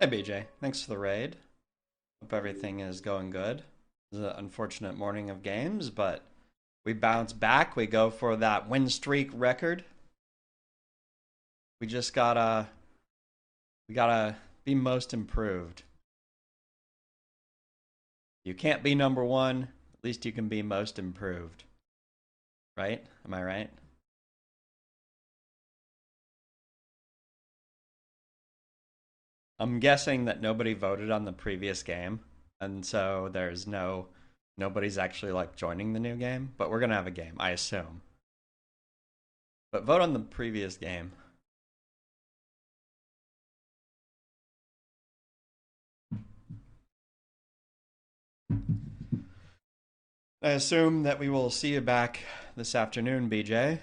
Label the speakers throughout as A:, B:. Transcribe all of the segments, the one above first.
A: Hey BJ, thanks for the raid. Hope everything is going good. It was an unfortunate morning of games, but we bounce back. We go for that win streak record. We just gotta be most improved. You can't be number one. At least you can be most improved. Right? Am I right? I'm guessing that nobody voted on the previous game, and so nobody's actually like joining the new game. But we're gonna have a game, I assume. But vote on the previous game. I assume that we will see you back this afternoon, BJ.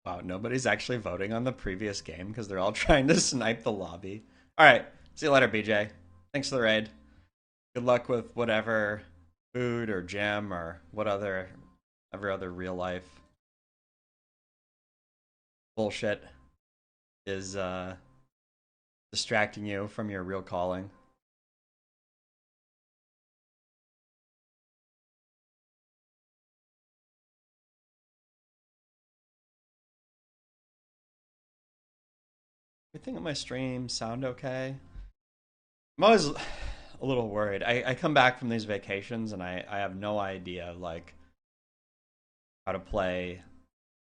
A: Wow, nobody's actually voting on the previous game because they're all trying to snipe the lobby. All right, see you later, BJ. Thanks for the raid. Good luck with whatever food or gem or every other real life bullshit is distracting you from your real calling. Everything on my stream sound okay? I'm always a little worried. I come back from these vacations and I have no idea like how to play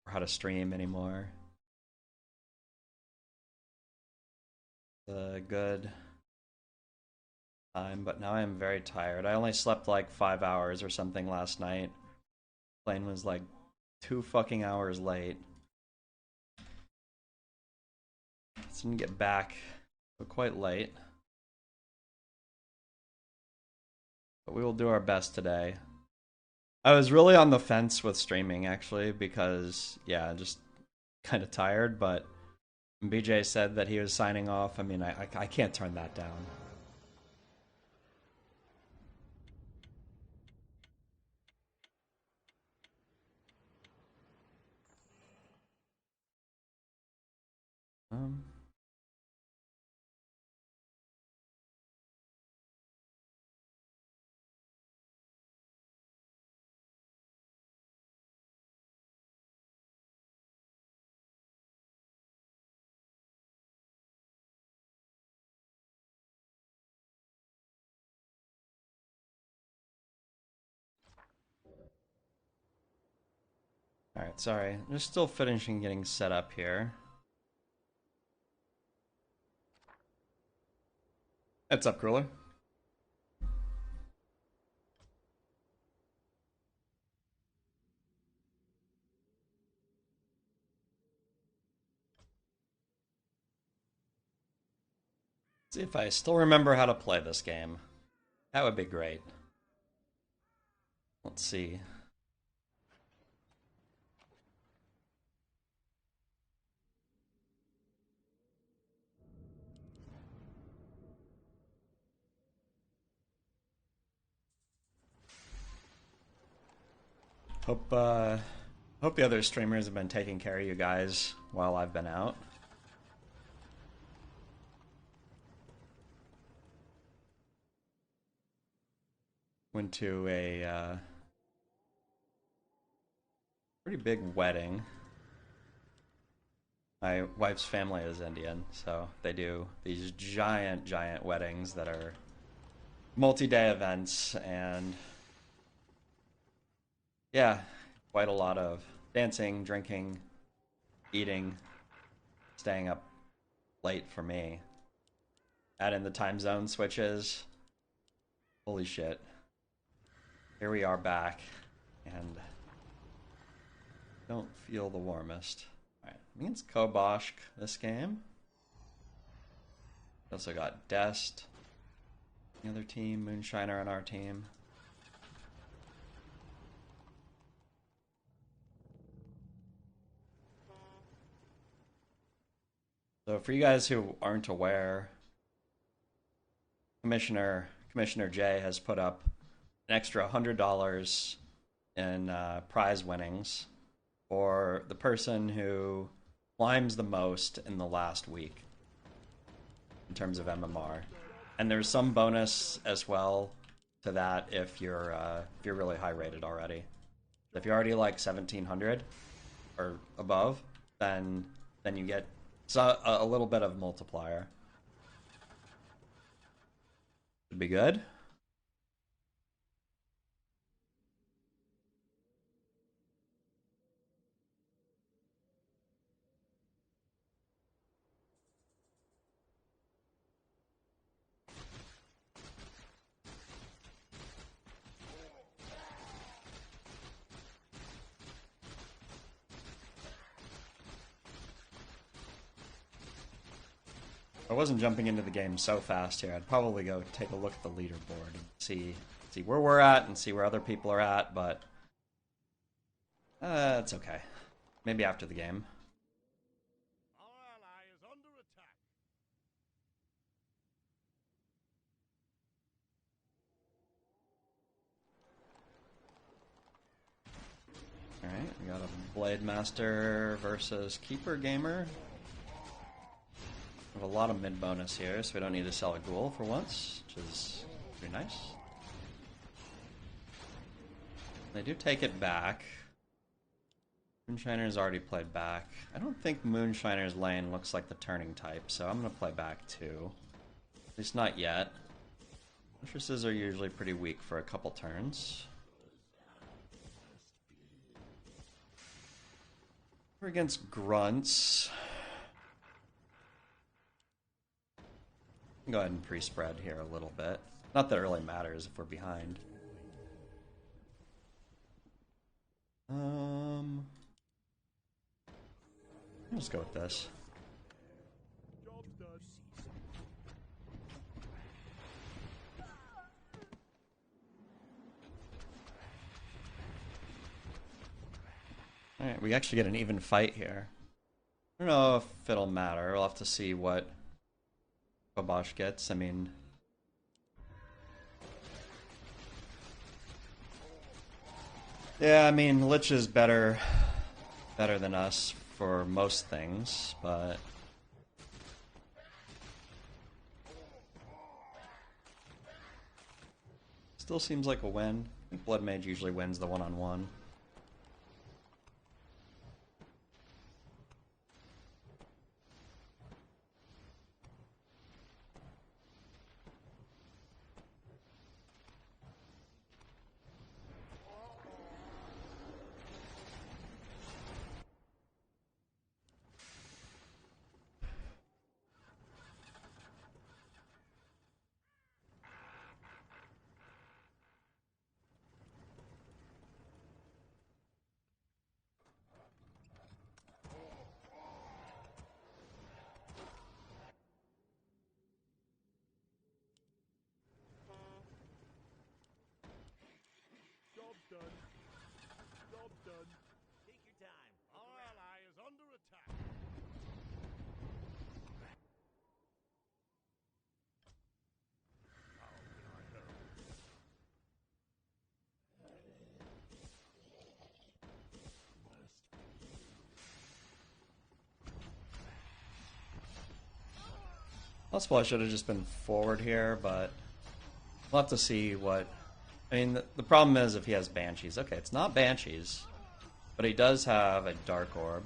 A: or how to stream anymore. A good time, but now I am very tired. I only slept like 5 hours or something last night. Plane was like 2 fucking hours late. Didn't get back so quite late. But we will do our best today. I was really on the fence with streaming actually because yeah, just kind of tired, but when BJ said that he was signing off, I mean I can't turn that down. Um Alright, sorry. Just still finishing getting set up here. What's up, Cruller? See if I still remember how to play this game. That would be great. Let's see. Hope the other streamers have been taking care of you guys while I've been out. Went to a pretty big wedding. My wife's family is Indian, so they do these giant weddings that are multi-day events, and yeah, quite a lot of dancing, drinking, eating, staying up late for me. Add in the time zone switches. Holy shit. Here we are back, and don't feel the warmest. Alright, against Kobosk this game. Also got Dest, the other team, Moonshiner on our team. So for you guys who aren't aware, Commissioner J has put up an extra $100 in prize winnings for the person who climbs the most in the last week in terms of MMR. And there's some bonus as well to that if you're really high rated already. If you're already like 1700 or above, then you get a little bit of multiplier. Should be good. If I wasn't jumping into the game so fast here, I'd probably go take a look at the leaderboard and see where we're at and see where other people are at, but it's okay. Maybe after the game.
B: Our ally is under attack.
A: Alright, we got a Blade Master versus Keeper Gamer. We have a lot of mid bonus here, so we don't need to sell a ghoul for once, which is pretty nice. They do take it back. Moonshiner's already played back. I don't think Moonshiner's lane looks like the turning type, so I'm going to play back too. At least not yet. Mistresses are usually pretty weak for a couple turns. We're against grunts. Go ahead and pre-spread here a little bit. Not that it really matters if we're behind. Let's go with this.
B: Job's done.
A: Alright, we actually get an even fight here. I don't know if it'll matter. We'll have to see what Kobosh gets. I mean, yeah, I mean, Lich is better than us for most things, but still seems like a win. I think Blood Mage usually wins the one-on-one.
B: Job's done. Job's done. Take your time. Our ally is under attack. How can I help?
A: Possible I should have just been forward here, but we'll have to see what... I mean, the problem is if he has Banshees. Okay, it's not Banshees, but he does have a Dark Orb.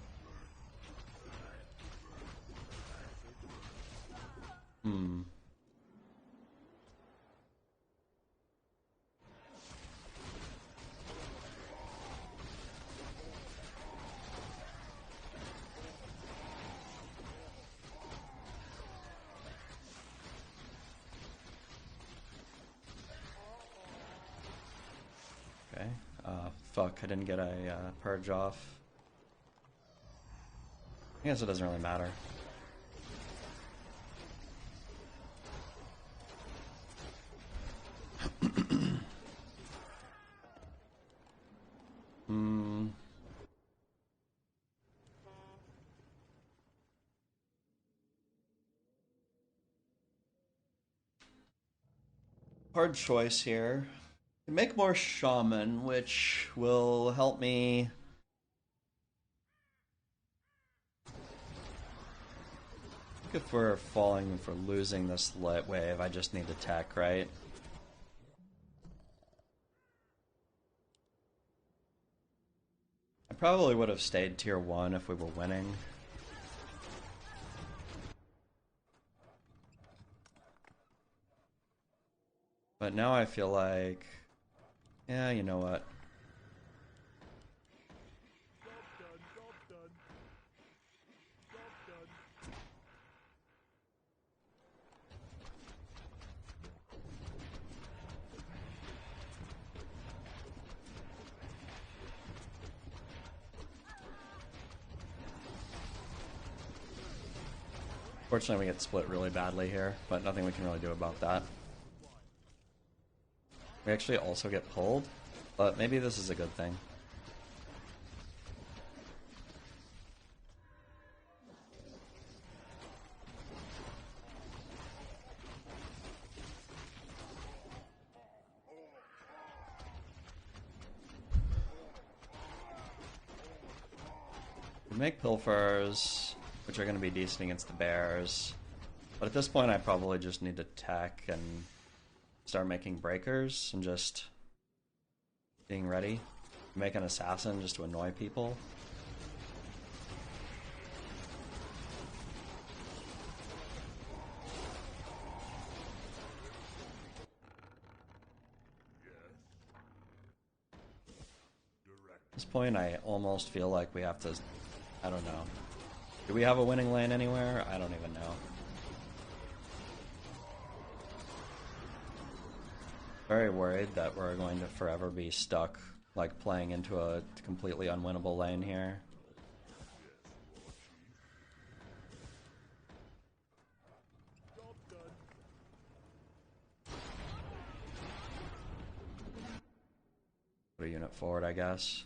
A: Okay, fuck, I didn't get a purge off. I guess it doesn't really matter. hard choice here. Make more shaman, which will help me. I think if we're falling, if we're losing this lit wave, I just need to tech, right? I probably would have stayed tier 1 if we were winning. But now I feel like, yeah, you know what? Fortunately, we get split really badly here, but nothing we can really do about that. We actually also get pulled, but maybe this is a good thing. We make pilfers, which are going to be decent against the bears. But at this point, I probably just need to tech and start making breakers and just being ready. Make an assassin just to annoy people. At this point, I almost feel like we have to... I don't know. Do we have a winning lane anywhere? I don't even know. Very worried that we're going to forever be stuck, like, playing into a completely unwinnable lane here. Put a unit forward, I guess.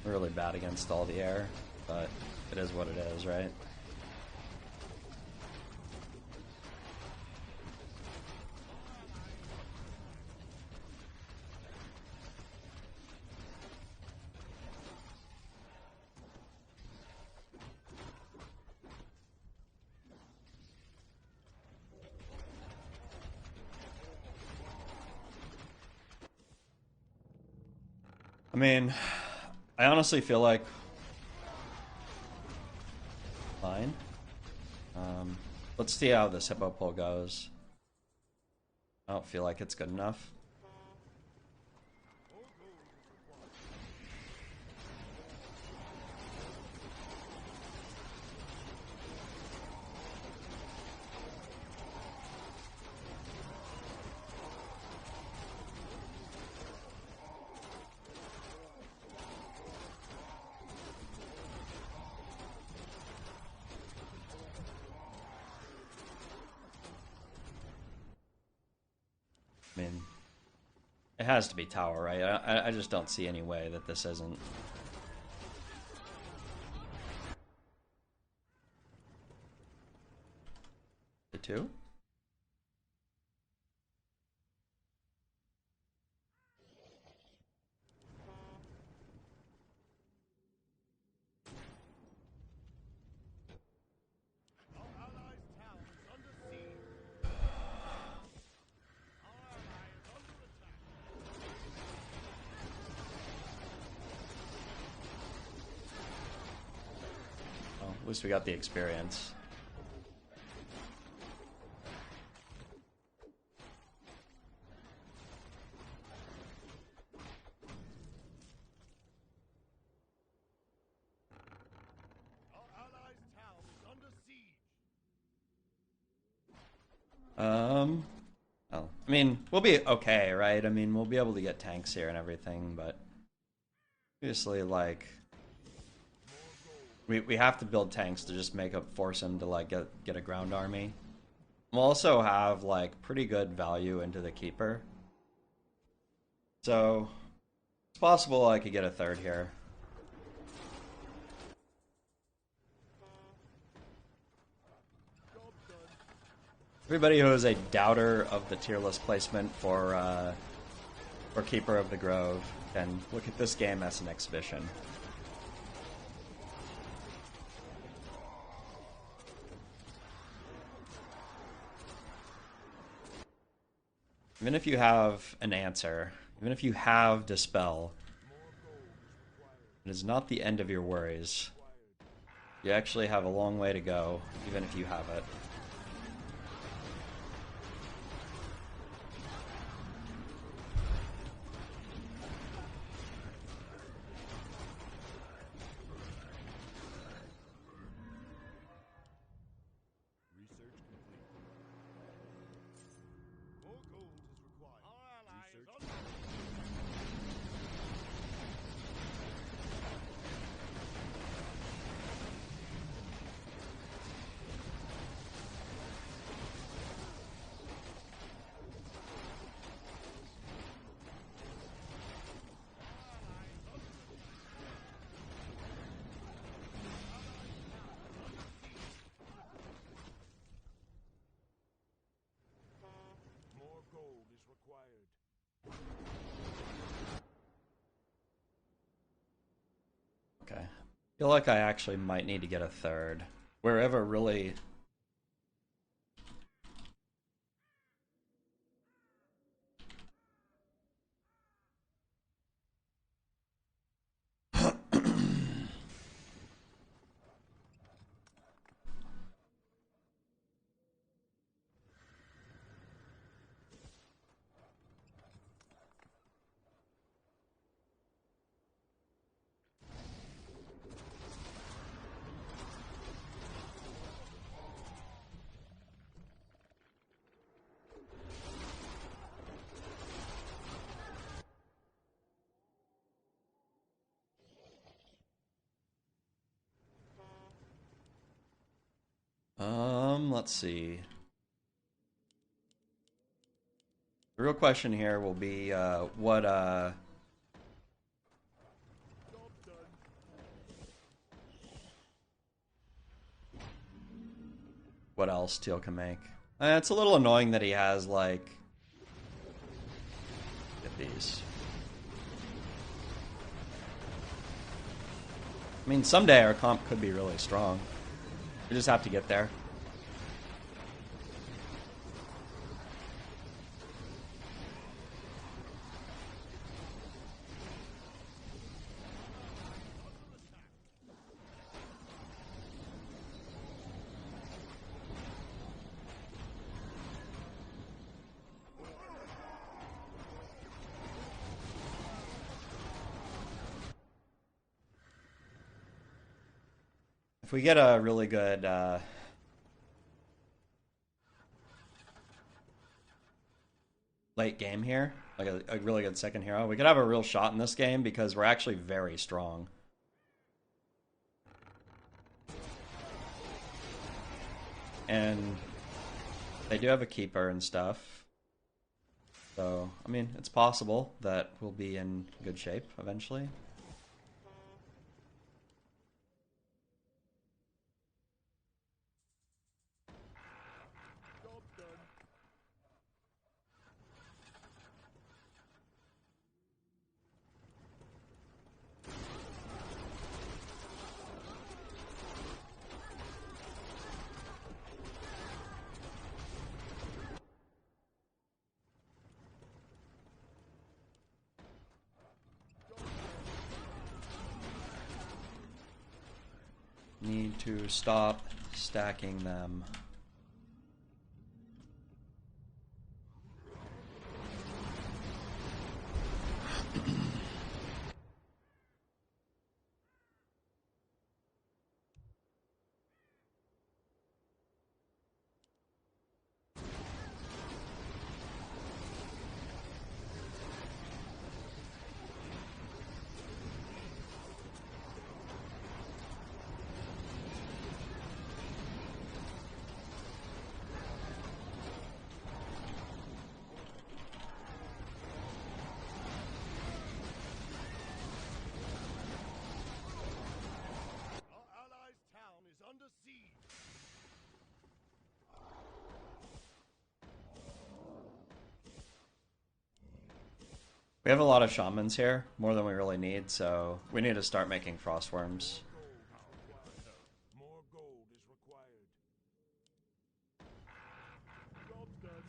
A: Really bad against all the air, but it is what it is, right? I mean, I honestly feel like fine. Let's see how this hippo pull goes. I don't feel like it's good enough. I mean, it has to be tower, right? I just don't see any way that this isn't. The 2? At least we got the experience. Oh, I mean, we'll be okay, right? I mean, we'll be able to get tanks here and everything, but obviously, like, we have to build tanks to just force him to, like, get a ground army. We'll also have like pretty good value into the keeper. So it's possible I could get a third here. Everybody who is a doubter of the tier list placement for Keeper of the Grove can look at this game as an exhibition. Even if you have an answer, even if you have Dispel, it is not the end of your worries. You actually have a long way to go, even if you have it. Okay. I feel like I actually might need to get a third. Wherever really... let's see. The real question here will be what else Teal can make. It's a little annoying that he has like get these. I mean, someday our comp could be really strong. We just have to get there. If we get a really good late game here, like a really good second hero, we could have a real shot in this game because we're actually very strong. And they do have a keeper and stuff. So, I mean, it's possible that we'll be in good shape eventually. Need to stop stacking them. We have a lot of shamans here, more than we really need, so we need to start making frostworms.
B: More gold is required. Job done.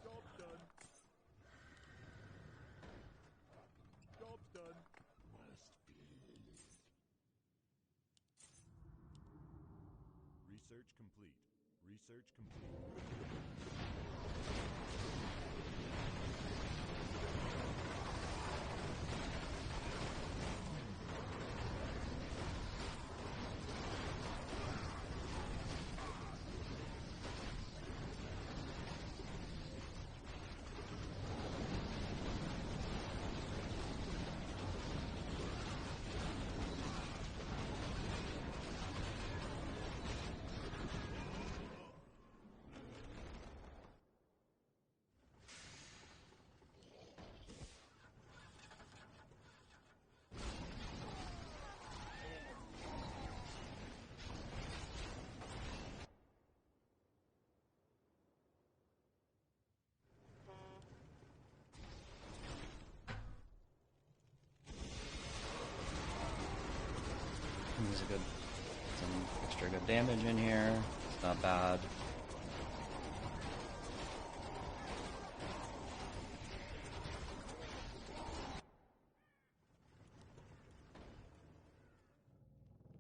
B: Job done. Job done. Research complete. Research complete.
A: There's some extra good damage in here. It's not bad.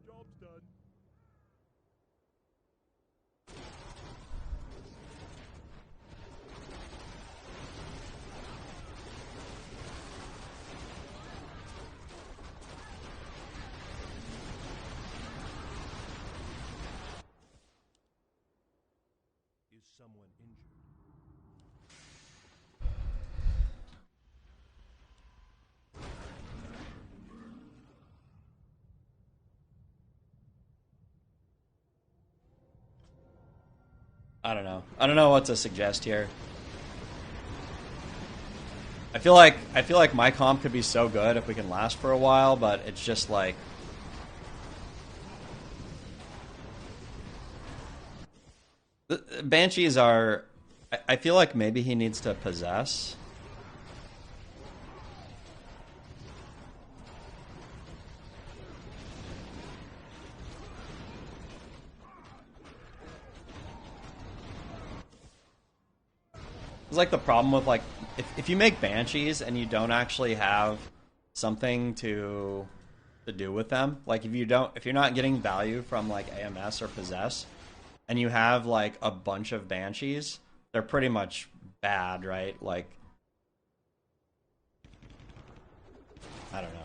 B: Job's done. Is someone injured?
A: I don't know. I don't know what to suggest here. I feel like my comp could be so good if we can last for a while, but it's just like the Banshees are. I feel like maybe he needs to possess. It's like the problem with like if you make Banshees and you don't actually have something to do with them, like if you're not getting value from like AMS or possess, and you have like a bunch of Banshees, they're pretty much bad, right? Like I don't know.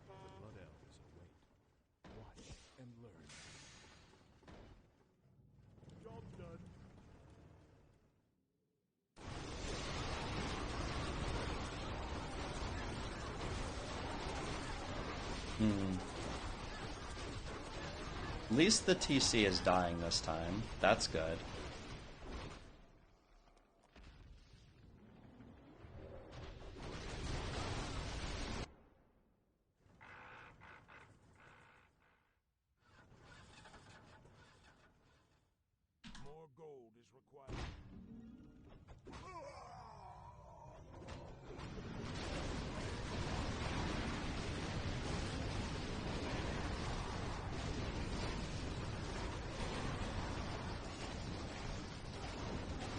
B: Blood elves await. Watch and learn. Job's done.
A: At least the TC is dying this time. That's good.
B: More gold is required.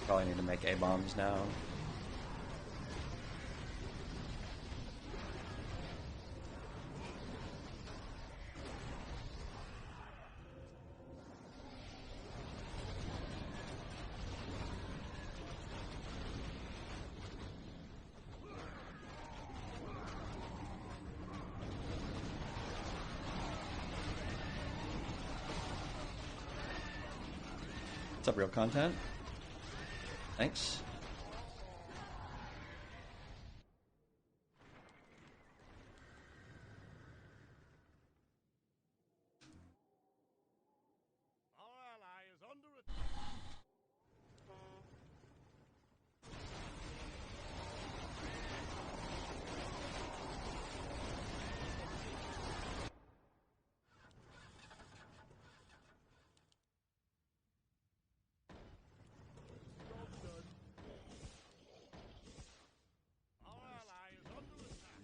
A: Probably need to make A-bombs now. up, real content? Thanks.
B: Our ally is under attack. Job done. Our ally is under attack.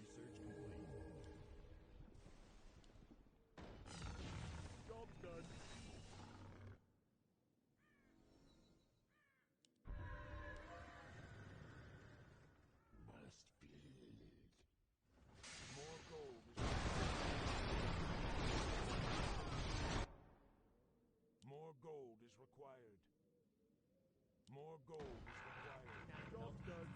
B: Job done. More gold is More gold is required. More gold is required. Job done.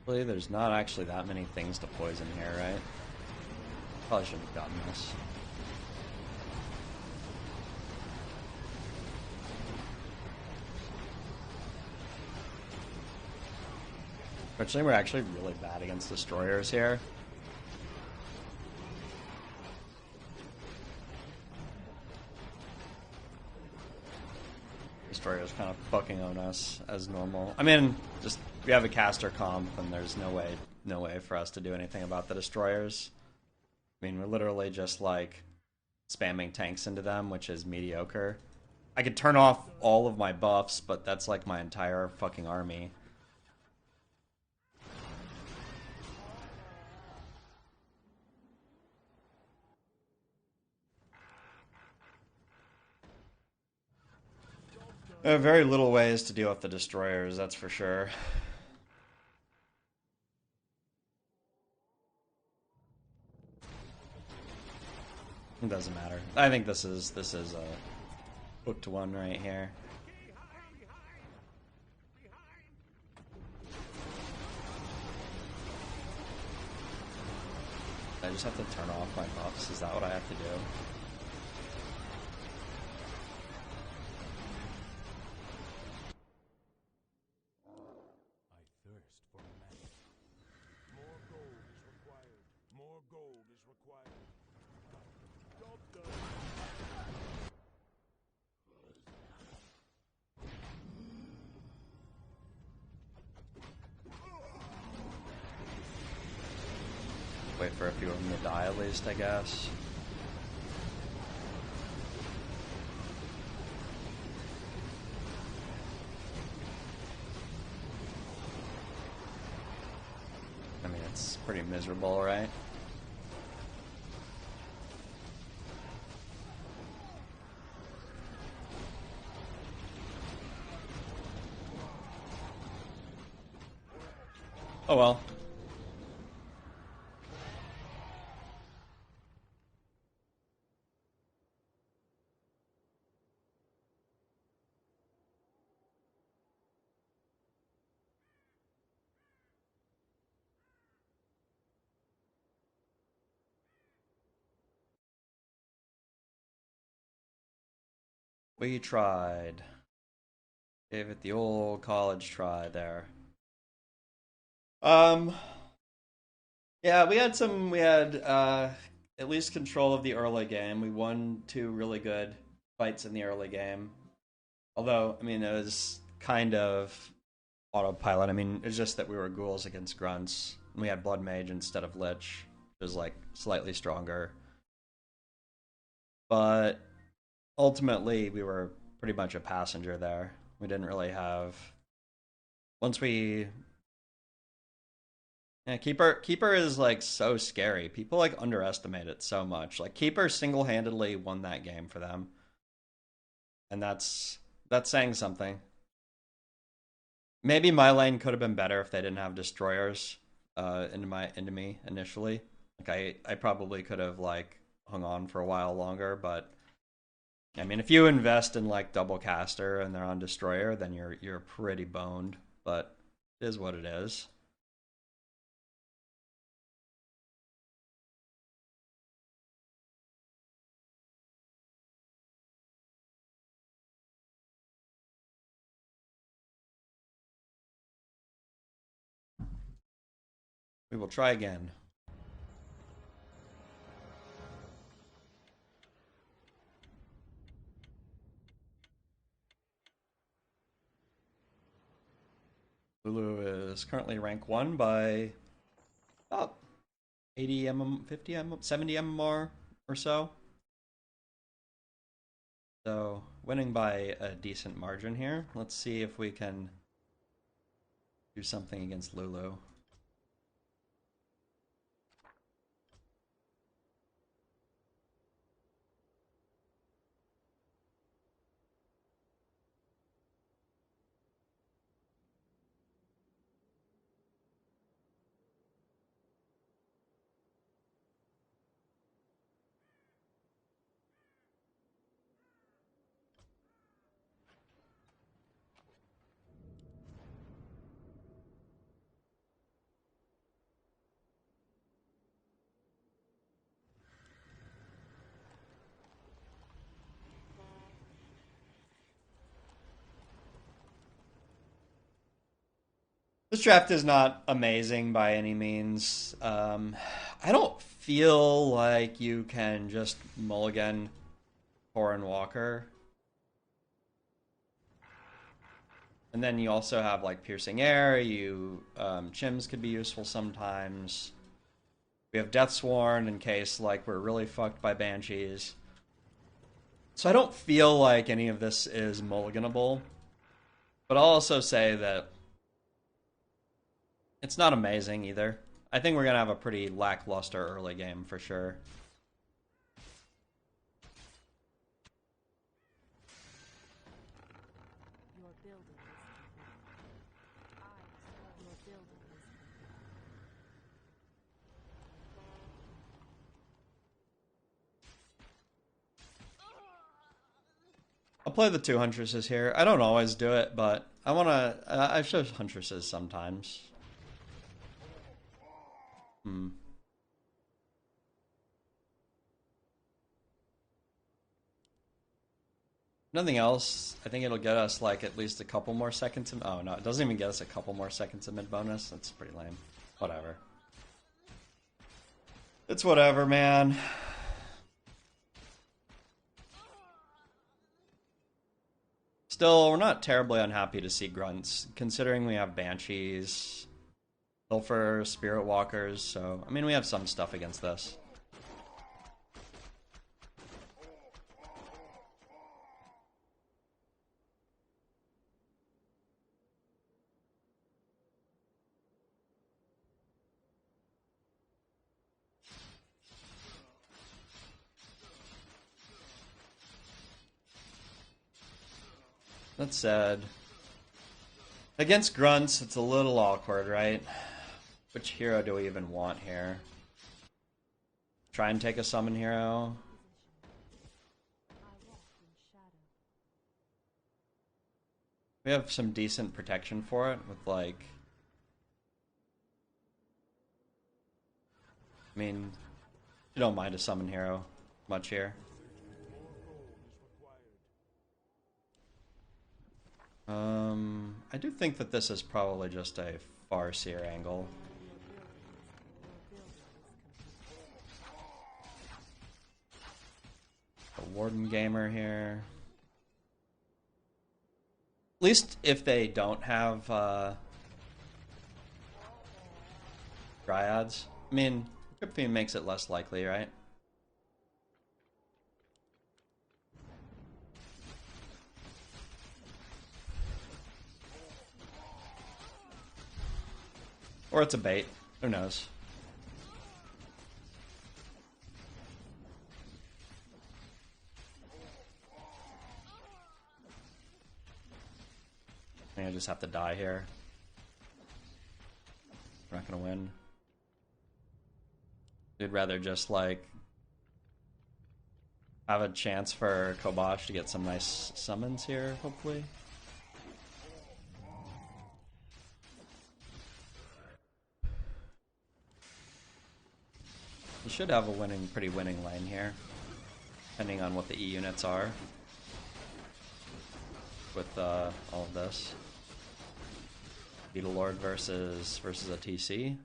A: Really, there's not actually that many things to poison here, right? Probably shouldn't have gotten this. Fortunately, we're actually really bad against destroyers here. Destroyers kind of fucking own us as normal. I mean, just we have a caster comp, and there's no way for us to do anything about the destroyers. I mean, we're literally just like spamming tanks into them, which is mediocre. I could turn off all of my buffs, but that's like my entire fucking army. There are very little ways to deal with the destroyers, that's for sure. It doesn't matter. I think this is a hooked one right here. I just have to turn off my buffs. Is that what I have to do?
B: I thirst for magic. More gold is required. More gold is required. Job done.
A: Wait for a few of them to die at least, I guess. I mean, it's pretty miserable, right? Oh well. We tried. Gave it the old college try there. Yeah, we had at least control of the early game. We won 2 really good fights in the early game. Although, I mean, it was kind of autopilot. I mean, it's just that we were ghouls against grunts. And we had blood mage instead of lich, which was like slightly stronger. But ultimately, we were pretty much a passenger there. We didn't really have. Once we. Yeah, Keeper is like so scary. People like underestimate it so much. Like Keeper single-handedly won that game for them. And that's saying something. Maybe my lane could have been better if they didn't have destroyers into me initially. Like I probably could have like hung on for a while longer, but I mean, if you invest in like double caster and they're on destroyer, then you're pretty boned. But it is what it is. We will try again. Lulu is currently rank 1 by about 80 mm, 50 mm, 70 mmR or so. So winning by a decent margin here. Let's see if we can do something against Lulu. This draft is not amazing by any means. I don't feel like you can just mulligan Horan Walker. And then you also have like Piercing Air. Chims could be useful sometimes. We have Deathsworn in case like we're really fucked by Banshees. So I don't feel like any of this is mulliganable. But I'll also say that it's not amazing either. I think we're going to have a pretty lackluster early game for sure. I'll play the 2 Huntresses here. I don't always do it, but I show Huntresses sometimes. Nothing else. I think it'll get us like at least a couple more seconds. Oh no, it doesn't even get us a couple more seconds of mid bonus. That's pretty lame. Whatever. It's whatever, man. Still, we're not terribly unhappy to see grunts, considering we have banshees, Pilfer, spirit walkers. So I mean, we have some stuff against this. That said, against grunts, it's a little awkward, right? Which hero do we even want here? Try and take a summon hero. We have some decent protection for it with like... I mean, you don't mind a summon hero much here. I do think that this is probably just a Farseer angle. A Warden Gamer here. At least if they don't have Dryads. I mean, Crypt Fiend makes it less likely, right? Or it's a bait. Who knows? I think I just have to die here. We're not gonna win. We'd rather just, like, have a chance for Kobosh to get some nice summons here, hopefully. We should have a pretty winning lane here, depending on what the E units are with all of this. Beetle Lord versus a TC.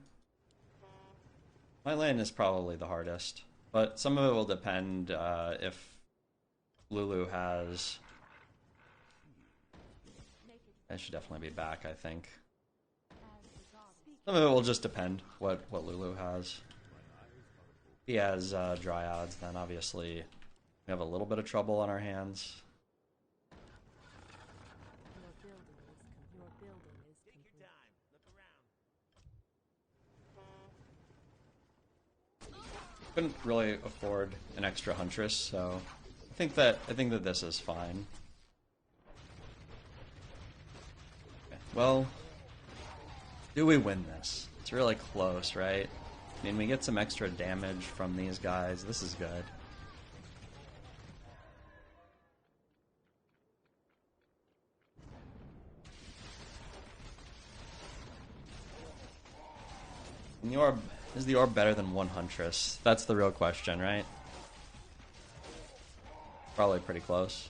A: My lane is probably the hardest, but some of it will depend if Lulu has... I should definitely be back, I think. Some of it will just depend what Lulu has. If he has Dryads, then obviously we have a little bit of trouble on our hands.
C: Your building is complete.
A: Couldn't really afford an extra Huntress, so I think that this is fine. Okay. Well, do we win this? It's really close, right? I mean, we get some extra damage from these guys. This is good. And the orb, is the orb better than one Huntress? That's the real question, right? Probably pretty close.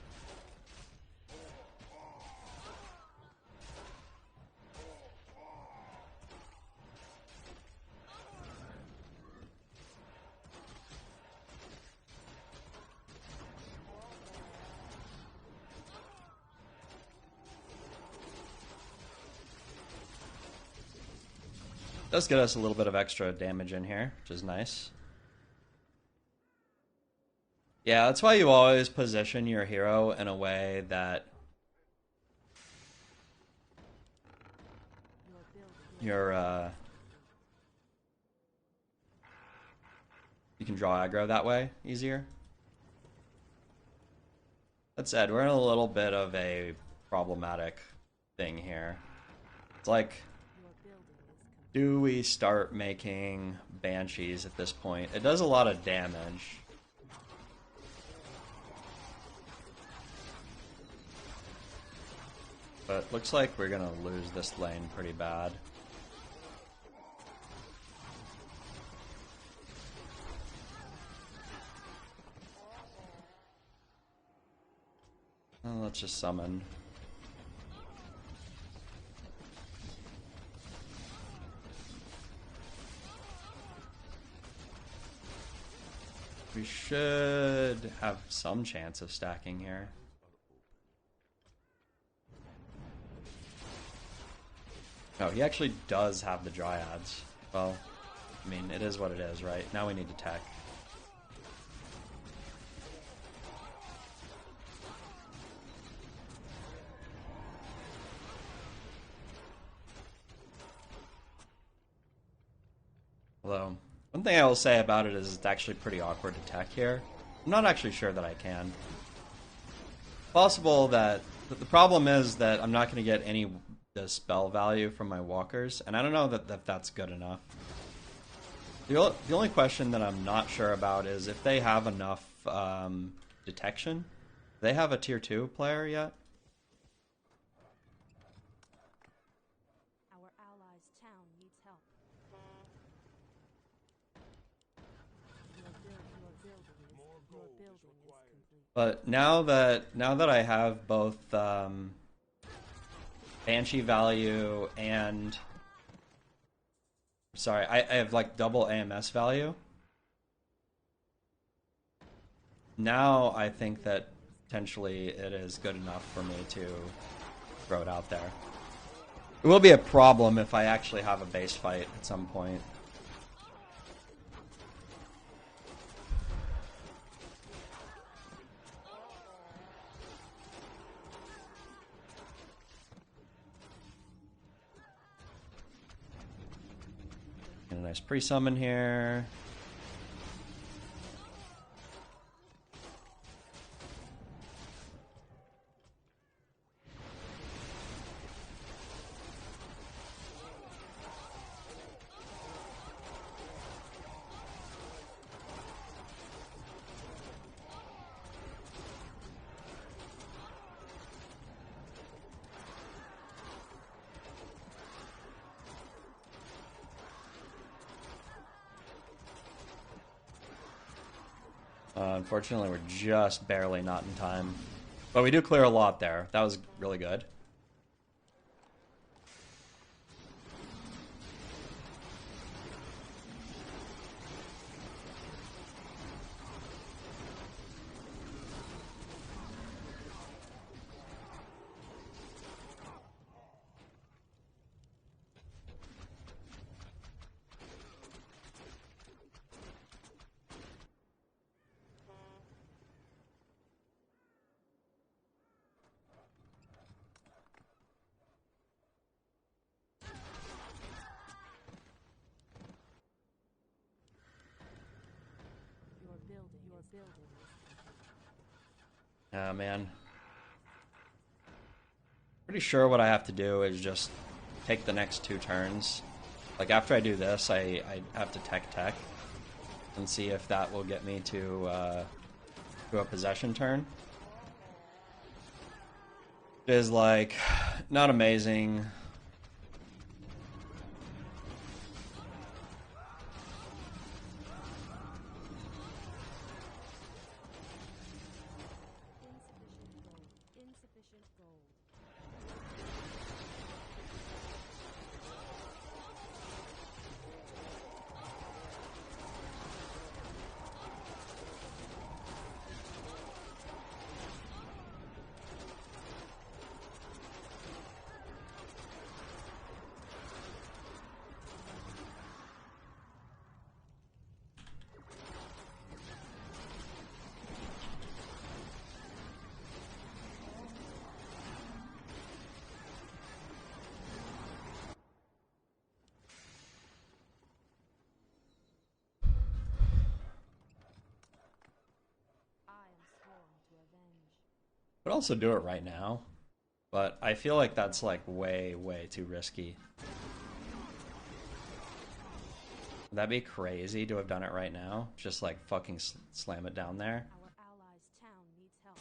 A: Does get us a little bit of extra damage in here, which is nice. Yeah, that's why you always position your hero in a way that you're, you can draw aggro that way easier. That said, we're in a little bit of a problematic thing here. It's like, do we start making Banshees at this point? It does a lot of damage. But looks like we're gonna lose this lane pretty bad. Well, let's just summon. We should have some chance of stacking here. Oh, he actually does have the Dryads. Well, I mean, it is what it is, right? Now we need to tech. Although, one thing I will say about it is it's actually pretty awkward to tech here. I'm not actually sure that I can. Possible that the problem is that I'm not going to get any the spell value from my walkers, and I don't know that that's good enough. The only question that I'm not sure about is if they have enough detection. Do they have a tier 2 player yet?
C: Our allies' town needs help. Your building is complete.
A: But now that I have both Banshee value and I have like double AMS value. Now I think that potentially it is good enough for me to throw it out there. It will be a problem if I actually have a base fight at some point. Get a nice pre-summon here. Unfortunately, we're just barely not in time. But we do clear a lot there. That was really good.
C: building is complete.
A: Ah, man. Pretty sure what I have to do is just take the next 2 turns. Like, after I do this, I have to tech and see if that will get me to a possession turn. It is, like, not amazing.
C: Insufficient gold.
A: Could also do it right now, but I feel like that's like way too risky. Would that be crazy to have done it right now? Just like fucking slam it down there?
C: Our allies' town needs help.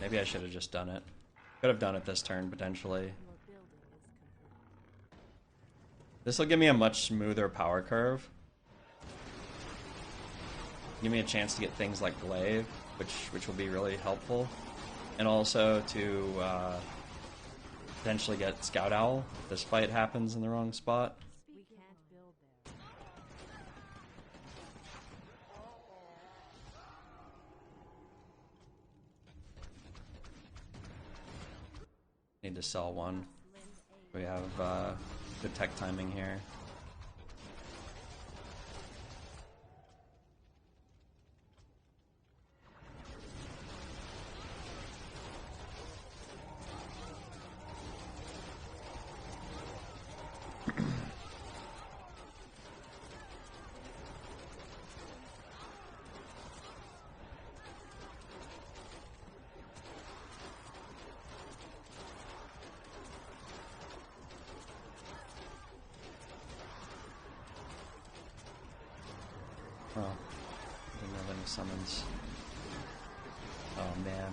A: Maybe I should have just done it. Could have done it this turn, potentially.
C: Your building is complete.
A: This will give me a much smoother power curve. Give me a chance to get things like glaive, which will be really helpful. And also to potentially get Scout Owl if this fight happens in the wrong spot.
C: We can't build there.
A: Need to sell one. We have good tech timing here. Oh, didn't have any summons. Oh man,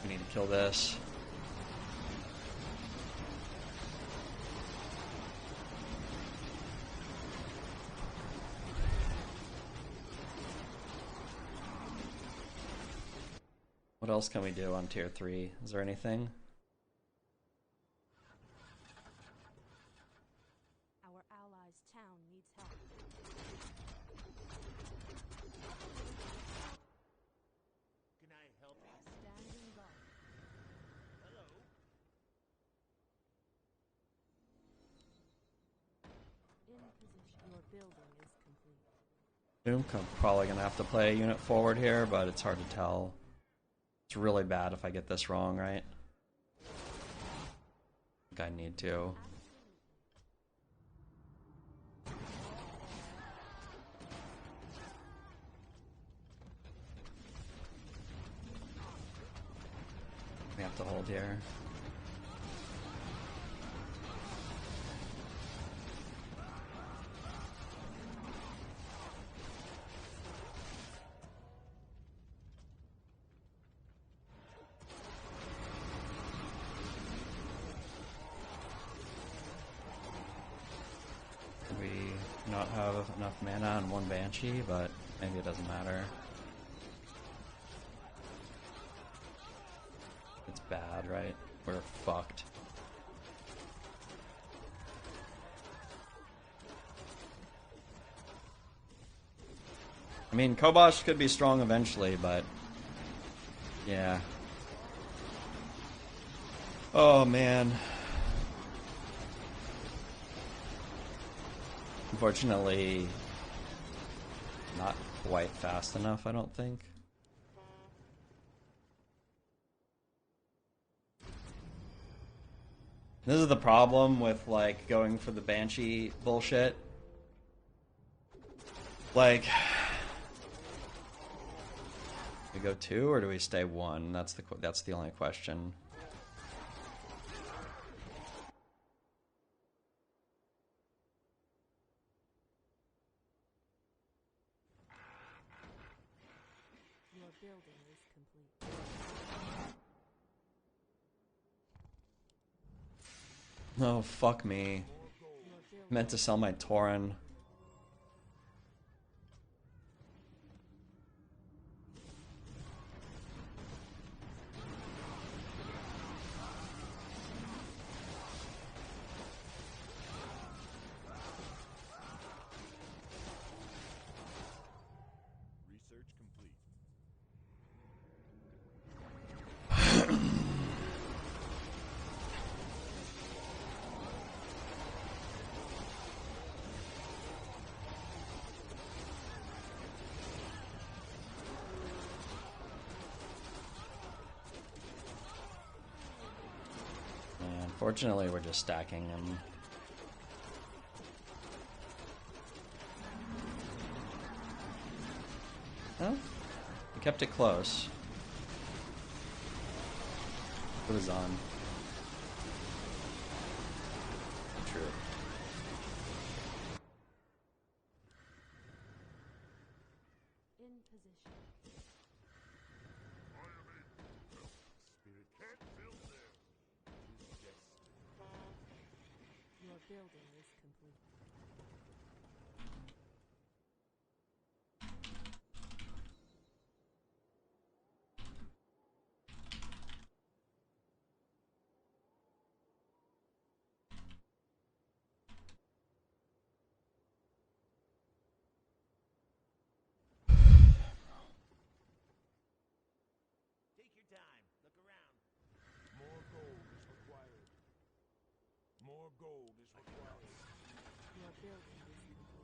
A: we need to kill this. What else can we do on tier 3? Is there anything?
C: Our allies' town needs help.
B: Can I help you?
C: Standing guard.
B: Hello?
C: In position. Your building is complete.
A: I'm probably gonna have to play a unit forward here, but it's hard to tell. It's really bad if I get this wrong, right? I think I need to. We have to hold here. We not have enough mana on one Banshee, but maybe it doesn't matter. It's bad, right? We're fucked. I mean, Kobosh could be strong eventually, but yeah. Oh man. Unfortunately, not quite fast enough, I don't think. This is the problem with, like, going for the Banshee bullshit. Like, go 2 or do we stay 1? That's the only question.
C: Your building is complete.
A: Oh, fuck me. Meant to sell my tron.
B: Research complete.
A: Yeah, unfortunately, we're just stacking him. Huh? We kept it close. It was on. True.
C: In position.
B: Spirit can't fill there. It is destined.
C: Your building is complete.
B: Take your time. Look around. More gold is required. More gold is required.
C: Your building is complete.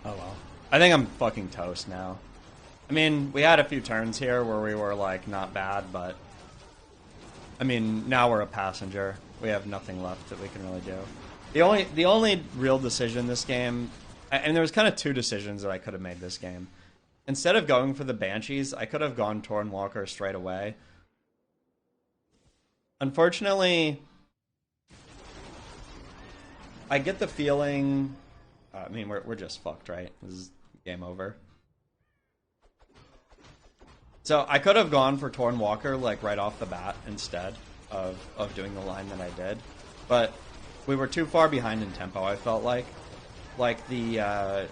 A: Oh well. I think I'm fucking toast now. I mean, we had a few turns here where we were like not bad, but I mean, now we're a passenger. We have nothing left that we can really do. The only real decision this game, and there was kind of two decisions that I could have made this game. Instead of going for the Banshees, I could have gone Torn Walker straight away. Unfortunately, I get the feeling. I mean, we're just fucked, right? This is game over. So I could have gone for Torn Walker like right off the bat instead of doing the line that I did, but we were too far behind in tempo. I felt like the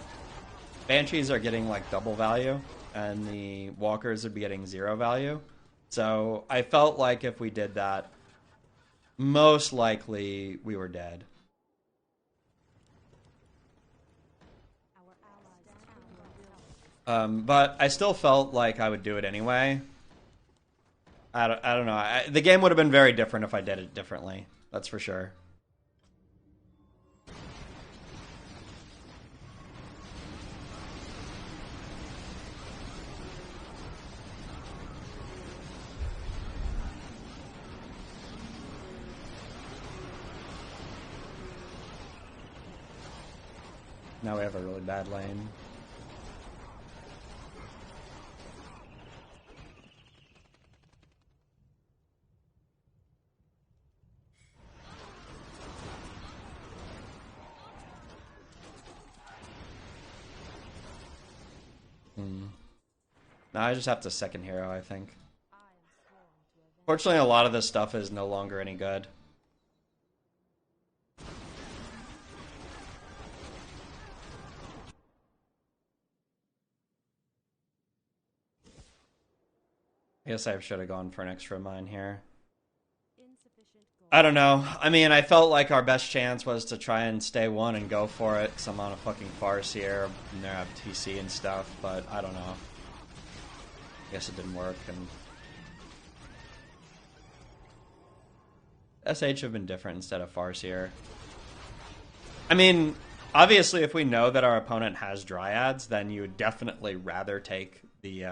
A: Banshees are getting like double value, and the Walkers would be getting 0 value. So I felt like if we did that, most likely we were dead.
C: Our allies your building is
A: But I still felt like I would do it anyway. I don't know. The game would have been very different if I did it differently. That's for sure. Now we have a really bad lane. Now I just have to second hero, I think.
C: I am sworn to avenge.
A: Fortunately, a lot of this stuff is no longer any good. I guess I should have gone for an extra mine here.
C: Insufficient gold.
A: I don't know. I mean, I felt like our best chance was to try and stay one and go for it, because I'm on a fucking farce here, and they have TC and stuff, but I don't know. I guess it didn't work, and SH have been different instead of farce here. I mean, obviously, if we know that our opponent has dryads, then you would definitely rather take the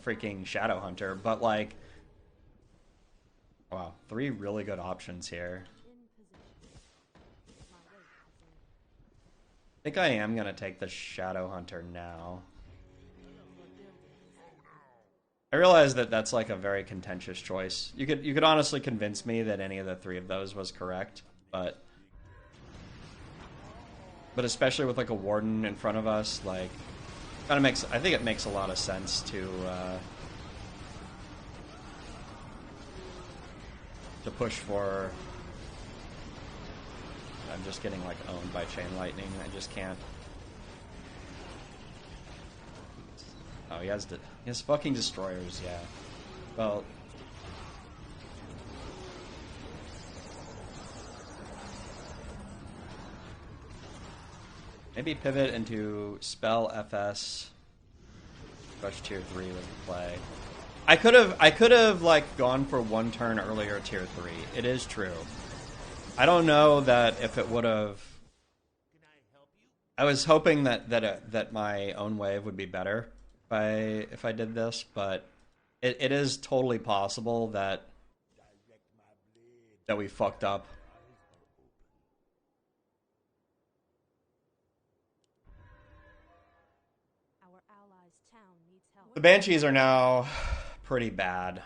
A: freaking Shadow Hunter. But like, wow, 3 really good options here. I think I am gonna take the Shadow Hunter now. I realize that that's like a very contentious choice. You could honestly convince me that any of the 3 of those was correct, but especially with like a warden in front of us, like, kind of makes, I think it makes a lot of sense to push for. I'm just getting like owned by chain lightning. I just can't. Oh, he has fucking destroyers. Yeah. Well. Maybe pivot into spell FS. Rush tier 3 with the play. I could have like gone for 1 turn earlier tier 3. It is true. I don't know that if it would have. I was hoping that my own wave would be better if I did this, but it is totally possible that we fucked up. The Banshees are now pretty bad.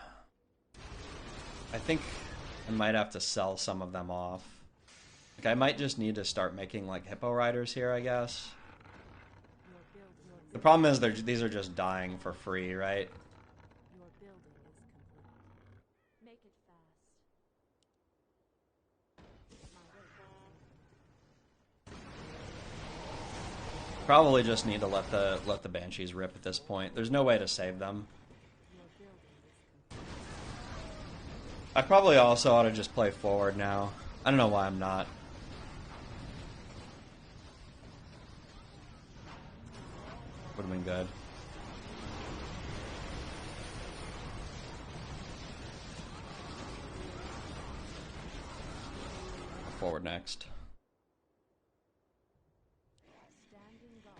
A: I think I might have to sell some of them off. Like, I might just need to start making like Hippo Riders here, I guess. The problem is these are just dying for free, right?
C: Your building is complete. Make it fast.
A: Probably just need to let the Banshees rip at this point. There's no way to save them. I probably also ought to just play forward now. I don't know why I'm not. Would have been good. Forward next.
C: Standing guard.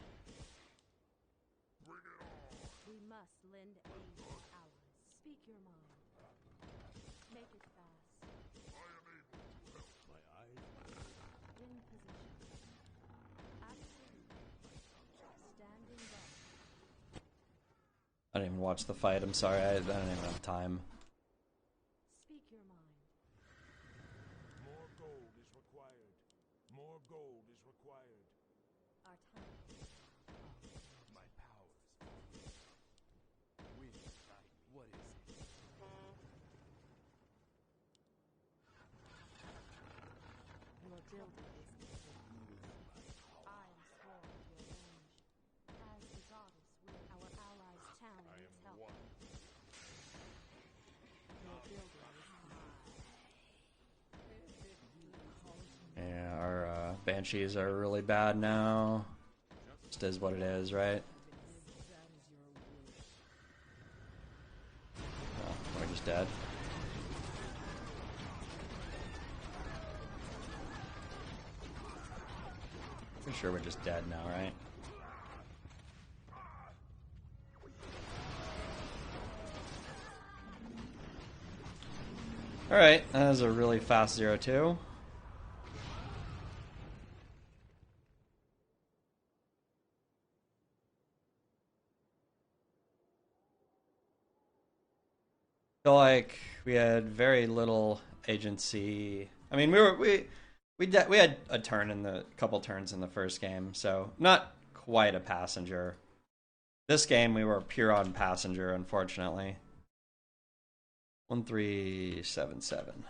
C: We must lend aid to allies. Speak your mind. Make it fast.
B: My eyes.
C: In position. Absolutely. Standing guard.
A: I didn't even watch the fight. I'm sorry. I didn't even have time.
C: Speak your mind.
B: More gold is required. More gold is required.
C: Our time.
B: My powers. Wind inside. What is it?
C: Your building is complete. I am sworn to your range. As the goddess will, our allies' town
B: I
C: needs
B: am
C: help.
B: one.
C: Your building is complete.
A: Yeah, our Banshees are really bad now. Just is what it is, right? Oh, we're just dead. Pretty sure we're just dead now, right? Alright, that was a really fast 0-2. Feel like we had very little agency. I mean, we had a turn in the couple turns in the first game, so not quite a passenger. This game we were pure on passenger, unfortunately. 1377.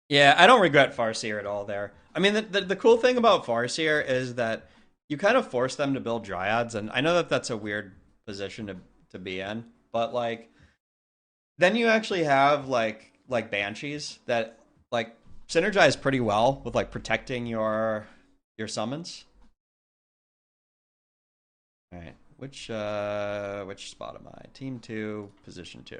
A: Yeah, I don't regret Farseer at all there. I mean, the cool thing about Farseer is that you kind of force them to build dryads, and I know that that's a weird position to be in, but like then you actually have like banshees that like synergize pretty well with like protecting your summons. All right, which spot am I? Team 2, position 2.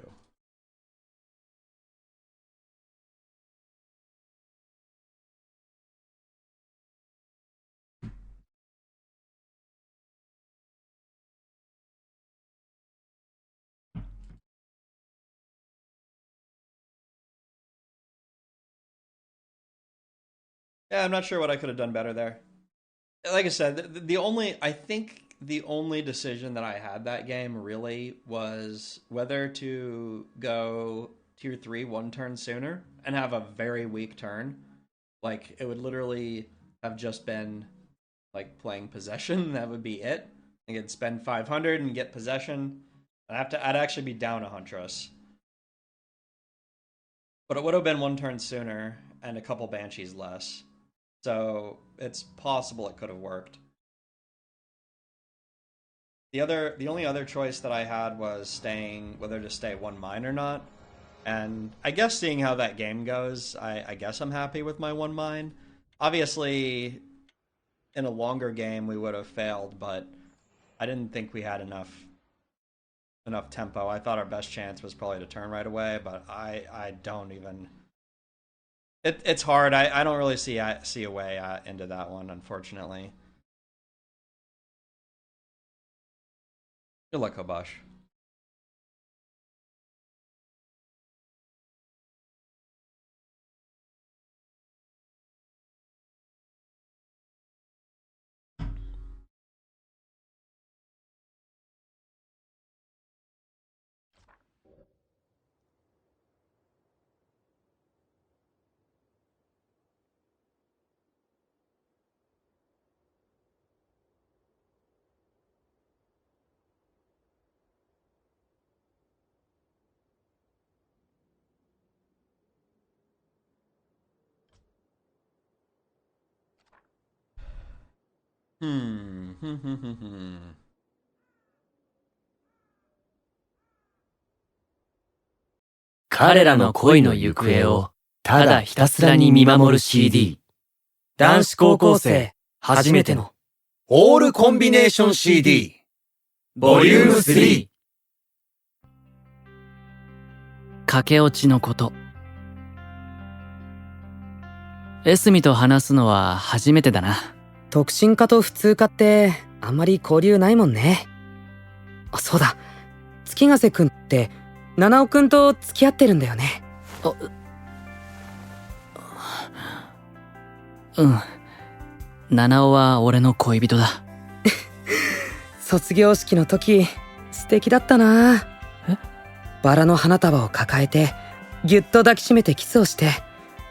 A: Yeah, I'm not sure what I could have done better there. Like I said, I think the only decision that I had that game really was whether to go tier 3 one turn sooner and have a very weak turn. Like it would literally have just been like playing possession. That would be it. I could spend 500 and get possession. I'd actually be down a Huntress, but it would have been one turn sooner and a couple banshees less. So it's possible it could have worked. The only other choice that I had was staying whether to stay one mine or not. And I guess seeing how that game goes, I guess I'm happy with my one mine. Obviously, in a longer game we would have failed, but I didn't think we had enough tempo. I thought our best chance was probably to turn right away, but I don't even. It's hard. I don't really see a way into that one, unfortunately. Good luck, Kobash. Hmm.
D: 彼らの恋の行方をただひたすらに見守る CD。男子高校生初めてのオールコンビネーション CD。ボリューム3。駆け落ちのこと。エスミと話すのは初めてだな。
E: 特進科と普通科ってあんまり交流ないもんね。あ、そうだ。月ヶ瀬くんって七尾くんと付き合ってるんだよね。
D: うん。七尾は俺の恋人だ。
E: 卒業式の時素敵だったな。バラの花束を抱えてぎゅっと抱きしめてキスをして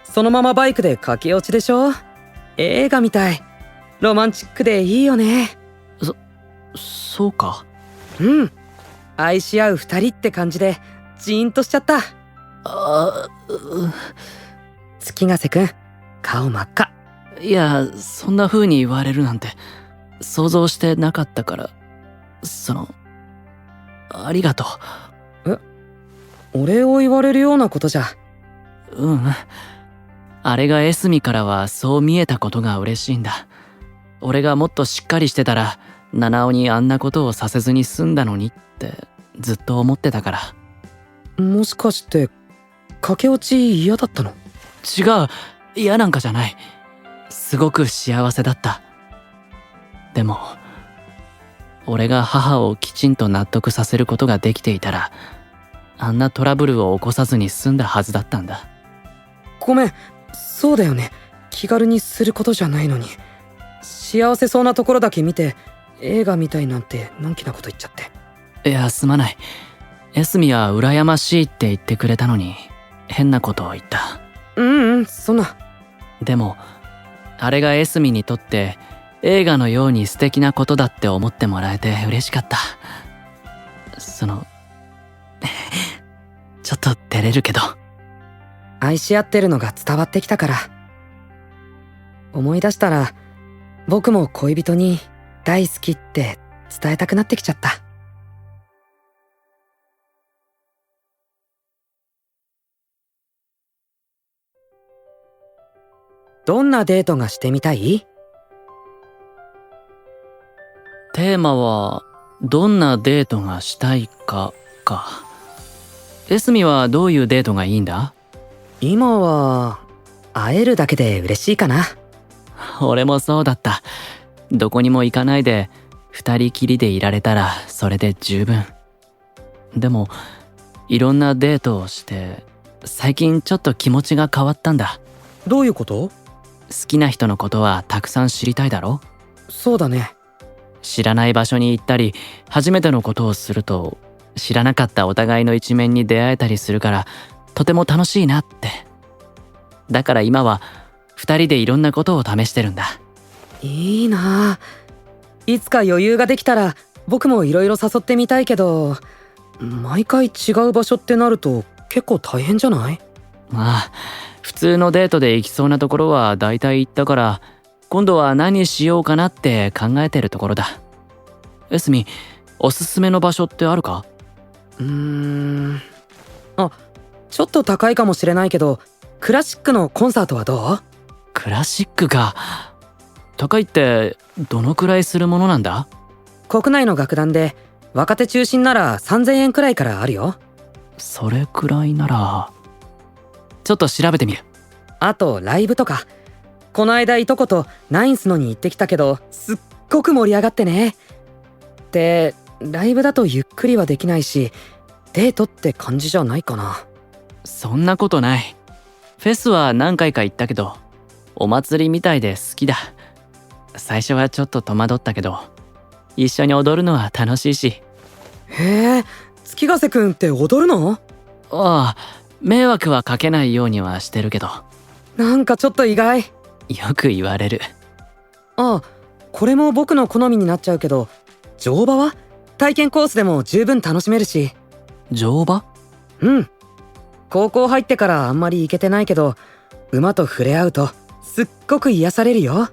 E: そのままバイクで駆け落ちでしょ。映画みたい。ロマンチックでいいよね。
D: そうか。
E: うん。愛し合う二人って感じでジーンとしちゃった。月ヶ瀬くん顔真っ赤。
D: いや、そんな風に言われるなんて想像してなかったから。ありがと
E: う。お礼を言われるようなことじゃ。
D: うん。あれがエスミからはそう見えたことが嬉しいんだ。俺がもっとしっかりしてたら七尾にあんなことをさせずに済んだのにってずっと思ってたから。
E: もしかして駆け落ち嫌だったの？
D: 違う、嫌なんかじゃない。すごく幸せだった。でも俺が母をきちんと納得させることができていたらあんなトラブルを起こさずに済んだはずだったんだ。
E: ごめん、そうだよね。気軽にすることじゃないのに。幸せそうなところだけ見て映画みたいなんてのんきなこと言っちゃって。
D: いや、すまない。エスミは羨ましいって言ってくれたのに変なことを言った。
E: そんな。
D: でもあれがエスミにとって映画のように素敵なことだって思ってもらえて嬉しかった。ちょっと照れるけど。
E: 愛し合ってるのが伝わってきたから。思い出したら僕も恋人に大好きって伝えたくなってきちゃった。どんなデートがしてみたい？
D: テーマはどんなデートがしたいかか。エスミはどういうデートがいいんだ？
E: 今は会えるだけで嬉しいかな。
D: 俺もそうだった。どこにも行かないで二人きりでいられたらそれで十分。でもいろんなデートをして最近ちょっと気持ちが変わったんだ。
E: どういうこと？
D: 好きな人のことはたくさん知りたいだろ？
E: そうだね。
D: 知らない場所に行ったり初めてのことをすると知らなかったお互いの一面に出会えたりするからとても楽しいなって。だから今は二人でいろんなことを試してるんだ。
E: いいなあ。いつか余裕ができたら僕もいろいろ誘ってみたいけど、毎回違う場所ってなると結構大変じゃない？
D: まあ普通のデートで行きそうなところは大体行ったから今度は何しようかなって考えてるところだ。エスミ、おすすめの場所ってあるか？
E: あ、ちょっと高いかもしれないけどクラシックのコンサートはどう？
D: クラシックか。高いってどのくらいするものなんだ？
E: 国内の楽団で若手中心なら3000円くらいからあるよ。
D: それくらいならちょっと調べてみる。
E: あとライブとか。この間いとことナインスのに行ってきたけどすっごく盛り上がってね。でライブだとゆっくりはできないしデートって感じじゃないかな。
D: そんなことない。フェスは何回か行ったけどお祭りみたいで好きだ。最初はちょっと戸惑ったけど一緒に踊るのは楽しいし。
E: へえ、月ヶ瀬くんって踊るの？
D: ああ、迷惑はかけないようにはしてるけど。
E: なんかちょっと意外。
D: よく言われる。
E: ああ、これも僕の好みになっちゃうけど、乗馬は体験コースでも十分楽しめるし。
D: 乗馬？
E: うん。高校入ってからあんまり行けてないけど、馬と触れ合うとすっごく癒されるよ。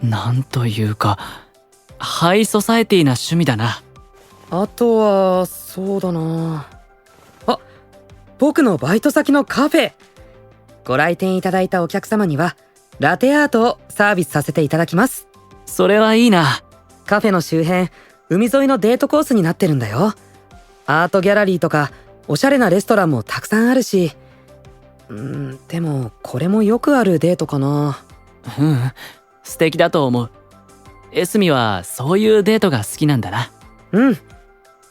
D: なんというかハイソサエティな趣味だな。
E: あとはそうだなあ、僕のバイト先のカフェ。ご来店いただいたお客様にはラテアートをサービスさせていただきます。
D: それはいいな。
E: カフェの周辺、海沿いのデートコースになってるんだよ。アートギャラリーとかおしゃれなレストランもたくさんあるし。でもこれもよくあるデートかな。
D: うん、素敵だと思う。エスミはそういうデートが好きなんだな。
E: うん。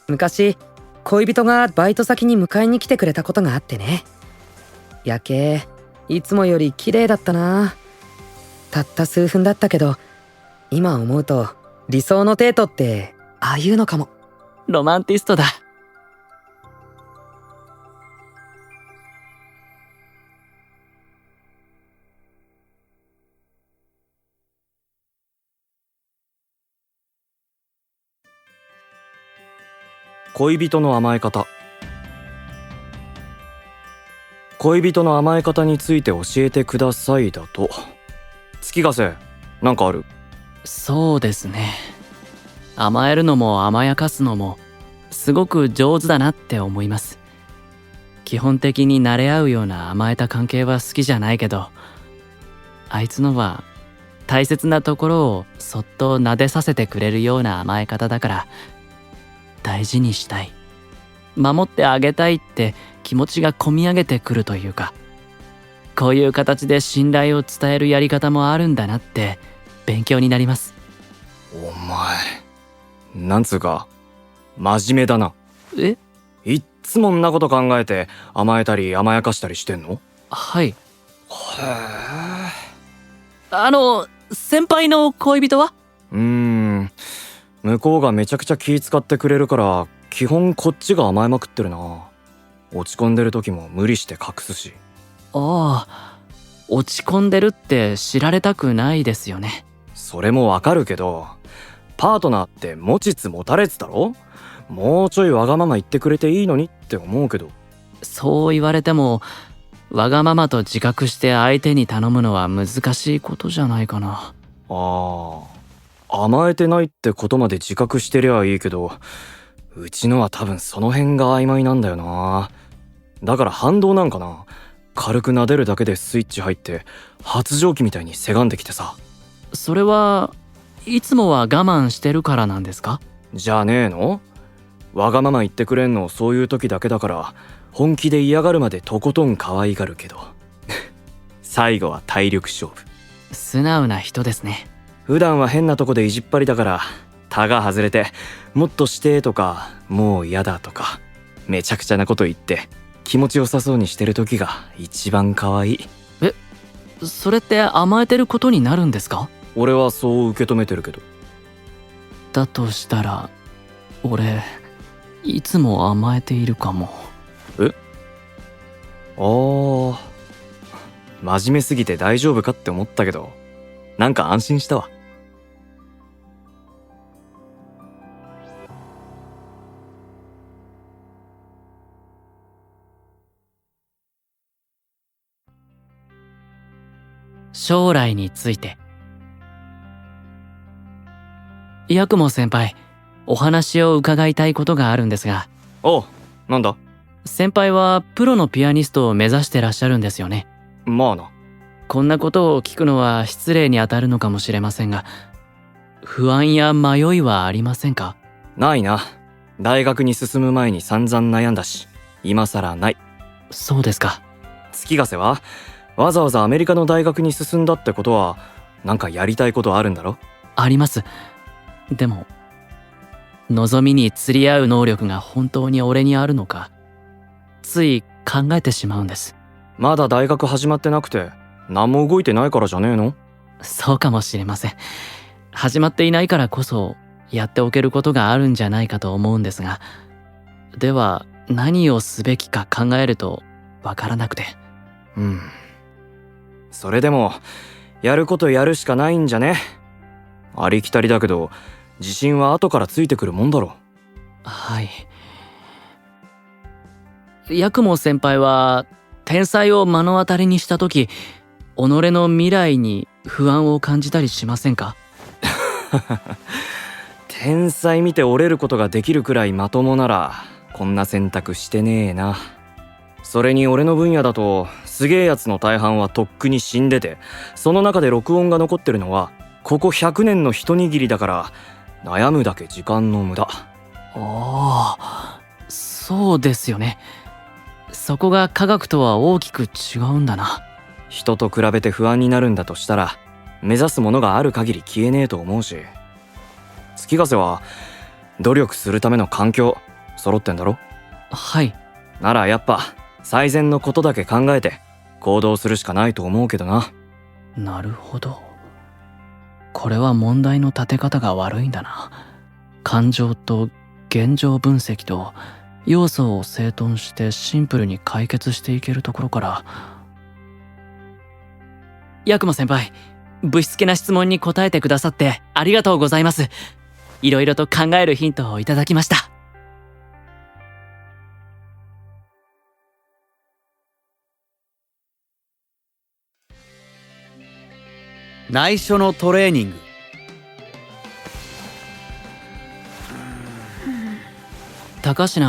E: 昔恋人がバイト先に迎えに来てくれたことがあってね。夜景いつもより綺麗だったな。たった数分だったけど今思うと理想のデートってああいうのかも。
D: ロマンティストだ。
F: 恋人の甘え方。恋人の甘え方について教えてくださいだと。月ヶ瀬、なんかある？
D: そうですね。甘えるのも甘やかすのもすごく上手だなって思います。基本的に慣れ合うような甘えた関係は好きじゃないけど、あいつのは大切なところをそっと撫でさせてくれるような甘え方だから大事にしたい、守ってあげたいって気持ちがこみ上げてくるというか、こういう形で信頼を伝えるやり方もあるんだなって勉強になります。
F: お前、なんつうか真面目だな。
D: え？
F: いっつもんなこと考えて甘えたり甘やかしたりしてんの？
D: はい。
F: へえ。
D: 先輩の恋人は？
F: 向こうがめちゃくちゃ気使ってくれるから基本こっちが甘えまくってるな。落ち込んでる時も無理して隠すし。
D: ああ、落ち込んでるって知られたくないですよね。
F: それもわかるけど、パートナーって持ちつ持たれつだろ。もうちょいわがまま言ってくれていいのにって思うけど。
D: そう言われてもわがままと自覚して相手に頼むのは難しいことじゃないかな。
F: 甘えてないってことまで自覚してりゃいいけど、うちのは多分その辺が曖昧なんだよな。だから反動なんかな。軽く撫でるだけでスイッチ入って発情期みたいにせがんできてさ。
D: それはいつもは我慢してるからなんですか？
F: じゃねえの？わがまま言ってくれんのそういう時だけだから、本気で嫌がるまでとことん可愛がるけど最後は体力勝負。
D: 素直な人ですね。
F: 普段は変なとこで意地っ張りだから、タが外れてもっとしてとかもう嫌だとかめちゃくちゃなこと言って気持ちよさそうにしてる時が一番可愛い。
D: それって甘えてることになるんですか？
F: 俺はそう受け止めてるけど。
D: だとしたら俺いつも甘えているかも。
F: 真面目すぎて大丈夫かって思ったけど、なんか安心したわ。
D: 将来について。八雲先輩、お話を伺いたいことがあるんですが。
F: おう、なんだ？
D: 先輩はプロのピアニストを目指してらっしゃるんですよね。
F: まあな。
D: こんなことを聞くのは失礼にあたるのかもしれませんが、不安や迷いはありませんか？
F: ないな。大学に進む前に散々悩んだし、今さらない。
D: そうですか。
F: 月ヶ瀬はわざわざアメリカの大学に進んだってことは、なんかやりたいことあるんだろ？
D: あります。でも望みに釣り合う能力が本当に俺にあるのか、つい考えてしまうんです。
F: まだ大学始まってなくて何も動いてないからじゃねえの？
D: そうかもしれません。始まっていないからこそやっておけることがあるんじゃないかと思うんですが、では何をすべきか考えるとわからなくて。
F: それでもやることやるしかないんじゃね？ありきたりだけど自信は後からついてくるもんだろ。
D: はい。八雲先輩は天才を目の当たりにした時、己の未来に不安を感じたりしませんか？
F: 天才見て折れることができるくらいまともならこんな選択してねえな。それに俺の分野だとすげえやつの大半はとっくに死んでて、その中で録音が残ってるのはここ100年の一握りだから、悩むだけ時間の無駄。
D: ああ、そうですよね。そこが科学とは大きく違うんだな。
F: 人と比べて不安になるんだとしたら、目指すものがある限り消えねえと思うし。月ヶ瀬は努力するための環境揃ってんだろ？
D: はい。
F: ならやっぱ最善のことだけ考えて行動するしかないと思うけどな。
D: なるほど。これは問題の立て方が悪いんだな。感情と現状分析と要素を整頓してシンプルに解決していけるところから。八雲先輩、ぶしつけな質問に答えてくださってありがとうございます。いろいろと考えるヒントをいただきました。
G: 内緒のトレーニング。
D: 高階、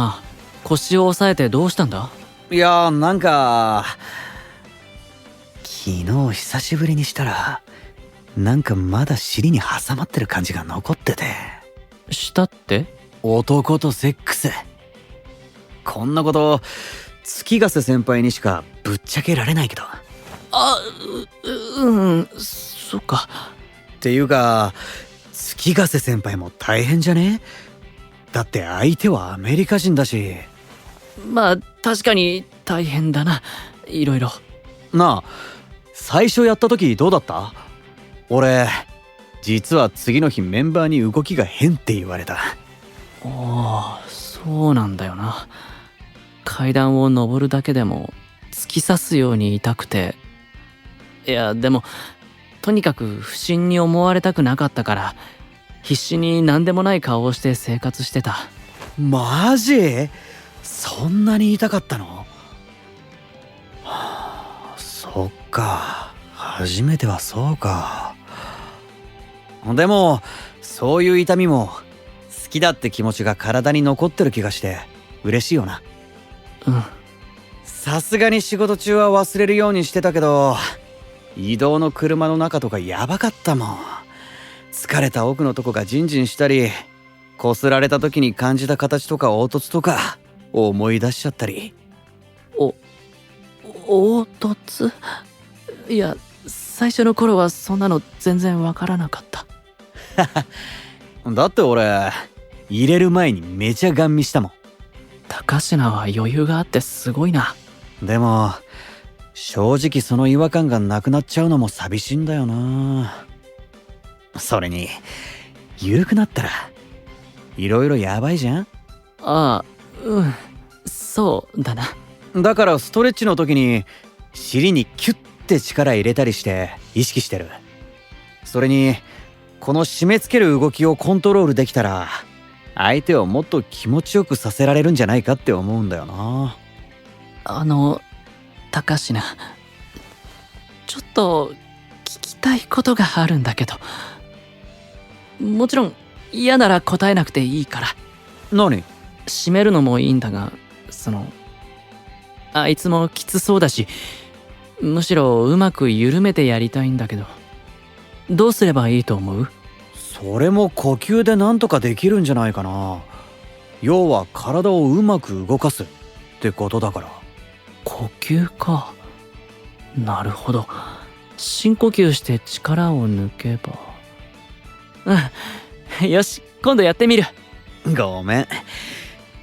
D: 腰を押さえてどうしたんだ？
G: いやー、なんか昨日久しぶりにしたらなんかまだ尻に挟まってる感じが残ってて。
D: したって？
G: 男とセックス。こんなこと月ヶ瀬先輩にしかぶっちゃけられないけど。
D: そっか。
G: っていうか月ヶ瀬先輩も大変じゃね？だって相手はアメリカ人だし。
D: まあ確かに大変だな、いろいろ。
G: なあ、最初やった時どうだった？俺実は次の日メンバーに動きが変って言われた。
D: ああ、そうなんだよな。階段を登るだけでも突き刺すように痛くて。いやでもとにかく不審に思われたくなかったから必死に何でもない顔をして生活してた。
G: マジ？そんなに痛かったの？はあ、か、初めてはそうか。でもそういう痛みも好きだって気持ちが体に残ってる気がして嬉しいよな。
D: うん。
G: さすがに仕事中は忘れるようにしてたけど、移動の車の中とかやばかったもん。疲れた奥のとこがジンジンしたり、こすられた時に感じた形とか凹凸とか思い出しちゃったり。
D: 凹凸？いや、最初の頃はそんなの全然わからなかった。
G: だって俺入れる前にめちゃガン見したもん。
D: 高階は余裕があってすごいな。
G: でも正直その違和感がなくなっちゃうのも寂しいんだよな。それに緩くなったらいろいろやばいじゃん。
D: ああ、うん、そうだな。
G: だからストレッチの時に尻にキュッて力入れたりして意識してる。それにこの締め付ける動きをコントロールできたら相手をもっと気持ちよくさせられるんじゃないかって思うんだよな。
D: 高階、ちょっと聞きたいことがあるんだけど。もちろん嫌なら答えなくていいから。
G: 何？
D: 締めるのもいいんだが、あいつもきつそうだし、むしろうまく緩めてやりたいんだけど、どうすればいいと思う？
G: それも呼吸でなんとかできるんじゃないかな。要は体をうまく動かすってことだから。
D: 呼吸か。なるほど。深呼吸して力を抜けば。うん。よし、今度やってみる。
G: ごめん。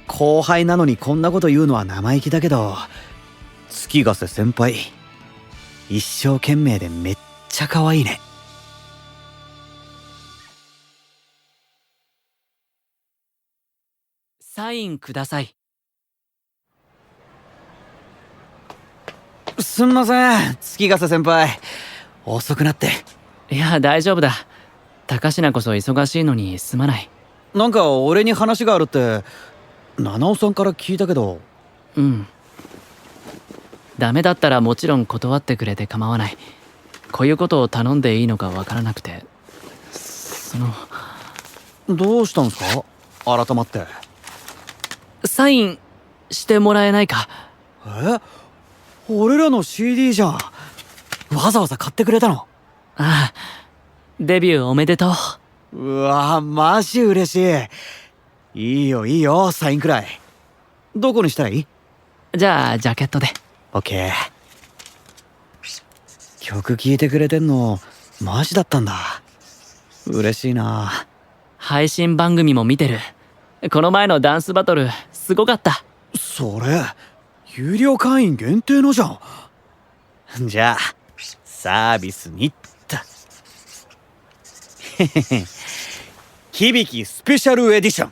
G: 後輩なのにこんなこと言うのは生意気だけど、月ヶ瀬先輩一生懸命でめっちゃ可愛いね。
D: サインください。
G: すんません、月ヶ瀬先輩遅くなって。
D: いや、大丈夫だ。高階こそ忙しいのにすまない。
G: なんか俺に話があるって七尾さんから聞いたけど。
D: うん。ダメだったらもちろん断ってくれて構わない。こういうことを頼んでいいのかわからなくて。
G: どうしたんすか改まって。
D: サインしてもらえないか？
G: 俺らの CD じゃん。わざわざ買ってくれたの？
D: ああ、デビューおめでとう。
G: うわマジ嬉しい。いいよいいよ、サインくらい。どこにしたらいい？
D: じゃあジャケットで。
G: オッケー。曲聴いてくれてんのマジだったんだ。嬉しいな。
D: 配信番組も見てる。この前のダンスバトルすごかった。
G: それ有料会員限定のじゃん。じゃあサービスにっと。響スペシャルエディション。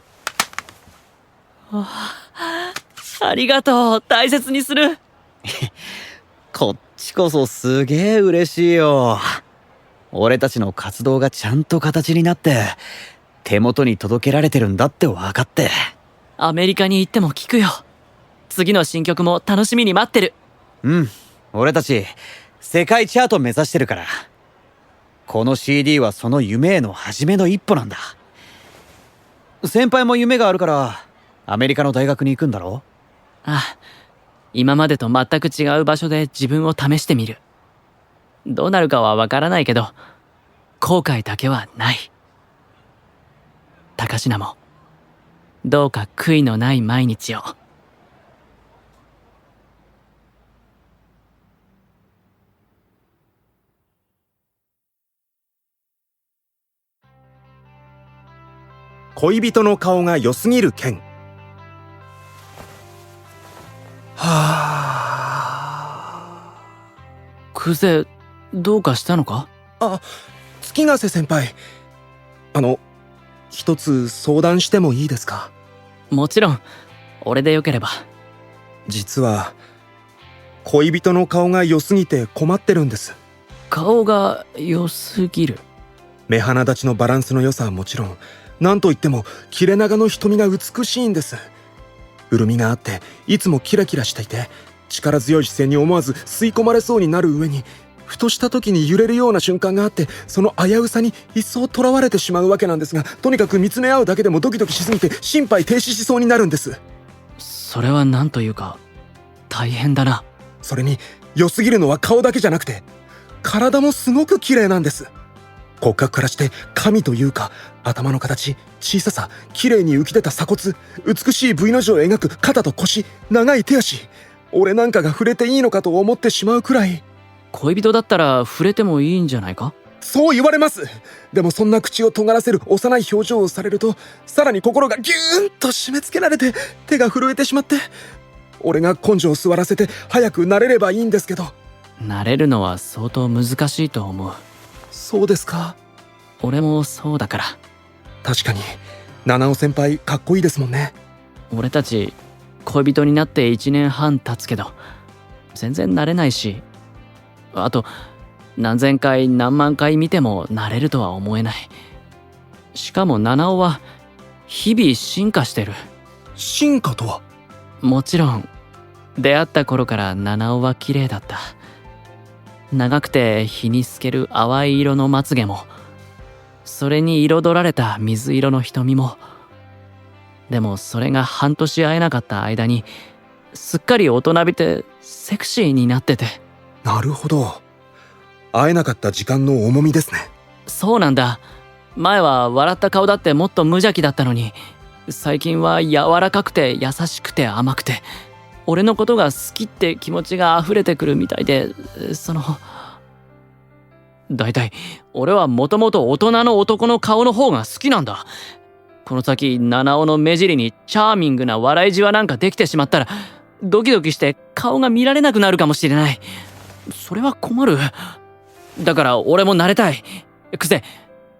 D: ありがとう。大切にする。
G: こっちこそすげえ嬉しいよ。俺たちの活動がちゃんと形になって手元に届けられてるんだって分かって。
D: アメリカに行っても聞くよ。次の新曲も楽しみに待ってる。
G: うん、俺たち世界チャート目指してるから。この CD はその夢への初めの一歩なんだ。先輩も夢があるからアメリカの大学に行くんだろ？
D: ああ、今までと全く違う場所で自分を試してみる。どうなるかはわからないけど、後悔だけはない。高階もどうか悔いのない毎日を。
B: 恋人の顔が良すぎる件。
D: クゼ、どうかしたのか？
B: あ、月ヶ瀬先輩、一つ相談してもいいですか？
D: もちろん、俺でよければ。
B: 実は恋人の顔が良すぎて困ってるんです。
D: 顔が良すぎる？
B: 目鼻立ちのバランスの良さはもちろん、なんといっても切れ長の瞳が美しいんです。潤みがあっていつもキラキラしていて、力強い視線に思わず吸い込まれそうになる上に、
H: ふとした時に揺れるような瞬間があって、その危うさに一層囚われてしまうわけなんですが、とにかく見つめ合うだけでもドキドキしすぎて心肺停止しそうになるんです。
D: それはなんというか大変だな。
H: それに良すぎるのは顔だけじゃなくて体もすごく綺麗なんです。骨格からして神というか、頭の形、小ささ、綺麗に浮き出た鎖骨、美しい V の字を描く肩と腰、長い手足、俺なんかが触れていいのかと思ってしまうくらい。
D: 恋人だったら触れてもいいんじゃないか。
H: そう言われます。でもそんな口を尖らせる幼い表情をされると、さらに心がギューンと締め付けられて手が震えてしまって、俺が根性を座らせて早く慣れればいいんですけど。
D: 慣れるのは相当難しいと思う。
H: そうですか。
D: 俺もそうだから。
H: 確かに七尾先輩かっこいいですもんね。
D: 俺たち恋人になって1年半経つけど全然慣れないし、あと何千回何万回見ても慣れるとは思えない。しかも七尾は日々進化してる。
H: 進化とは？
D: もちろん出会った頃から七尾は綺麗だった。長くて日に透ける淡い色のまつげも、それに彩られた水色の瞳も。でもそれが半年会えなかった間にすっかり大人びてセクシーになってて。
H: なるほど。会えなかった時間の重みですね。
D: そうなんだ。前は笑った顔だってもっと無邪気だったのに、最近は柔らかくて優しくて甘くて、俺のことが好きって気持ちが溢れてくるみたいで、だいたい俺はもともと大人の男の顔の方が好きなんだ。この先七尾の目尻にチャーミングな笑いじわなんかできてしまったら、ドキドキして顔が見られなくなるかもしれない。それは困る。だから俺も慣れたい。クゼ、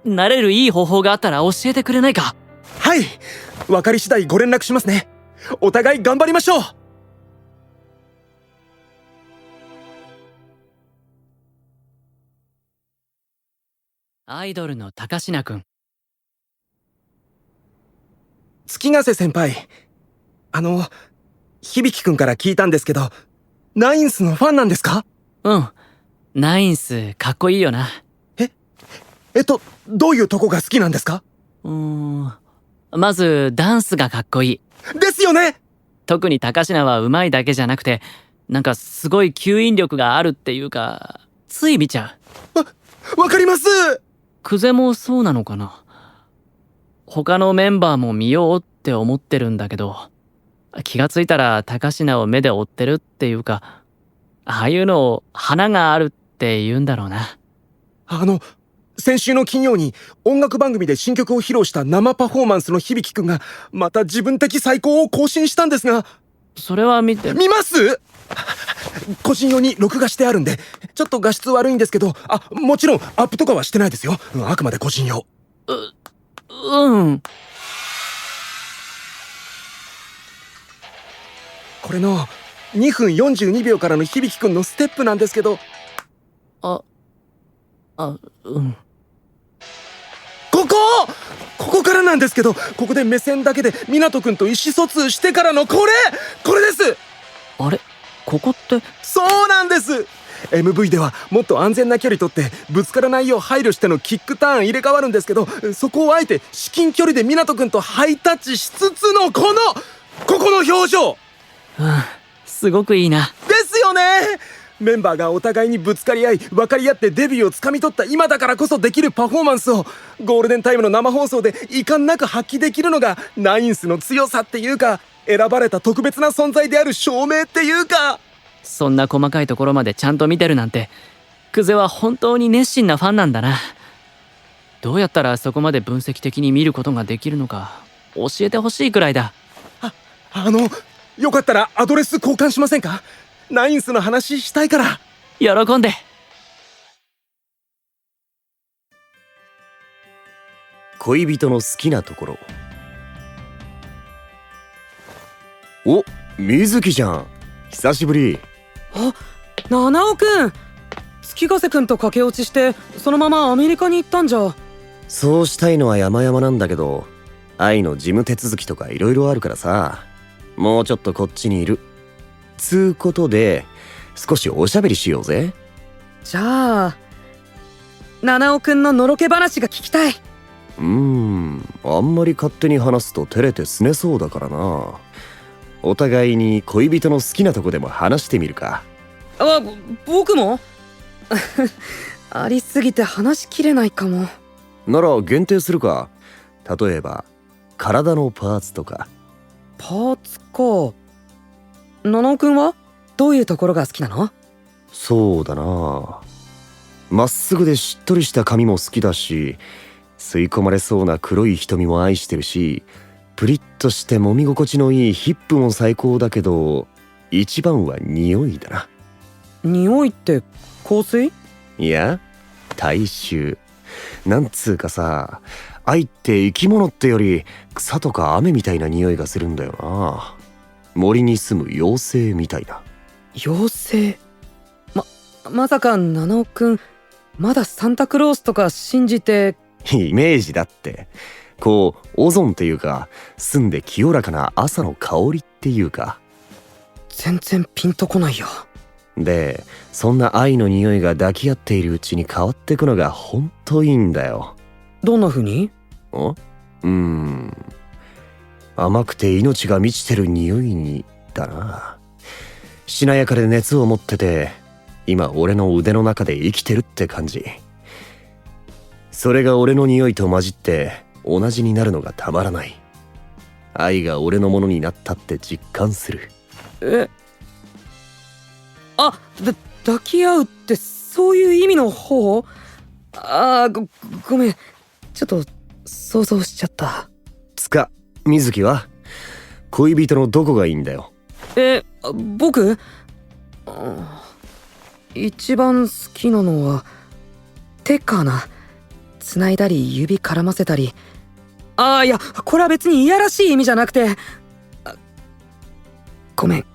D: 慣れるいい方法があったら教えてくれないか。
H: はい、分かり次第ご連絡しますね。お互い頑張りましょう。
D: アイドルの高階くん。
H: 月ヶ瀬先輩、響くんから聞いたんですけど、ナインスのファンなんですか？
D: うん、ナインスかっこいいよな。
H: どういうとこが好きなんですか？
D: まずダンスがかっこいい。
H: ですよね。
D: 特に高階は上手いだけじゃなくて、なんかすごい吸引力があるっていうか、つい見ちゃ
H: う。わかります。
D: クゼもそうなのかな。他のメンバーも見ようって思ってるんだけど、気がついたら高階を目で追ってるっていうか、ああいうのを花があるって言うんだろうな。
H: 先週の金曜に音楽番組で新曲を披露した生パフォーマンスの響くんがまた自分的最高を更新したんですが。
D: それは見
H: ます？個人用に録画してあるんで、ちょっと画質悪いんですけど、もちろんアップとかはしてないですよ。あくまで個人用。これの2分42秒からの響くんのステップなんですけど。ここからなんですけど、ここで目線だけで湊くんと意思疎通してからのこれです。
D: あれ、ここって。
H: そうなんです。 MV ではもっと安全な距離取ってぶつからないよう配慮してのキックターン入れ替わるんですけど、そこをあえて至近距離で湊くんとハイタッチしつつのここの表情。
D: すごくいいな。
H: ですよね。メンバーがお互いにぶつかり合い分かり合ってデビューをつかみ取った今だからこそできるパフォーマンスをゴールデンタイムの生放送で遺憾なく発揮できるのがナインスの強さっていうか、選ばれた特別な存在である証明っていうか。
D: そんな細かいところまでちゃんと見てるなんて、クゼは本当に熱心なファンなんだな。どうやったらそこまで分析的に見ることができるのか教えてほしいくらいだ。
H: よかったらアドレス交換しませんか？ナインスの話したいから。
D: 喜んで。
I: 恋人の好きなところ。お、水木じゃん、久しぶり。
E: 七尾くん、月ヶ瀬くんと駆け落ちしてそのままアメリカに行ったんじゃ。
I: そうしたいのは山々なんだけど、愛の事務手続きとかいろいろあるからさ、もうちょっとこっちにいるつうことで少しおしゃべりしようぜ。
E: じゃあ七尾くんののろけ話が聞きたい。
I: あんまり勝手に話すと照れてすねそうだからな。お互いに恋人の好きなとこでも話してみるか。
E: 僕もありすぎて話しきれないかも。
I: なら限定するか。例えば体のパーツとか。
E: パーツか。七尾くんはどういうところが好きなの？
I: そうだな、まっすぐでしっとりした髪も好きだし、吸い込まれそうな黒い瞳も愛してるし、プリッとして揉み心地のいいヒップも最高だけど、一番は匂いだな。
E: 匂いって香水？
I: いや体臭。なんつうかさ、愛って生き物ってより草とか雨みたいな匂いがするんだよな。森に住む妖精みたいな。
E: 妖精？まさか七尾くんまだサンタクロースとか信じて？
I: イメージだって。こうオゾンっていうか、澄んで清らかな朝の香りっていうか。
E: 全然ピンとこないよ。
I: で、そんな愛の匂いが抱き合っているうちに変わってくのがほんといいんだよ。
E: どんな風に？
I: 甘くて命が満ちてる匂いにだな。しなやかで熱を持ってて、今俺の腕の中で生きてるって感じ。それが俺の匂いと混じって同じになるのがたまらない。愛が俺のものになったって実感する。
E: 抱き合うってそういう意味の方？ごめん、ちょっと想像しちゃった。
I: 水木は恋人のどこがいいんだよ。
E: 僕？一番好きなのは手かな。繋いだり指絡ませたり。いや、これは別にいやらしい意味じゃなくて。ごめん、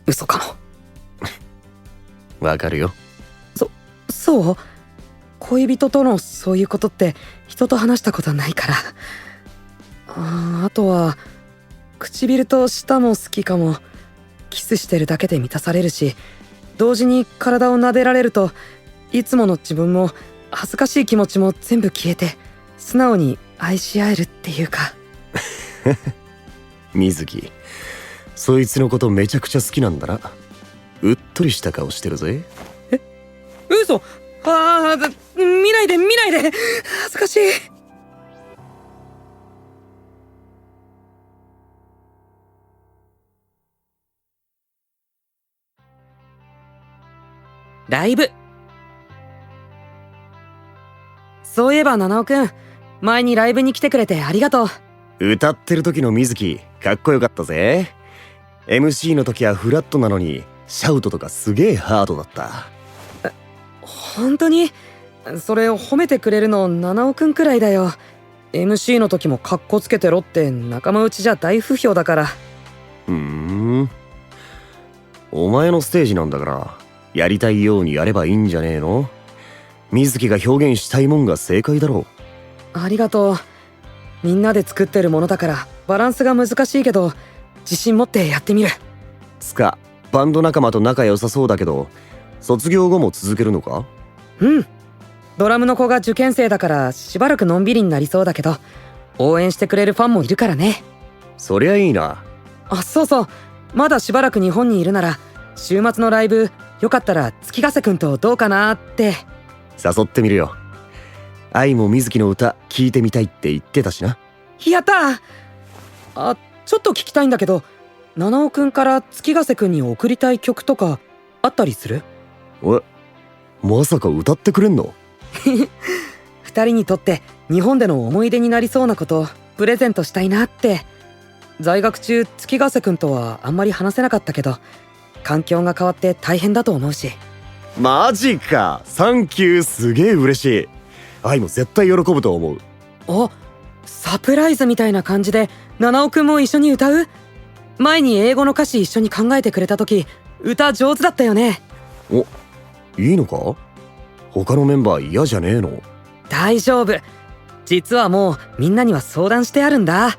E: 嘘かも。
I: わかるよ。
E: そう恋人とのそういうことって人と話したことないから。あとは唇と舌も好きかも。キスしてるだけで満たされるし、同時に体を撫でられるといつもの自分も恥ずかしい気持ちも全部消えて素直に愛し合えるっていうか。
I: 水木、そいつのことめちゃくちゃ好きなんだな。うっとりした顔してるぜ。
E: 嘘？見ないで恥ずかしい。ライブ。そういえば七尾くん、前にライブに来てくれてありがとう。
I: 歌ってる時の水木かっこよかったぜ。 MC の時はフラットなのにシャウトとかすげえハードだった。
E: 本当に？それを褒めてくれるの七尾くんくらいだよ。 MC の時もカッコつけてろって仲間内じゃ大不評だから。
I: お前のステージなんだからやりたいようにやればいいんじゃねえの。水木が表現したいもんが正解だろう。
E: ありがとう。みんなで作ってるものだからバランスが難しいけど自信持ってやってみる。
I: バンド仲間と仲良さそうだけど、卒業後も続けるのか？
E: ドラムの子が受験生だからしばらくのんびりになりそうだけど、応援してくれるファンもいるからね。
I: そりゃいいな。
E: そうそう、まだしばらく日本にいるなら週末のライブよかったら月ヶ瀬くんとどうかなって。
I: 誘ってみるよ。愛も水木の歌聴いてみたいって言ってたしな。
E: やったー。ちょっと聞きたいんだけど、七尾くんから月ヶ瀬くんに送りたい曲とかあったりする？
I: まさか歌ってくれんの？
E: 二人にとって日本での思い出になりそうなことをプレゼントしたいなって。在学中月ヶ瀬くんとはあんまり話せなかったけど、環境が変わって大変だと思うし。
I: マジか、サンキュー、すげえ嬉しい。愛も絶対喜ぶと思う。
E: サプライズみたいな感じで七尾くんも一緒に歌う？前に英語の歌詞一緒に考えてくれた時歌上手だったよね。
I: いいのか？他のメンバー嫌じゃねえの？
E: 大丈夫、実はもうみんなには相談してあるんだ。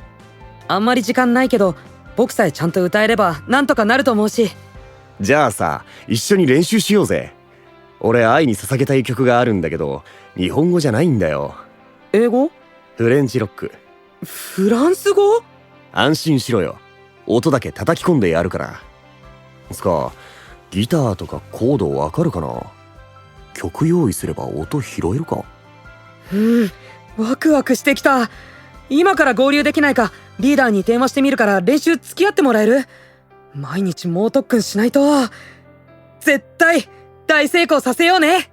E: あんまり時間ないけど僕さえちゃんと歌えればなんとかなると思うし。
I: じゃあさ、一緒に練習しようぜ。俺愛に捧げたい曲があるんだけど、日本語じゃないんだよ。
E: 英語？
I: フレンチロック。
E: フランス語？
I: 安心しろよ。音だけ叩き込んでやるから。つか、ギターとかコードわかるかな？曲用意すれば音拾えるか？
E: ワクワクしてきた。今から合流できないかリーダーに電話してみるから練習付き合ってもらえる？毎日猛特訓しないと。絶対大成功させようね。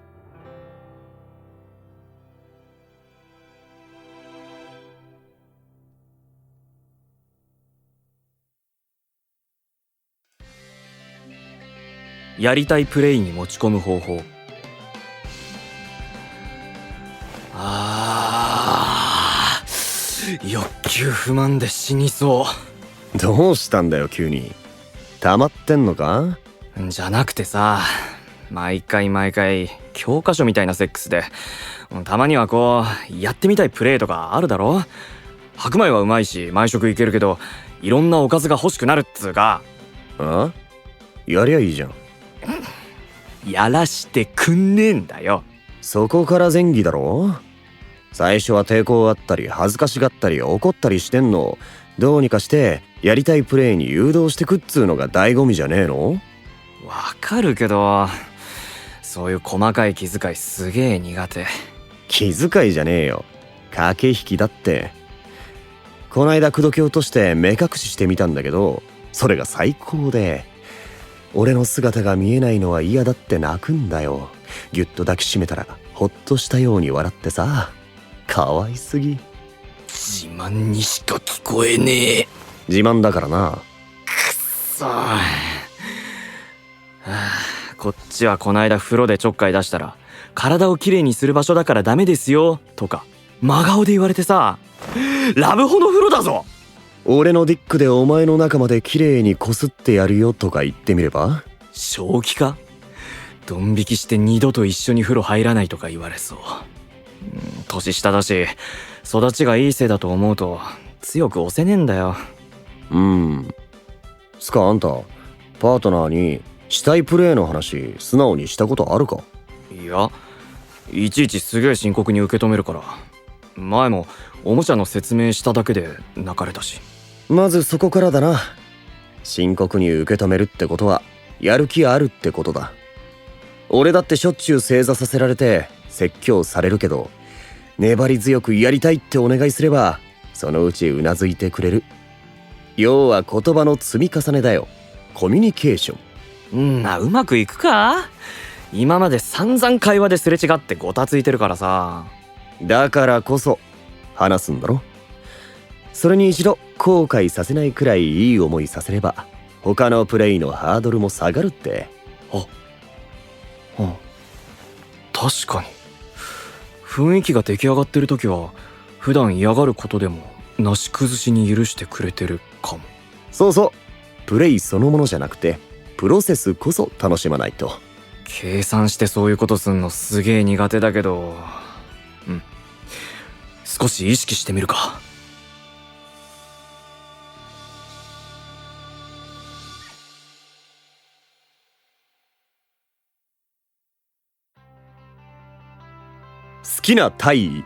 F: やりたいプレイに持ち込む方法。欲求不満で死にそ
I: どうしたんだよ急に。溜まってんのか？
F: じゃなくてさ、毎回教科書みたいなセックスで、たまにはこうやってみたいプレイとかあるだろ？白米はうまいし毎食いけるけど、いろんなおかずが欲しくなるっつうか。
I: やりゃいいじゃん。
F: やらしてくんねえんだよ。
I: そこから前儀だろ？最初は抵抗あったり恥ずかしがったり怒ったりしてんの、どうにかしてやりたいプレイに誘導してくっつうのが醍醐味じゃねえの？
F: わかるけど、そういう細かい気遣いすげえ苦手。
I: 気遣いじゃねえよ、駆け引きだって。こないだ口説き落として目隠ししてみたんだけど、それが最高で、俺の姿が見えないのは嫌だって泣くんだよ。ぎゅっと抱きしめたらほっとしたように笑ってさ、かわいすぎ。
F: 自慢にしか聞こえねえ。
I: 自慢だからな。
F: こっちはこないだ風呂でちょっかい出したら、体をきれいにする場所だからダメですよとか真顔で言われてさ、ラブホの風呂だぞ。
I: 俺のディックでお前の中まできれいにこすってやるよとか言ってみれば？
F: 正気か？ドン引きして二度と一緒に風呂入らないとか言われそう。年下だし育ちがいいせいだと思うと強く押せねえんだよ。
I: つかあんたパートナーにしたいプレイの話素直にしたことあるか？
F: いや、いちいちすげえ深刻に受け止めるから。前もおもちゃの説明しただけで泣かれたし。
I: まずそこからだな。深刻に受け止めるってことはやる気あるってことだ。俺だってしょっちゅう正座させられて説教されるけど、粘り強くやりたいってお願いすればそのうちうなずいてくれる。要は言葉の積み重ねだよ。コミュニケーション。
F: うまくいくか？今まで散々会話ですれ違ってごたついてるからさ。
I: だからこそ話すんだろ。それに一度後悔させないくらいいい思いさせれば他のプレイのハードルも下がるって。
F: 確かに雰囲気が出来上がってる時は普段嫌がることでもなし崩しに許してくれてるかも。
I: そうそう、プレイそのものじゃなくてプロセスこそ楽しまないと。
F: 計算してそういうことすんのすげえ苦手だけど、少し意識してみるか。
I: 好きな体位？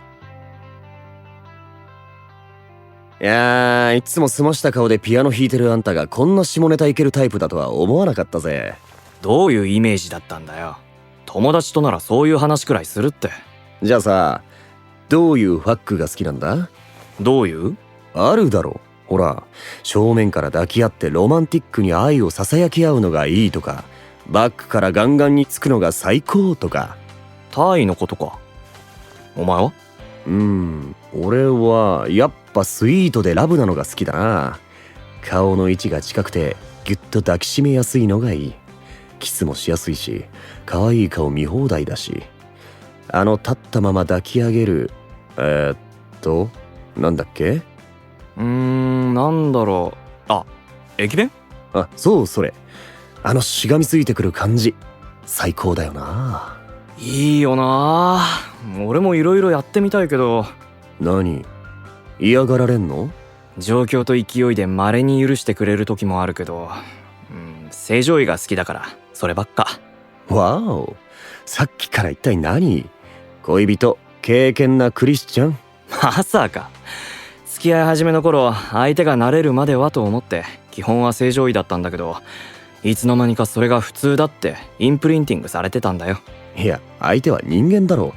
I: いやいつも澄ました顔でピアノ弾いてるあんたがこんな下ネタいけるタイプだとは思わなかったぜ。
F: どういうイメージだったんだよ。友達とならそういう話くらいするって。
I: じゃあさ、どういうファックが好きなんだ？
F: どういう？
I: あるだろ。ほら、正面から抱き合ってロマンティックに愛をささやき合うのがいいとか、バックからガンガンにつくのが最高とか。
F: タイのことか。お前は？
I: 俺はやっぱスイートでラブなのが好きだな。顔の位置が近くてギュッと抱きしめやすいのがいい。キスもしやすいし、可愛い顔見放題だし、立ったまま抱き上げるなんだっけ？
F: なんだろう。駅弁？
I: そう、それ。しがみついてくる感じ最高だよな。
F: いいよな。俺もいろいろやってみたいけど。
I: 何？嫌がられんの？
F: 状況と勢いで稀に許してくれる時もあるけど、正常位が好きだからそればっか。
I: わお、さっきから一体何？恋人、敬虔なクリスチャン？
F: まさか。付き合い始めの頃、相手が慣れるまではと思って基本は正常位だったんだけど、いつの間にかそれが普通だってインプリンティングされてたんだよ。
I: いや、相手は人間だろ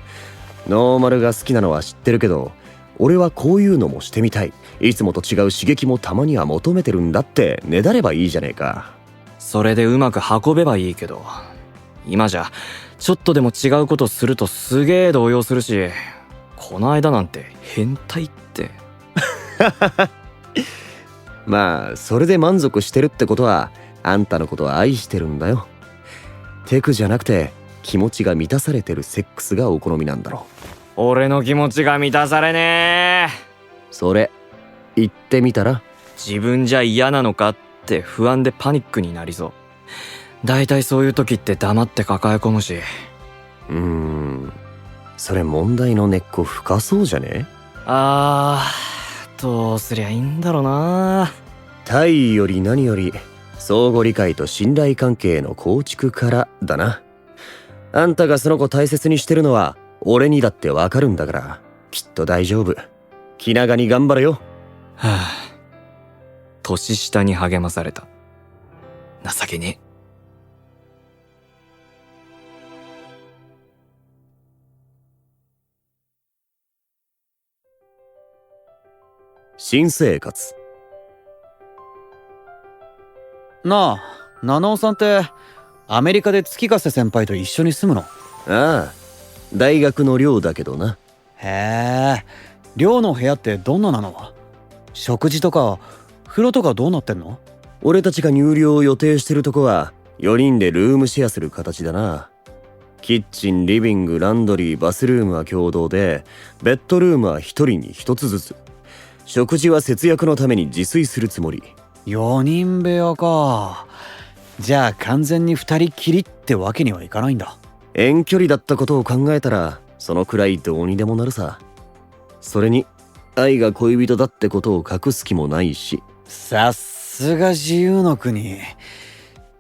I: う。ノーマルが好きなのは知ってるけど、俺はこういうのもしてみたい、いつもと違う刺激もたまには求めてるんだってねだればいいじゃねえか。
F: それでうまく運べばいいけど、今じゃちょっとでも違うことするとすげえ動揺するし、この間なんて変態って。
I: まあそれで満足してるってことは、あんたのことは愛してるんだよ。テクじゃなくて気持ちが満たされてるセックスがお好みなんだろ
F: う。俺の気持ちが満たされねえ。
I: それ言ってみたら？
F: 自分じゃ嫌なのかって不安でパニックになりそう。だいたいそういう時って黙って抱え込むし。
I: それ問題の根っこ深そうじゃね？
F: どうすりゃいいんだろうな。
I: 対より何より相互理解と信頼関係の構築からだな。あんたがその子大切にしてるのは俺にだってわかるんだから、きっと大丈夫。気長に頑張れよ。
F: はあ、年下に励まされた。情けねえ。
I: 新生活。
G: なあ、七尾さんってアメリカで月ヶ瀬先輩と一緒に住むの？
I: ああ、大学の寮だけどな。
G: へえ、寮の部屋ってどんななの？食事とか風呂とかどうなってんの？
I: 俺たちが入寮を予定してるとこは4人でルームシェアする形だな。キッチン、リビング、ランドリー、バスルームは共同で、ベッドルームは1人に1つずつ。食事は節約のために自炊するつもり。
G: 4人部屋か。じゃあ完全に2人きりってわけにはいかないんだ。
I: 遠距離だったことを考えたらそのくらいどうにでもなるさ。それに愛が恋人だってことを隠す気もないし。
G: さすが自由の国。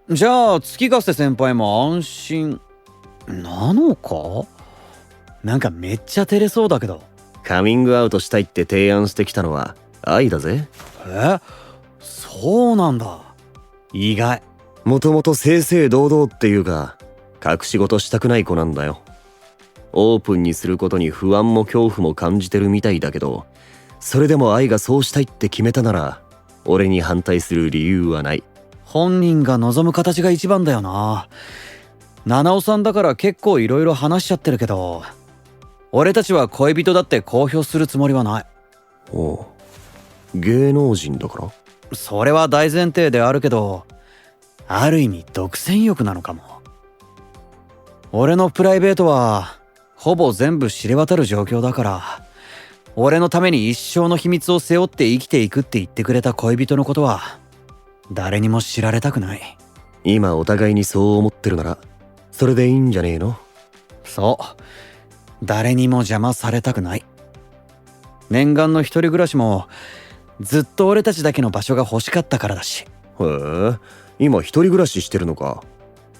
G: じゃあ月ヶ瀬先輩も安心なのか？なんかめっちゃ照れそうだけど。
I: カミングアウトしたいって提案してきたのは愛だぜ。
G: そうなんだ。意外。
I: もともと正々堂々っていうか隠し事したくない子なんだよ。オープンにすることに不安も恐怖も感じてるみたいだけど、それでも愛がそうしたいって決めたなら俺に反対する理由はない。
G: 本人が望む形が一番だよな。七尾さんだから結構いろいろ話しちゃってるけど、俺たちは恋人だって公表するつもりはない。
I: おう、芸能人だから？
G: それは大前提であるけど、ある意味独占欲なのかも。俺のプライベートはほぼ全部知れ渡る状況だから、俺のために一生の秘密を背負って生きていくって言ってくれた恋人のことは誰にも知られたくない。
I: 今お互いにそう思ってるならそれでいいんじゃねえの？
G: そう、誰にも邪魔されたくない。念願の一人暮らしもずっと俺たちだけの場所が欲しかったからだし。
I: へえ、今一人暮らししてるのか。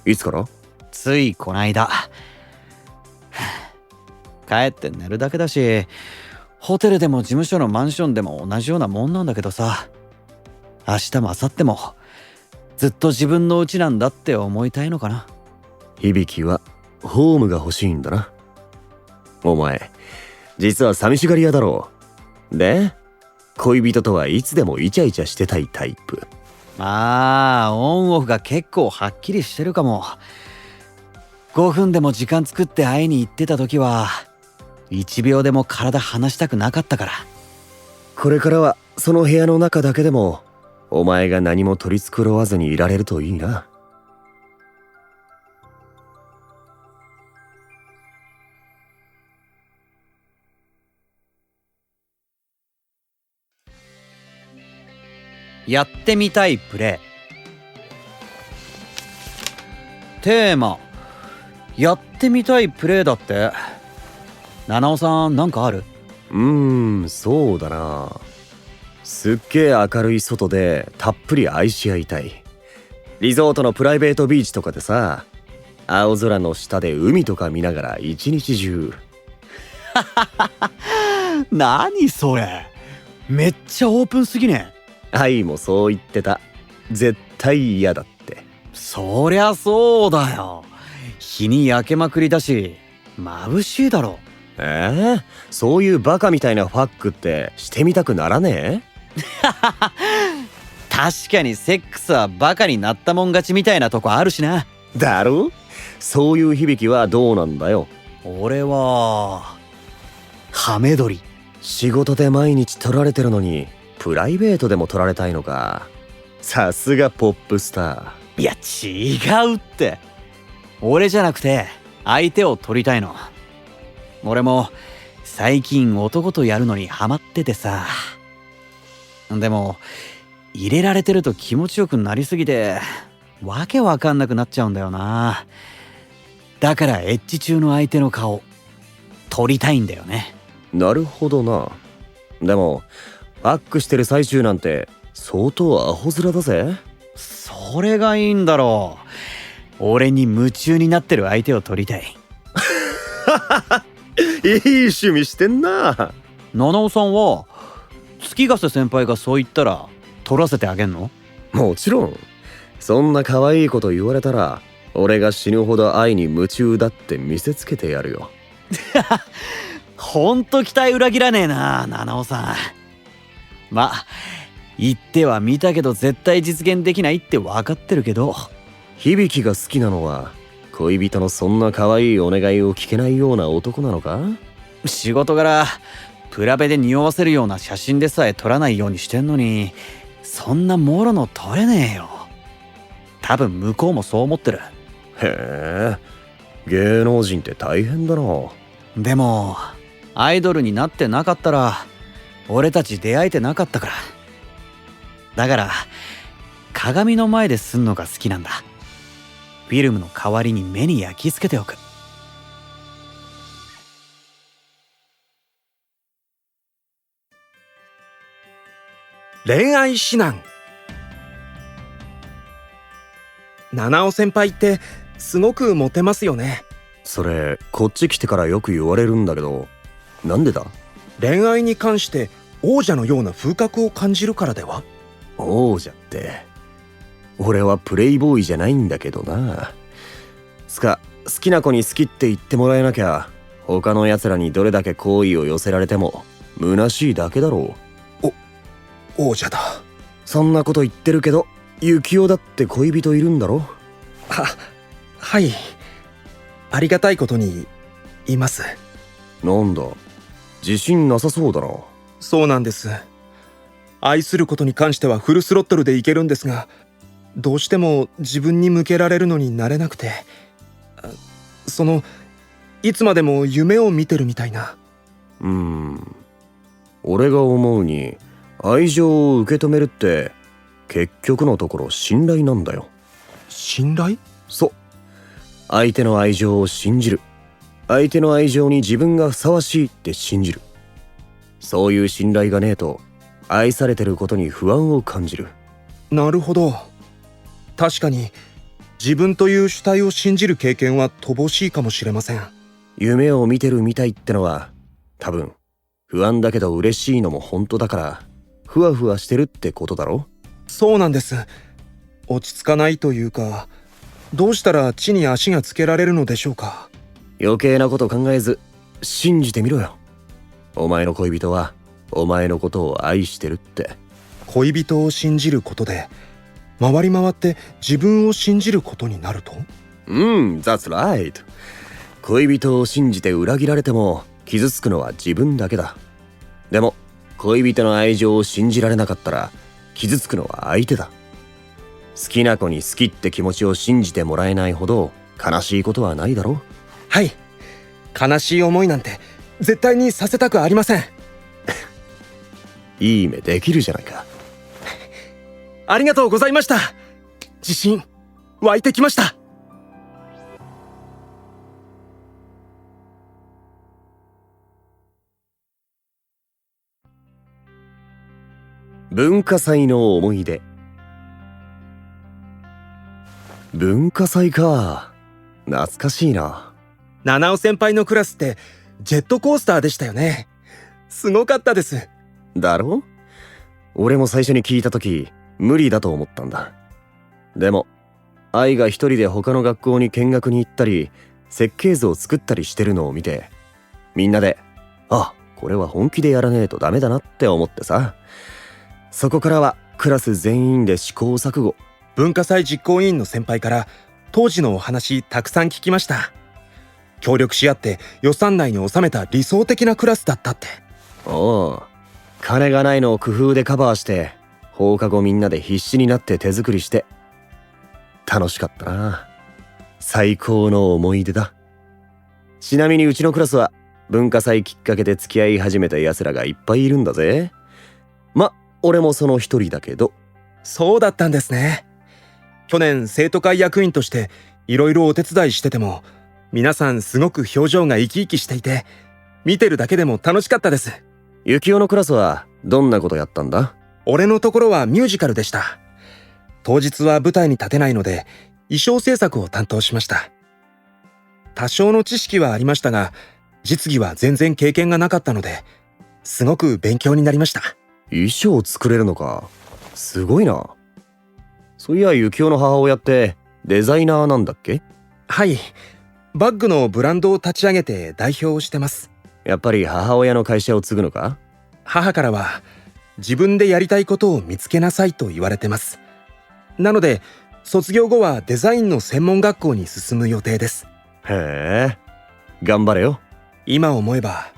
I: いつから？
G: ついこないだ。帰って寝るだけだし、ホテルでも事務所のマンションでも同じようなもんなんだけどさ、明日も明後日もずっと自分の家なんだって思いたいのかな。
I: 響はホームが欲しいんだな。お前実は寂しがり屋だろう。で恋人とはいつでもイチャイチャしてたいタイプ？
G: まあオンオフが結構はっきりしてるかも。5分でも時間作って会いに行ってた時は1秒でも体離したくなかったから。
I: これからはその部屋の中だけでもお前が何も取り繕わずにいられるといいな。
G: やってみたいプレイ。テーマ、やってみたいプレイだって。七尾さんなんかある？
I: そうだな。すっげえ明るい外でたっぷり愛し合いたい。リゾートのプライベートビーチとかでさ、青空の下で海とか見ながら一日中。
G: 何それ、めっちゃオープンすぎね。
I: 愛もそう言ってた。絶対嫌だって。
G: そりゃそうだよ。日に焼けまくりだし眩しいだろ。
I: そういうバカみたいなファックってしてみたくならねえ？
G: 確かにセックスはバカになったもん勝ちみたいなとこあるしな。
I: だろ？そういう響きはどうなんだよ。
G: 俺はハメ撮り。
I: 仕事で毎日撮られてるのにプライベートでも撮られたいのか。さすがポップスター。
G: いや違うって。俺じゃなくて相手を撮りたいの。俺も最近男とやるのにハマっててさ。でも入れられてると気持ちよくなりすぎてわけわかんなくなっちゃうんだよな。だからエッチ中の相手の顔撮りたいんだよね。
I: なるほどな。でもバックしてる最中なんて相当アホ面だぜ。
G: それがいいんだろう。俺に夢中になってる相手を撮りたい。
I: いい趣味してんな。
G: 七尾さんは月ヶ瀬先輩がそう言ったら撮らせてあげんの？
I: もちろん。そんな可愛いこと言われたら俺が死ぬほど愛に夢中だって見せつけてやるよ。
G: ほんと期待裏切らねえな七尾さん。まあ言っては見たけど絶対実現できないって分かってるけど。
I: 響が好きなのは恋人のそんな可愛いお願いを聞けないような男なのか？
G: 仕事柄プラベで匂わせるような写真でさえ撮らないようにしてんのにそんなもろの撮れねえよ。多分向こうもそう思ってる。
I: へえ、芸能人って大変だな。
G: でもアイドルになってなかったら俺たち出会えてなかったから。だから鏡の前ですんのが好きなんだ。フィルムの代わりに目に焼き付けておく。
H: 恋愛指南。七尾先輩ってすごくモテますよね。
I: それこっち来てからよく言われるんだけど、なんでだ？
H: 恋愛に関して王者のような風格を感じるからでは？
I: 王者って俺はプレイボーイじゃないんだけどな。好きな子に好きって言ってもらえなきゃ他の奴らにどれだけ好意を寄せられても虚しいだけだろう。
H: 王者だ。
I: そんなこと言ってるけど幸男だって恋人いるんだろ？
H: はい、ありがたいことにいます。
I: なんだ、自信なさそうだな。
H: そうなんです。愛することに関してはフルスロットルでいけるんですが、どうしても自分に向けられるのになれなくて、いつまでも夢を見てるみたいな。
I: 俺が思うに愛情を受け止めるって結局のところ信頼なんだよ。
H: 信頼？
I: そう。相手の愛情を信じる。相手の愛情に自分がふさわしいって信じる。そういう信頼がねえと愛されてることに不安を感じる。
H: なるほど。確かに自分という主体を信じる経験は乏しいかもしれません。
I: 夢を見てるみたいってのは多分不安だけど嬉しいのも本当だからふわふわしてるってことだろ？
H: そうなんです。落ち着かないというか、どうしたら地に足がつけられるのでしょうか。
I: 余計なこと考えず信じてみろよ。お前の恋人はお前のことを愛してるって。
H: 恋人を信じることで回り回って自分を信じることになると？That's
I: right。 恋人を信じて裏切られても傷つくのは自分だけだ。でも恋人の愛情を信じられなかったら傷つくのは相手だ。好きな子に好きって気持ちを信じてもらえないほど悲しいことはないだろ？
H: はい、悲しい思いなんて絶対にさせたくありません。
I: いい目できるじゃないか。
H: ありがとうございました。自信湧いてきました。
I: 文化祭の思い出。文化祭か。懐かしいな。
H: 七尾先輩のクラスってジェットコースターでしたよね。すごかったです。
I: だろ？俺も最初に聞いた時無理だと思ったんだ。でも愛が一人で他の学校に見学に行ったり設計図を作ったりしてるのを見て、みんなでこれは本気でやらねえとダメだなって思ってさ。そこからはクラス全員で試行錯誤。
H: 文化祭実行委員の先輩から当時のお話たくさん聞きました。協力し合って予算内に収めた理想的なクラスだったって。
I: おう、金がないのを工夫でカバーして放課後みんなで必死になって手作りして楽しかったな。最高の思い出だ。ちなみにうちのクラスは文化祭きっかけで付き合い始めた奴らがいっぱいいるんだぜ。俺もその一人だけど。
H: そうだったんですね。去年生徒会役員としていろいろお手伝いしてても、皆さんすごく表情が生き生きしていて、見てるだけでも楽しかったです。
I: ユキオのクラスはどんなことやったんだ？
H: 俺のところはミュージカルでした。当日は舞台に立てないので衣装制作を担当しました。多少の知識はありましたが、実技は全然経験がなかったので、すごく勉強になりました。
I: 衣装を作れるのか、すごいな。そういやユキオの母親ってデザイナーなんだっけ？
H: はい、バッグのブランドを立ち上げて代表をしてます。
I: やっぱり母親の会社を継ぐのか？
H: 母からは自分でやりたいことを見つけなさいと言われてます。なので卒業後はデザインの専門学校に進む予定です。
I: へえ、頑張れよ。
H: 今思えば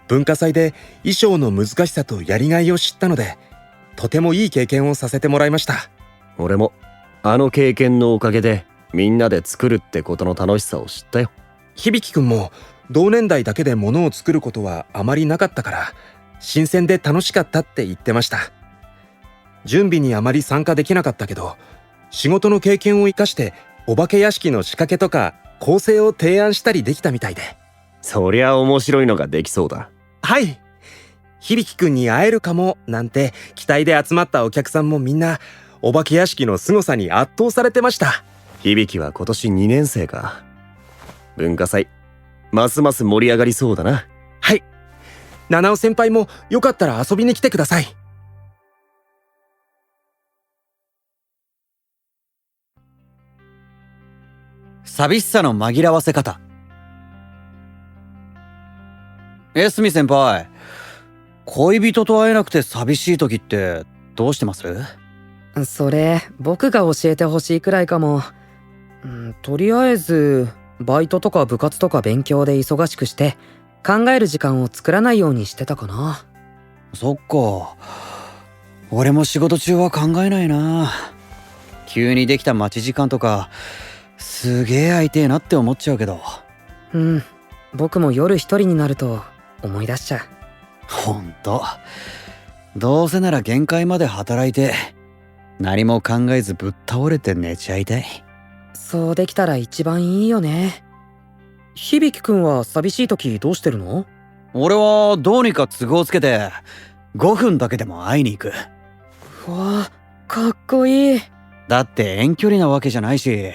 H: 文化祭で衣装の難しさとやりがいを知ったので、とてもいい経験をさせてもらいました。
I: 俺もあの経験のおかげでみんなで作るってことの楽しさを知ったよ。
H: 響くんも同年代だけで物を作ることはあまりなかったから新鮮で楽しかったって言ってました。準備にあまり参加できなかったけど、仕事の経験を生かしてお化け屋敷の仕掛けとか構成を提案したりできたみたいで。
I: そりゃ面白いのができそうだ。
H: はい、響くんに会えるかもなんて期待で集まったお客さんもみんなお化け屋敷の凄さに圧倒されてました。
I: 響は今年2年生か。文化祭ますます盛り上がりそうだな。
H: はい、七尾先輩もよかったら遊びに来てください。
G: 寂しさの紛らわせ方。江角先輩、恋人と会えなくて寂しい時ってどうしてます？
E: それ僕が教えてほしいくらいかも。とりあえずバイトとか部活とか勉強で忙しくして考える時間を作らないようにしてたかな。
G: そっか、俺も仕事中は考えないな。急にできた待ち時間とかすげえ会いてえなって思っちゃうけど。
E: 僕も夜一人になると思い出しちゃう。
G: ほんと、どうせなら限界まで働いて何も考えずぶっ倒れて寝ちゃいたい。
E: そうできたら一番いいよね。響くんは寂しい時どうしてるの？
G: 俺はどうにか都合つけて5分だけでも会いに行く。
E: うわ、かっこいい。
G: だって遠距離なわけじゃないし、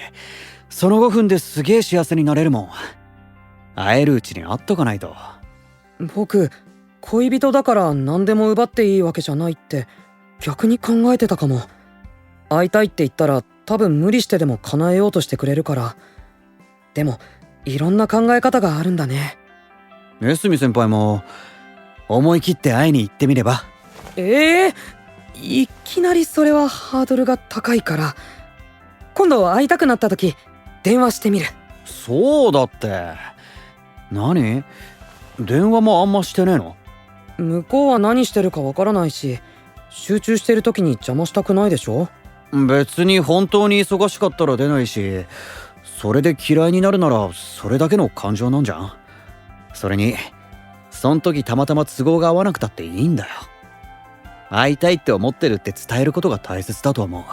G: その5分ですげえ幸せになれるもん。会えるうちに会っとかないと。
E: 僕恋人だから何でも奪っていいわけじゃないって逆に考えてたかも。会いたいって言ったら多分無理してでも叶えようとしてくれるから。でもいろんな考え方があるんだね。
G: 江角先輩も思い切って会いに行ってみれば？
E: いきなりそれはハードルが高いから、今度会いたくなった時電話してみる。
G: そうだって。何？電話もあんましてねえの？
E: 向こうは何してるかわからないし、集中してる時に邪魔したくないでしょ。
G: 別に本当に忙しかったら出ないし、それで嫌いになるならそれだけの感情なんじゃん。それにそん時たまたま都合が合わなくたっていいんだよ。会いたいって思ってるって伝えることが大切だと思う。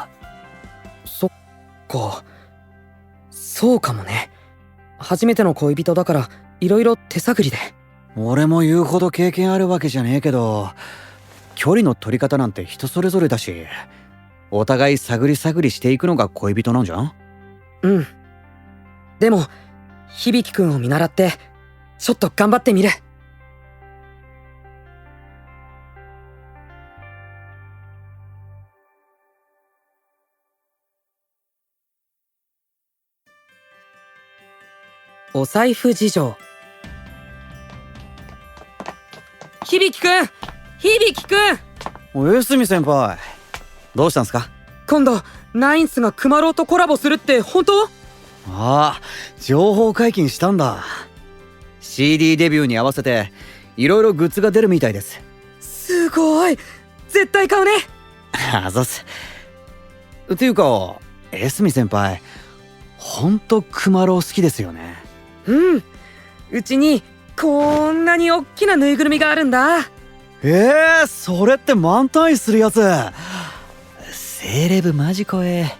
E: そっか、そうかもね。初めての恋人だからいろいろ手探りで。
G: 俺も言うほど経験あるわけじゃねえけど、距離の取り方なんて人それぞれだし、お互い探り探りしていくのが恋人なんじゃん。
E: でも響くんを見習ってちょっと頑張ってみる。お財布事情。響くん、響くん。
G: おやすみ先輩、どうしたんすか？
E: 今度ナインスがクマロウとコラボするって本当？
G: ああ、情報解禁したんだ。 CD デビューに合わせていろいろグッズが出るみたいです。
E: すごい、絶対買うね。
G: あざっす。っていうかエスミ先輩、ほんとクマロウ好きですよね。
E: うん、うちにこんなにおっきなぬいぐるみがあるんだ。
G: それって満タイするやつ。セレブマジ怖え。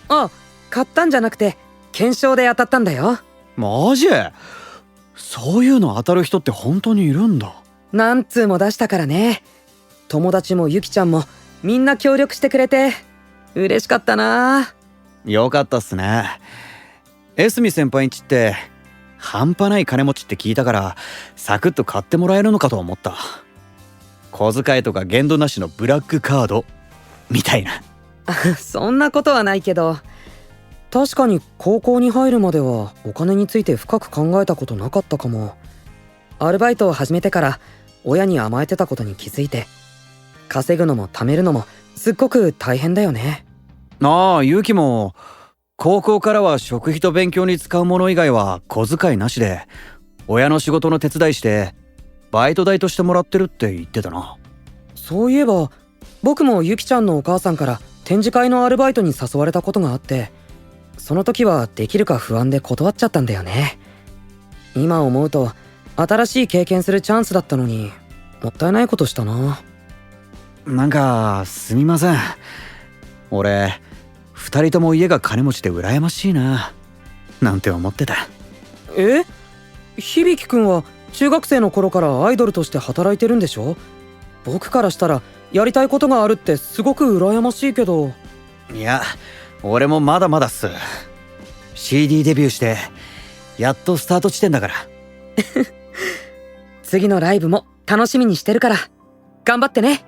E: あ、買ったんじゃなくて懸賞で当たったんだよ。
G: マジ？そういうの当たる人って本当にいるんだ。
E: 何通も出したからね。友達もゆきちゃんもみんな協力してくれて嬉しかったな。
G: よかったっすね。エスミ先輩んちって半端ない金持ちって聞いたから、サクッと買ってもらえるのかと思った。小遣いとか限度なしのブラックカードみたいな。
E: そんなことはないけど、確かに高校に入るまではお金について深く考えたことなかったかも。アルバイトを始めてから親に甘えてたことに気づいて、稼ぐのも貯めるのもすっごく大変だよね。
G: ああ、ゆうきも高校からは食費と勉強に使うもの以外は小遣いなしで、親の仕事の手伝いしてバイト代としてもらってるって言ってたな。
E: そういえば僕もゆきちゃんのお母さんから展示会のアルバイトに誘われたことがあって、その時はできるか不安で断っちゃったんだよね。今思うと新しい経験するチャンスだったのにもったいないことしたな。
G: なんかすみません。俺二人とも家が金持ちで羨ましいななんて思ってた。
E: 響くんは中学生の頃からアイドルとして働いてるんでしょ？僕からしたらやりたいことがあるってすごく羨ましいけど。
G: いや、俺もまだまだっす。 CD デビューしてやっとスタート地点だから。
E: 次のライブも楽しみにしてるから頑張ってね。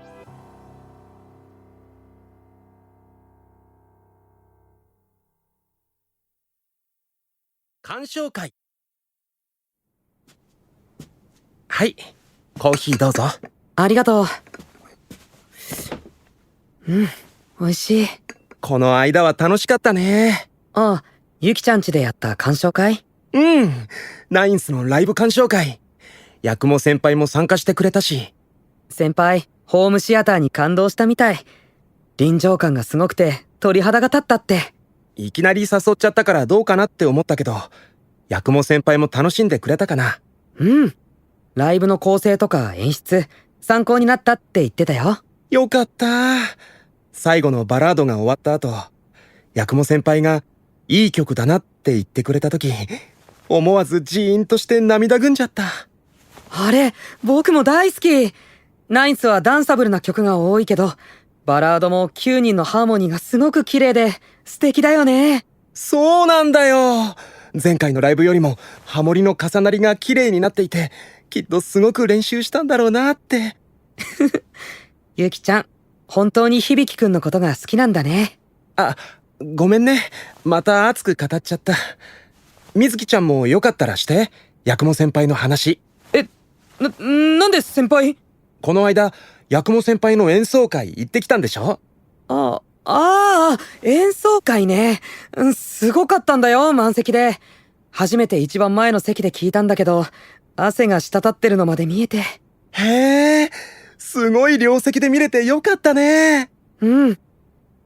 H: 鑑賞会。はい、コーヒーどうぞ。
E: ありがとう。美味しい。
H: この間は楽しかったね。
E: ああ、ゆきちゃん家でやった鑑賞会？
H: ナインスのライブ鑑賞会。八雲先輩も参加してくれたし。
E: 先輩、ホームシアターに感動したみたい。臨場感がすごくて鳥肌が立ったって。
H: いきなり誘っちゃったからどうかなって思ったけど、八雲先輩も楽しんでくれたかな。
E: ライブの構成とか演出参考になったって言ってたよ。
H: よかった。最後のバラードが終わった後、八雲先輩がいい曲だなって言ってくれた時、思わずジーンとして涙ぐんじゃった。
E: あれ、僕も大好き。ナインスはダンサブルな曲が多いけど、バラードも9人のハーモニーがすごく綺麗で素敵だよね。
H: そうなんだよ。前回のライブよりもハモリの重なりが綺麗になっていて、きっとすごく練習したんだろうなって。
E: ゆきちゃん、本当に響くんのことが好きなんだね。
H: あ、ごめんね。また熱く語っちゃった。みずきちゃんもよかったらして、八雲先輩の話。
E: なんで先輩？
H: この間、八雲先輩の演奏会行ってきたんでしょ？
E: 演奏会ね。すごかったんだよ、満席で。初めて一番前の席で聞いたんだけど、汗が滴ってるのまで見えて。
H: へえ、すごい良席で見れてよかったね。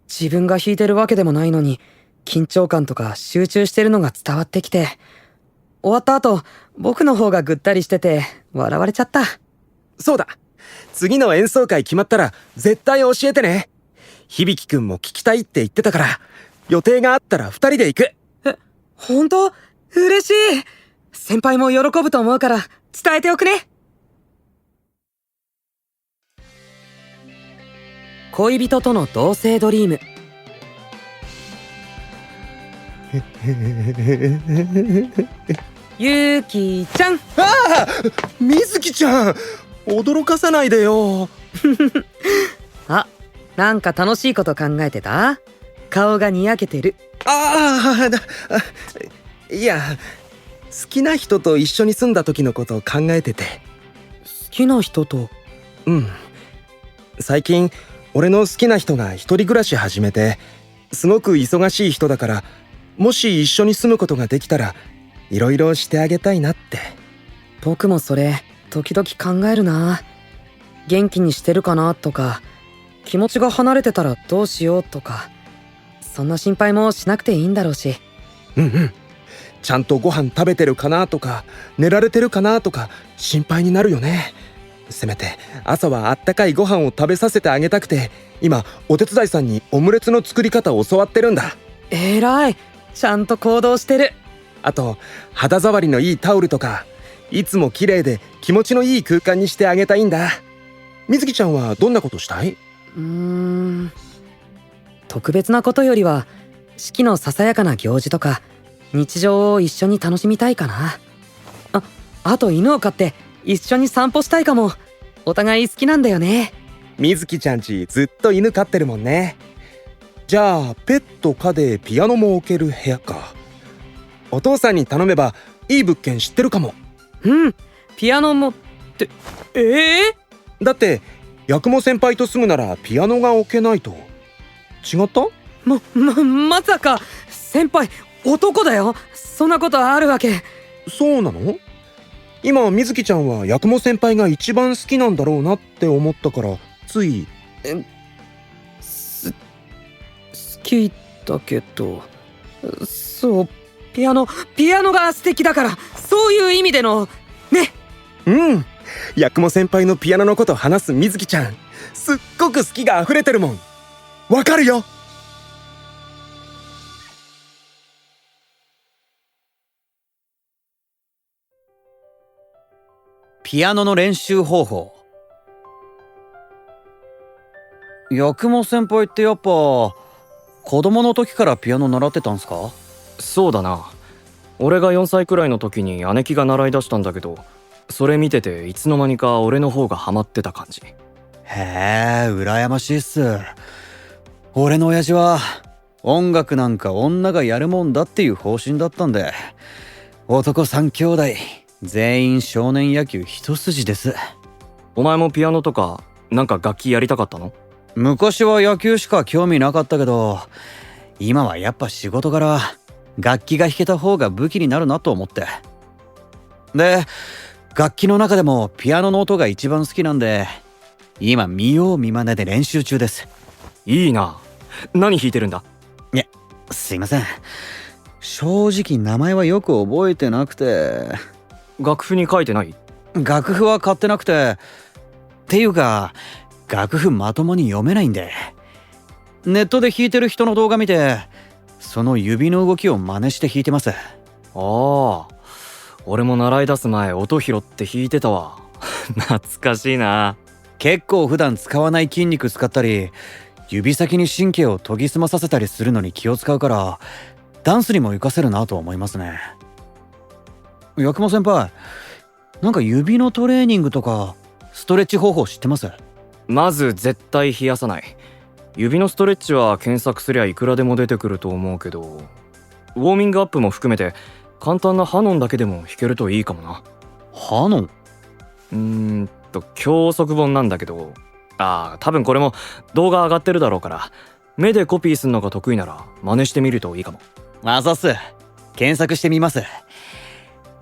E: 自分が弾いてるわけでもないのに、緊張感とか集中してるのが伝わってきて、終わった後、僕の方がぐったりしてて、笑われちゃった。
H: そうだ。次の演奏会決まったら、絶対教えてね。響くんも聞きたいって言ってたから、予定があったら2人で行く。
E: 本当？嬉しい。先輩も喜ぶと思うから伝えておくね。恋人との同棲ドリーム。ゆうきちゃん。
H: ああ、水木ちゃん、驚かさないでよ。
E: あ、なんか楽しいこと考えてた？顔がにやけてる。
H: いや、好きな人と一緒に住んだ時のことを考えてて。
E: 好きな人と？
H: うん。最近俺の好きな人が一人暮らし始めて、すごく忙しい人だから、もし一緒に住むことができたらいろいろしてあげたいなって。
E: 僕もそれ時々考えるな。元気にしてるかなとか、気持ちが離れてたらどうしようとか、そんな心配もしなくていいんだろうし。
H: うんうん。ちゃんとご飯食べてるかなとか、寝られてるかなとか心配になるよね。せめて朝はあったかいご飯を食べさせてあげたくて、今お手伝いさんにオムレツの作り方を教わってるんだ。
E: えらい、ちゃんと行動してる。
H: あと肌触りのいいタオルとか、いつも綺麗で気持ちのいい空間にしてあげたいんだ。水木ちゃんはどんなことしたい？
E: 特別なことよりは四季のささやかな行事とか日常を一緒に楽しみたいかな。あと犬を飼って一緒に散歩したいかも。お互い好きなんだよね。
H: 水木ちゃんちずっと犬飼ってるもんね。じゃあペット可でピアノも置ける部屋か。お父さんに頼めばいい物件知ってるかも。
E: うん、ピアノもって。
H: だって八雲先輩と住むならピアノが置けないと。違った？
E: まさか先輩男だよ。そんなことあるわけ？
H: そうなの？今水木ちゃんは八雲先輩が一番好きなんだろうなって思ったからつい。
E: 好きだけど、そう、ピアノが素敵だから、そういう意味でのね。
H: うん、八雲先輩のピアノのこと話す水木ちゃん、すっごく好きが溢れてるもん。わかるよ。
G: ピアノの練習方法。八雲先輩ってやっぱ子供の時からピアノ習ってたんすか？
F: そうだな。俺が4歳くらいの時に姉貴が習い出したんだけど、それ見てていつの間にか俺の方がハマってた感じ。
G: へえ、羨ましいっす。俺の親父は音楽なんか女がやるもんだっていう方針だったんで、男3兄弟全員少年野球一筋です。
F: お前もピアノとかなんか楽器やりたかったの？
G: 昔は野球しか興味なかったけど、今はやっぱ仕事柄楽器が弾けた方が武器になるなと思って。で、楽器の中でもピアノの音が一番好きなんで、今見よう見まねで練習中です。
F: いいな。何弾いてるんだ？
G: いや、すいません、正直名前はよく覚えてなくて。
F: 楽譜に書いてない？
G: 楽譜は買ってなくて、っていうか楽譜まともに読めないんで、ネットで弾いてる人の動画見て、その指の動きを真似して弾いてます。
F: ああ、俺も習い出す前音拾って弾いてたわ。懐かしいな。
G: 結構普段使わない筋肉使ったり、指先に神経を研ぎ澄まさせたりするのに気を使うから、ダンスにも活かせるなと思いますね。八雲先輩、なんか指のトレーニングとかストレッチ方法知ってます？
F: まず絶対冷やさない。指のストレッチは検索すりゃいくらでも出てくると思うけど、ウォーミングアップも含めて簡単なハノンだけでも弾けるといいかもな。
G: ハノン？
F: 教則本なんだけど、多分これも動画上がってるだろうから、目でコピーするのが得意なら真似してみるといいかも。
G: あざっす。検索してみます。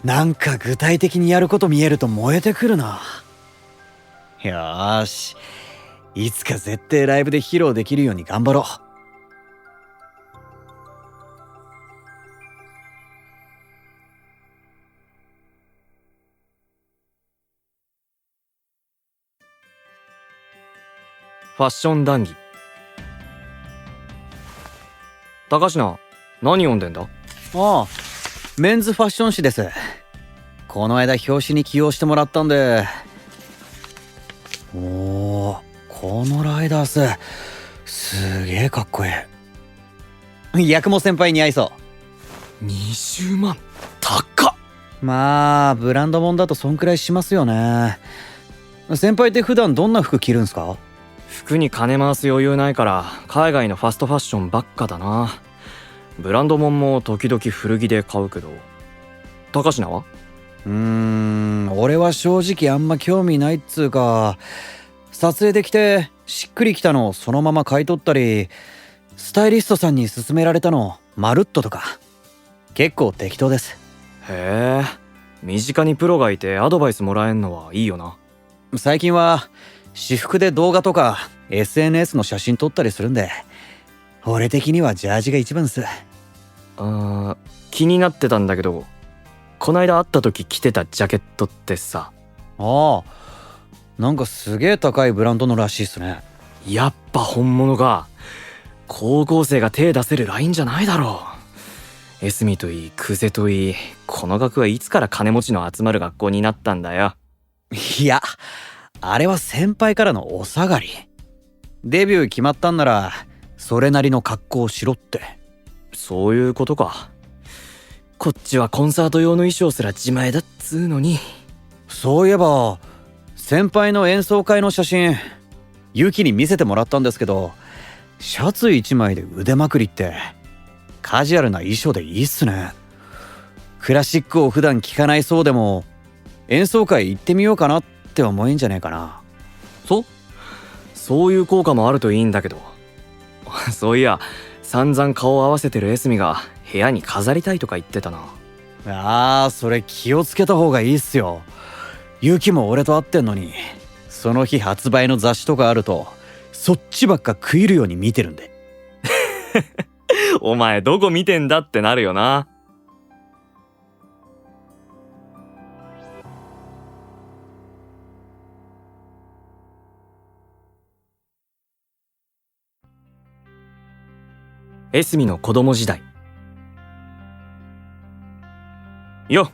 G: なんか具体的にやること見えると燃えてくるな。よーし、いつか絶対ライブで披露できるように頑張ろう。
F: ファッション談義。高階、何読んでんだ？
G: ああ、メンズファッション誌です。この間表紙に起用してもらったんで。おー、このライダースすげえかっこいい。八雲先輩に合いそ
F: 20万高っ。
G: まあブランド物だとそんくらいしますよね。先輩って普段どんな服着るんすか？
F: 服に金回す余裕ないから海外のファストファッションばっかだな。ブランド物も時々古着で買うけど。高階は？
G: 俺は正直あんま興味ないっつうか、撮影できてしっくりきたのをそのまま買い取ったり、スタイリストさんに勧められたのをまるっととか、結構適当です。
F: へえ、身近にプロがいてアドバイスもらえんのはいいよな。
G: 最近は私服で動画とか SNS の写真撮ったりするんで、俺的にはジャージが一番です。
F: 気になってたんだけど、こないだ会った時着てたジャケットってさ。
G: ああ、なんかすげえ高いブランドのらしいっすね。
F: やっぱ本物が。高校生が手出せるラインじゃないだろう。エスミといいクゼといい、この学はいつから金持ちの集まる学校になったんだよ。
G: いや、あれは先輩からのお下がり。デビュー決まったんならそれなりの格好をしろって。
F: そういうことか。こっちはコンサート用の衣装すら自前だっつうのに。
G: そういえば先輩の演奏会の写真ユキに見せてもらったんですけど、シャツ1枚で腕まくりってカジュアルな衣装でいいっすね。クラシックを普段聴かないそうでも演奏会行ってみようかなって思えんじゃねえかな。
F: そういう効果もあるといいんだけど。そういや散々顔を合わせてるエスミが部屋に飾りたいとか言ってたな。
G: それ気をつけた方がいいっすよ。ユキも俺と会ってんのに、その日発売の雑誌とかあるとそっちばっか食いるように見てるんで。
F: お前どこ見てんだってなるよな。エスミの子供時代。よ、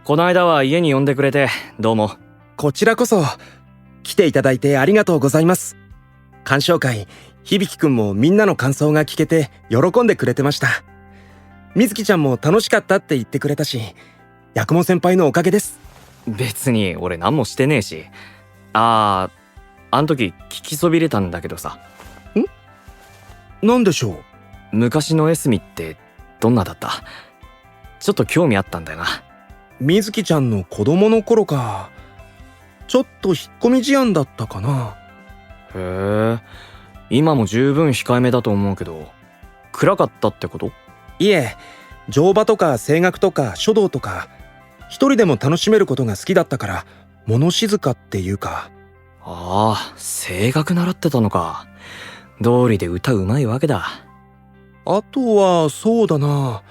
F: この間は家に呼んでくれてどうも。
H: こちらこそ来ていただいてありがとうございます。鑑賞会、響くんもみんなの感想が聞けて喜んでくれてました。みずきちゃんも楽しかったって言ってくれたし、八雲先輩のおかげです。
F: 別に俺何もしてねえし。あん時聞きそびれたんだけどさ。
H: なんでしょう？
F: 昔のエスミってどんなだった？ちょっと興味あったんだよな。
H: みずきちゃんの子供の頃か。ちょっと引っ込み思案だったかな。
F: へえ、今も十分控えめだと思うけど、暗かったってこと？
H: いえ、乗馬とか声楽とか書道とか一人でも楽しめることが好きだったから物静かっていうか。
F: 声楽習ってたのか。道理で歌うまいわけだ。
H: あとはそうだな、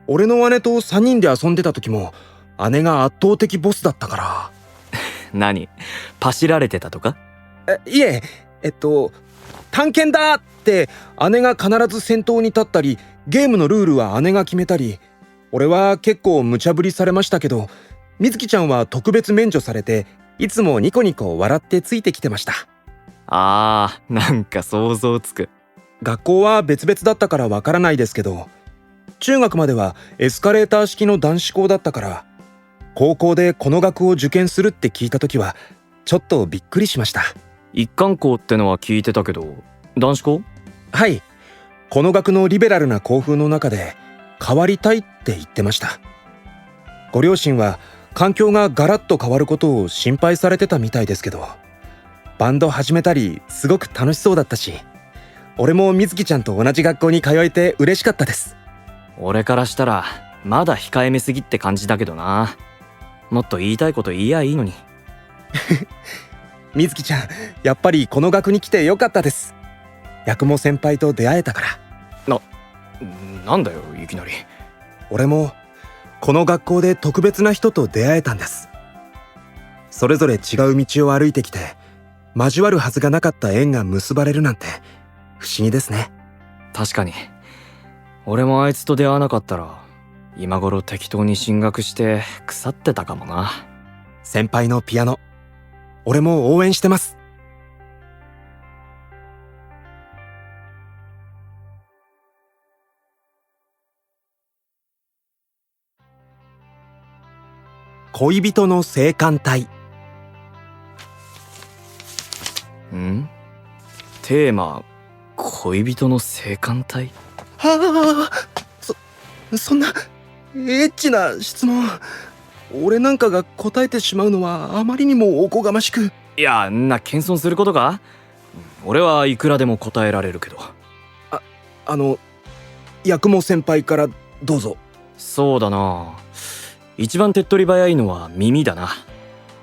H: 俺の姉と3人で遊んでた時も姉が圧倒的ボスだったから。
F: 何？パシられてたとか？
H: いえ、探検だって姉が必ず先頭に立ったり、ゲームのルールは姉が決めたり、俺は結構無茶ぶりされましたけど、みずきちゃんは特別免除されていつもニコニコ笑ってついてきてました。
F: なんか想像つく。
H: 学校は別々だったからわからないですけど、中学まではエスカレーター式の男子校だったから、高校でこの学を受験するって聞いた時はちょっとびっくりしました。
F: 一貫校ってのは聞いてたけど、男子校？
H: はい、この学のリベラルな校風の中で変わりたいって言ってました。ご両親は環境がガラッと変わることを心配されてたみたいですけど、バンド始めたりすごく楽しそうだったし、俺もみずきちゃんと同じ学校に通えて嬉しかったです。
F: 俺からしたらまだ控えめすぎって感じだけどな。もっと言いたいこと言いやいいのに。
H: みずきちゃん、やっぱりこの学に来てよかったです。八雲先輩と出会えたから。
F: なんだよいきなり。
H: 俺もこの学校で特別な人と出会えたんです。それぞれ違う道を歩いてきて交わるはずがなかった縁が結ばれるなんて不思議ですね。
F: 確かに。俺もあいつと出会わなかったら今頃適当に進学して腐ってたかもな。
H: 先輩のピアノ、俺も応援してます。恋人の性感帯。
F: テーマ、恋人の性感帯？
H: はあ、そんなエッチな質問、俺なんかが答えてしまうのはあまりにもおこがましく。
F: いや、謙遜することか？俺はいくらでも答えられるけど。
H: 八雲先輩からどうぞ。
F: そうだな、一番手っ取り早いのは耳だな。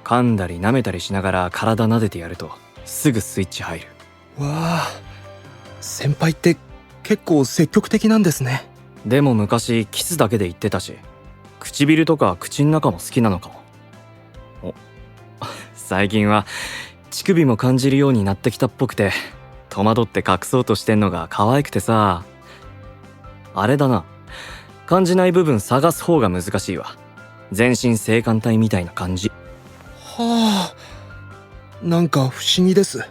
F: 噛んだり舐めたりしながら体撫でてやるとすぐスイッチ入る。
H: わあ、先輩って結構積極的なんですね。
F: でも昔キスだけで言ってたし、唇とか口ん中も好きなのかも。最近は乳首も感じるようになってきたっぽくて、戸惑って隠そうとしてんのが可愛くてさ。あれだな、感じない部分探す方が難しいわ。全身性感帯みたいな感じ。
H: はあ、なんか不思議です。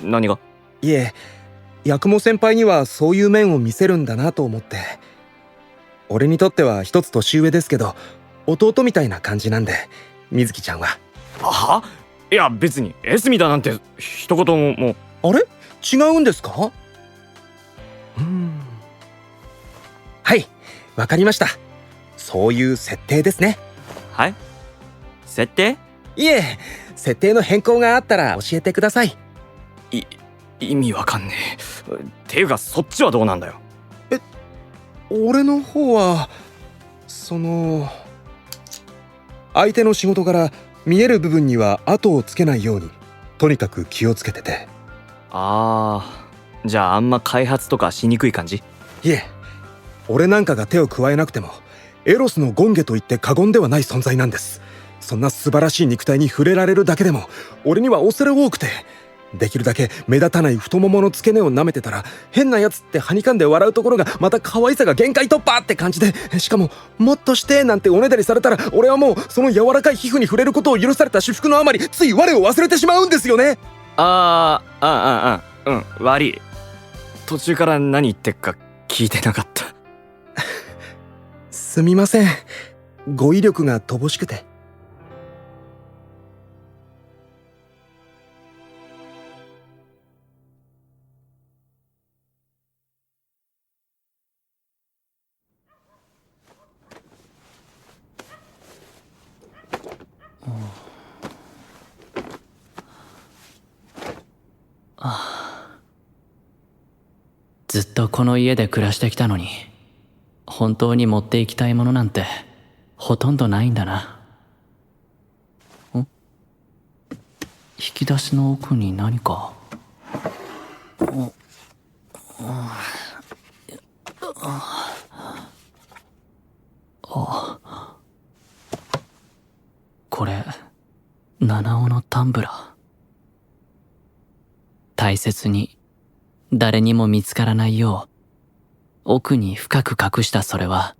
F: 何が？
H: いえ、八雲先輩にはそういう面を見せるんだなと思って。俺にとっては一つ年上ですけど、弟みたいな感じなんで、水木ちゃんは。
F: いや別にエスミだなんて一言も。
H: あれ？違うんですか？はい、わかりました。そういう設定ですね。
F: はい？設定？
H: いえ、設定の変更があったら教えてください。
F: 意味わかんねえ。っていうかそっちはどうなんだよ。
H: 俺の方は相手の仕事から見える部分には後をつけないようにとにかく気をつけてて。
F: じゃああんま開発とかしにくい感じ？
H: いえ、俺なんかが手を加えなくてもエロスの権化と言って過言ではない存在なんです。そんな素晴らしい肉体に触れられるだけでも俺には恐れ多くて、できるだけ目立たない太ももの付け根を舐めてたら、変なやつってはにかんで笑うところがまた可愛さが限界突破って感じで、しかももっとしてなんておねだりされたら、俺はもうその柔らかい皮膚に触れることを許された至福のあまり、つい我を忘れてしまうんですよね。
F: 悪い。途中から何言ってっか聞いてなかった。
H: すみません、語彙力が乏しくて。
D: ずっとこの家で暮らしてきたのに、本当に持っていきたいものなんてほとんどないんだな。引き出しの奥に何か。これ七尾のタンブラー。大切に誰にも見つからないよう奥に深く隠したそれは、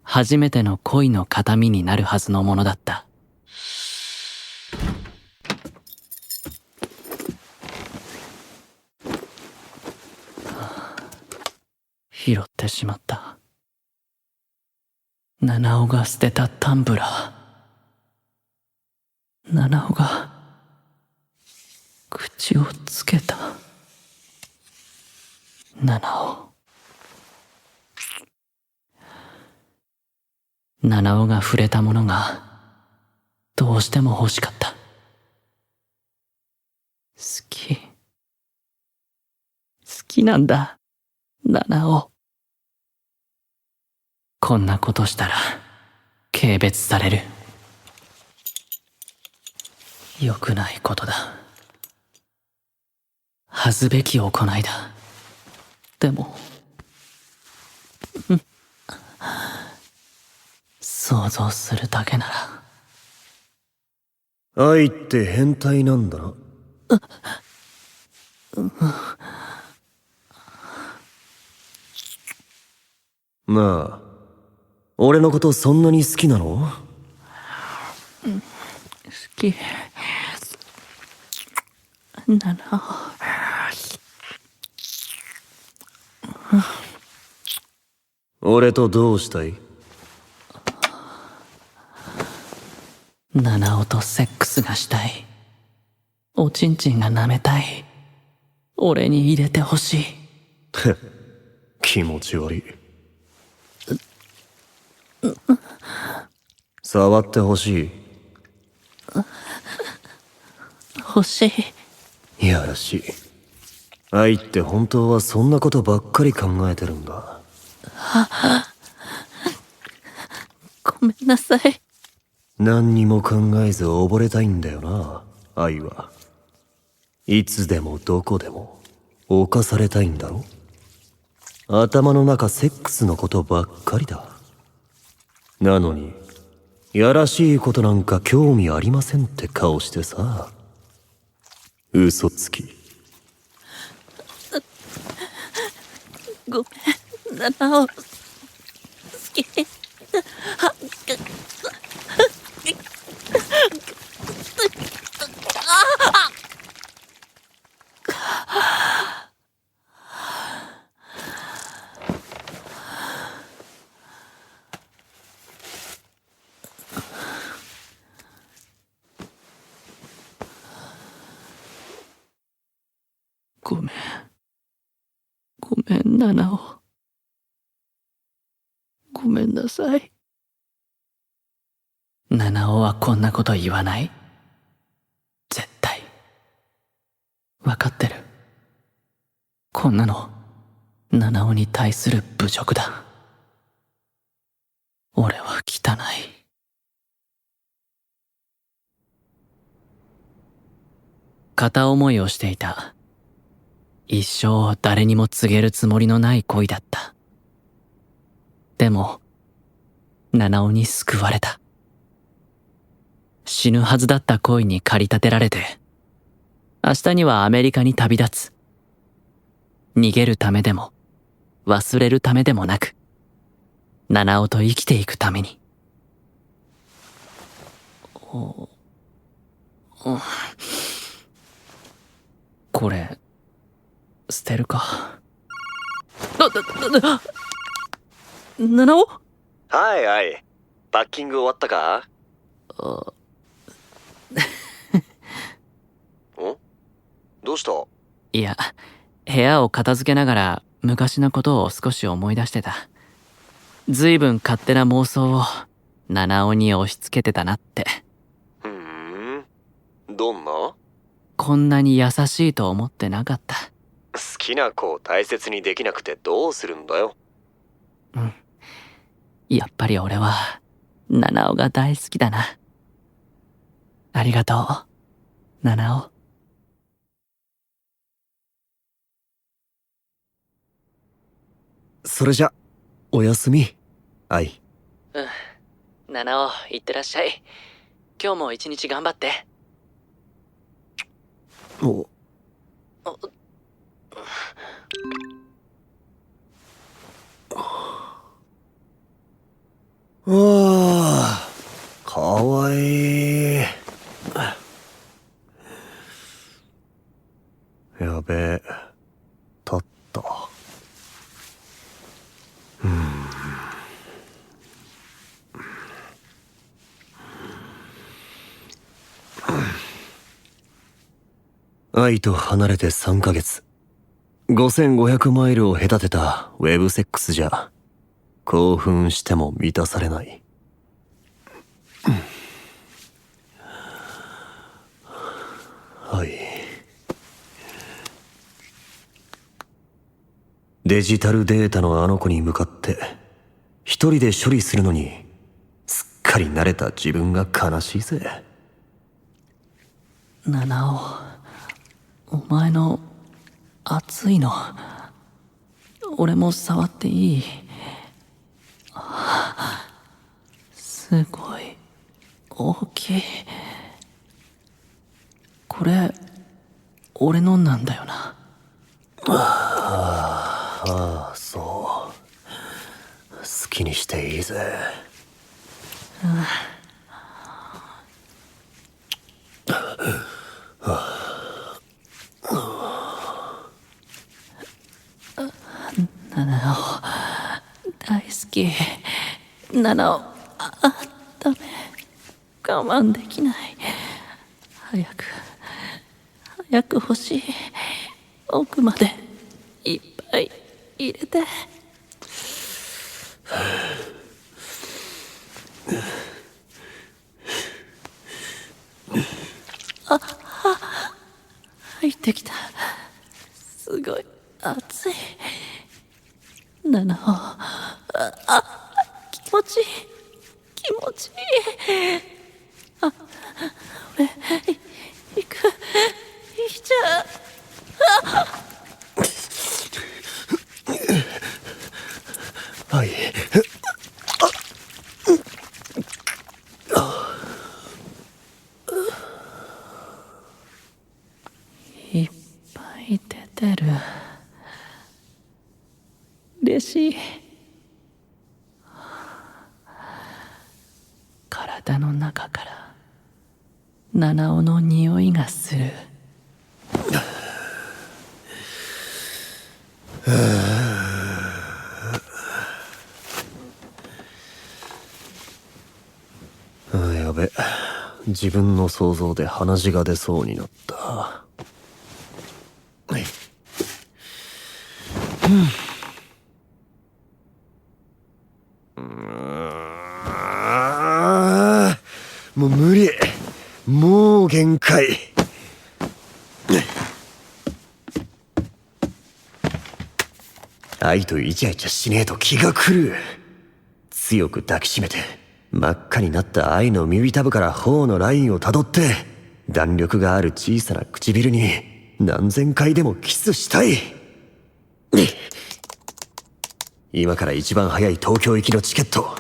D: 初めての恋の形見になるはずのものだった。拾ってしまった。七尾が捨てたタンブラー。七尾が口をつけた。七尾が触れたものがどうしても欲しかった。好きなんだ、七尾。こんなことしたら軽蔑される。良くないことだ。恥ずべき行いだ。でも想像するだけな
I: ら。愛って変態なんだな。なあ、俺のことそんなに好きなの？
D: 好き。七尾。
I: 俺とどうしたい？
D: 七尾とセックスがしたい。おちんちんが舐めたい。俺に入れてほしい。
I: 気持ち悪い。触ってほし
D: 欲しい。
I: い。やらしい。愛って本当はそんなことばっかり考えてるんだ。
D: ごめんなさい。
I: 何にも考えず溺れたいんだよな、愛は。いつでもどこでも侵されたいんだろ。頭の中セックスのことばっかりだ。なのにやらしいことなんか興味ありませんって顔してさ。嘘つき。
D: ごめん、七尾。好き。ごめん。ごめん、七尾。ごめんなさい。七尾はこんなこと言わない。絶対。わかってる。こんなの、七尾に対する侮辱だ。俺は汚い。片思いをしていた。一生誰にも告げるつもりのない恋だった。でも、七尾に救われた。死ぬはずだった恋に駆り立てられて、明日にはアメリカに旅立つ。逃げるためでも、忘れるためでもなく、七尾と生きていくために。これ、捨てるか。七尾？
I: はいはい。パッキング終わったか？ん？どうした？
D: いや、部屋を片付けながら昔のことを少し思い出してた。ずいぶん勝手な妄想を七尾に押し付けてたなって。
I: どんな？
D: こんなに優しいと思ってなかった。
I: 好きな子を大切にできなくてどうするんだよ。
D: うん。やっぱり俺は七尾が大好きだな。ありがとう、七尾。
I: それじゃ、おやすみ、愛。
D: うん。七尾、いってらっしゃい。今日も一日頑張って。
I: お。わあ、かわいい。やべえ、立った。愛と離れて3ヶ月。5500マイルを隔てたウェブセックスじゃ興奮しても満たされない。はい。デジタルデータのあの子に向かって一人で処理するのにすっかり慣れた自分が悲しいぜ。
D: 七尾、お前の熱いの俺も触っていい？すごい大きい。これ俺のなんだよな。
I: ああ、そう。好きにしていいぜ。
D: 七尾大好き。七尾、ダメ。我慢できない。早く欲しい。奥までいっぱい入れて。入ってきた。すごい熱い。七尾、気持ちいい。気持ちいい。俺行く。行っちゃう。
I: はい。
D: いっぱい出てる。嬉しい。体の中から七尾の匂いがする。
I: やべ、自分の想像で鼻血が出そうになった。はい。もう無理。もう限界。愛とイチャイチャしねえと気が狂う。強く抱きしめて真っ赤になった愛の耳たぶから頬のラインをたどって、弾力がある小さな唇に何千回でもキスしたい。今から一番早い東京行きのチケット。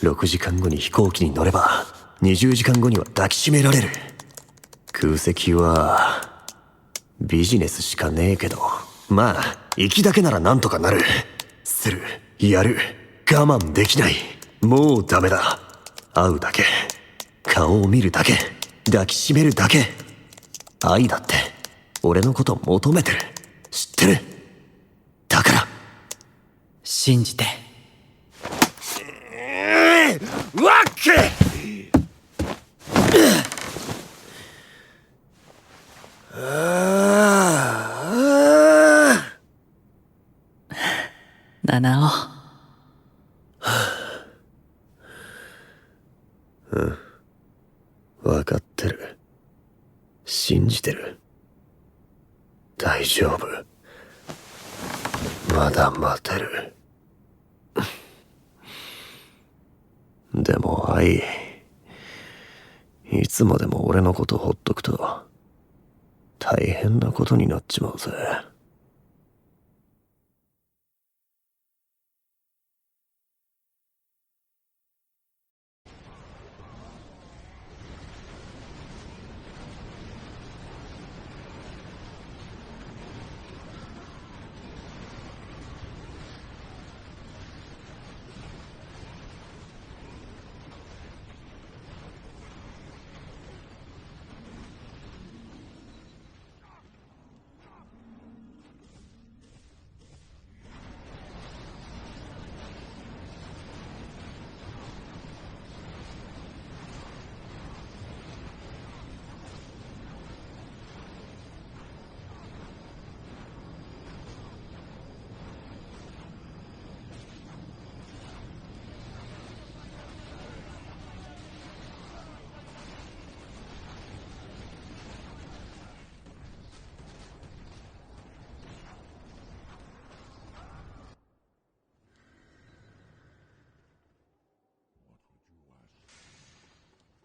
I: 6時間後に飛行機に乗れば20時間後には抱きしめられる。空席はビジネスしかねえけど、まあ行きだけならなんとかなる。する、やる、我慢できない。もうダメだ。会うだけ、顔を見るだけ、抱きしめるだけ。愛だって俺のこと求めてる。知ってる。だから
E: 信じて。
I: ワッケ
D: 七
I: 尾。分かってる。信じてる。大丈夫。まだ待てる。でも愛、いつまでも俺のことほっとくと大変なことになっちまうぜ。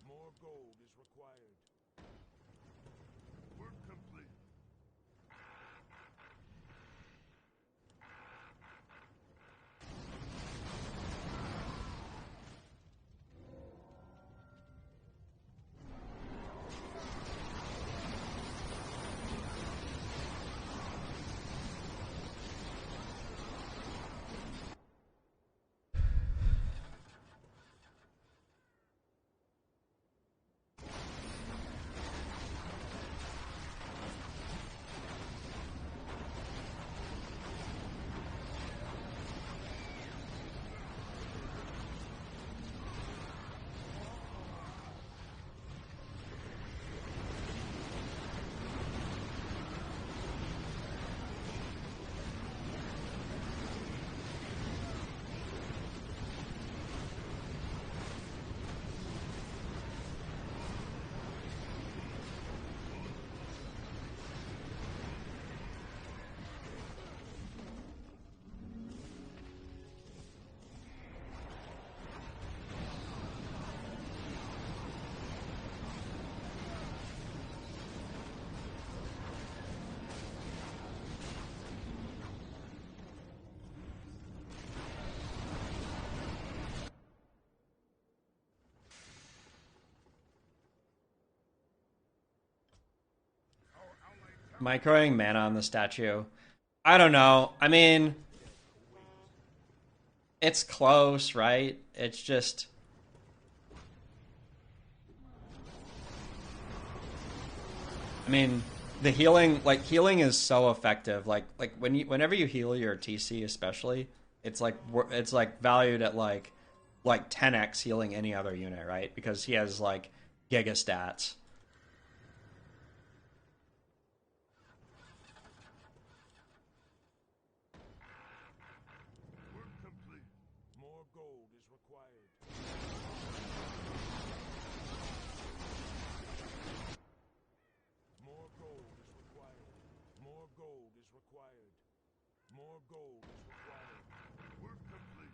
B: More gold is required. Work complete.
A: Microing mana on the statue. I don't know. I mean, it's close, right? It's just... I mean, the healing, like, healing is so effective. Like whenever you heal your TC especially, it's like valued at like 10x healing any other unit, right? Because he has like giga stats.
B: Work complete. More gold is required. More gold is required. More gold is required. More gold is required. Work complete.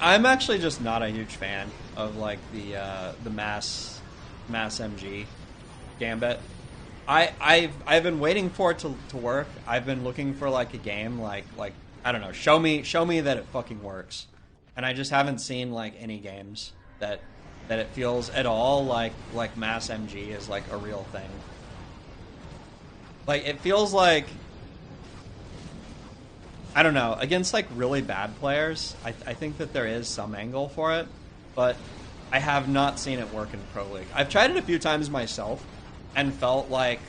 A: I'm actually just not a huge fan of like the mass MG gambit. I've been waiting for it to work. I've been looking for like a game like I don't know, show me that it fucking works. And I just haven't seen like any games that it feels at all like mass MG is like a real thing. Like it feels like, I don't know, against like really bad players, I think that there is some angle for it, but I have not seen it work in Pro League. I've tried it a few times myself and felt like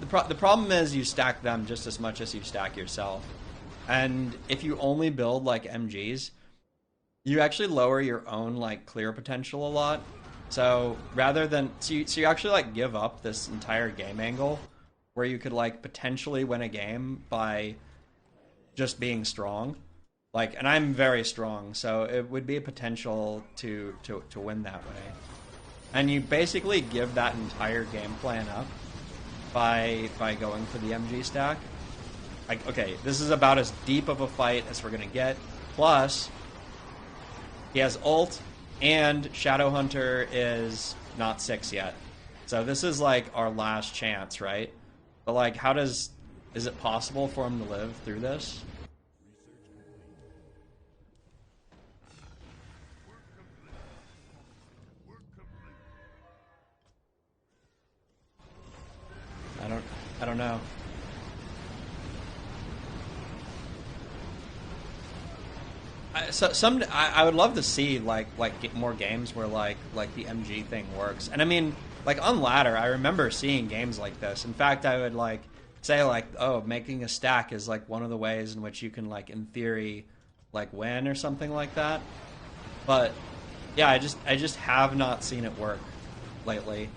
A: the problem is you stack them just as much as you stack yourself. And if you only build like MGs, you actually lower your own like clear potential a lot. So rather than, so you actually like give up this entire game angle where you could like potentially win a game by just being strong. Like, and I'm very strong, so it would be a potential to win that way. And you basically give that entire game plan up by going for the MG stack. Like, okay, this is about as deep of a fight as we're gonna get. Plus, he has ult, and Shadowhunter is not 6 yet. So this is like our last chance, right? But like, is it possible for him to live through this? I don't know. I would love to see get more games where like the MG thing works. And I mean, like on ladder, I remember seeing games like this. In fact, I would like say like, oh, making a stack is like one of the ways in which you can like in theory like win or something like that. But yeah, I just have not seen it work lately.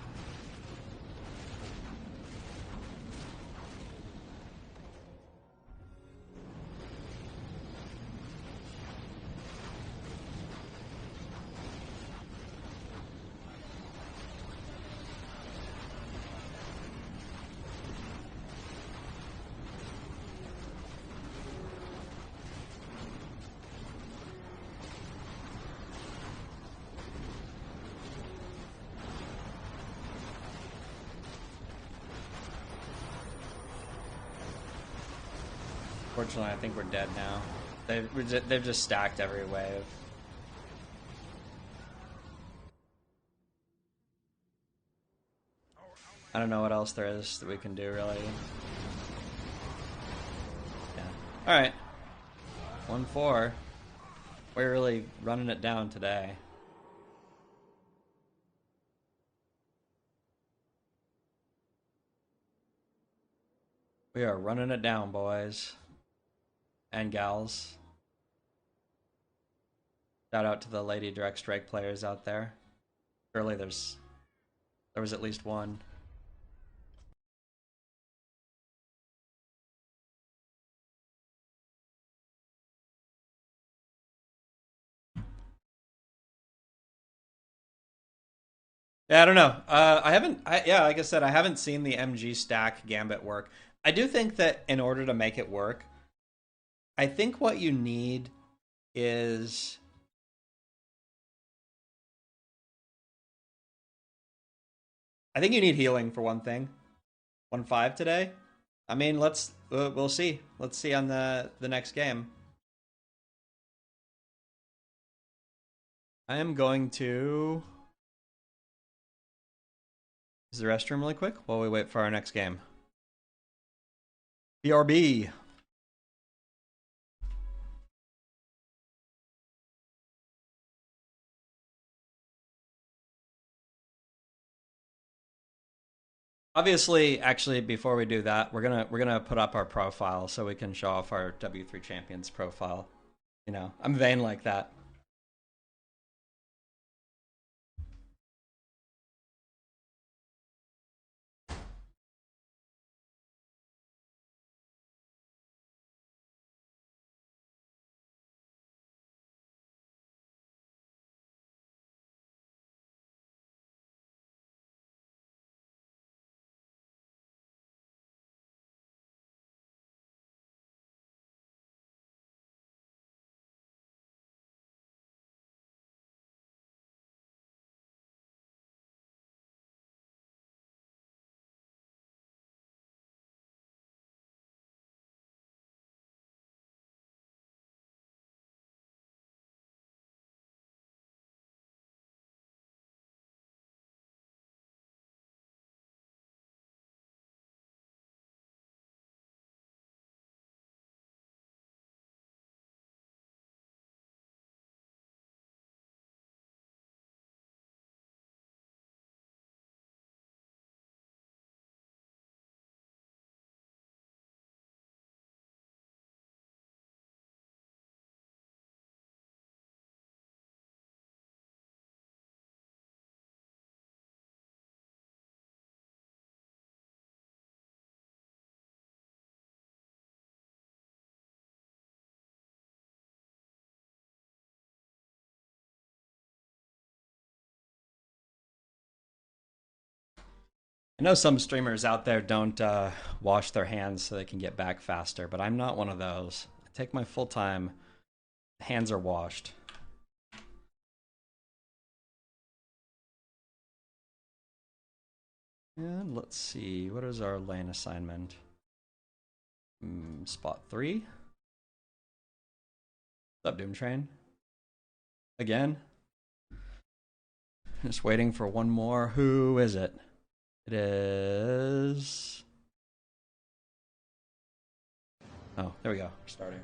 A: Unfortunately, I think we're dead now. They've just stacked every wave. I don't know what else there is that we can do, really. Yeah. Alright. 1-4. We're really running it down today. We are running it down, boys. And gals. Shout out to the Lady Direct Strike players out there. Surely there was at least one. Yeah, I don't know. Yeah, like I said, I haven't seen the MG stack gambit work. I do think that in order to make it work, I think what you need is I think you need healing for one thing. 1-5 today. I mean, we'll see. Let's see on the next game. I am going to use the restroom really quick while we wait for our next game. BRB. Obviously, actually, before we do that, we're gonna put up our profile so we can show off our W3 Champions profile. You know, I'm vain like that. I know some streamers out there don't wash their hands so they can get back faster, but I'm not one of those. I take my full time. Hands are washed. And let's see, what is our lane assignment? Spot 3. What's up, 𝕓𝕝𝕔𝕕? Again? Just waiting for one more. Who is it? It is... Oh, there we go. We're starting.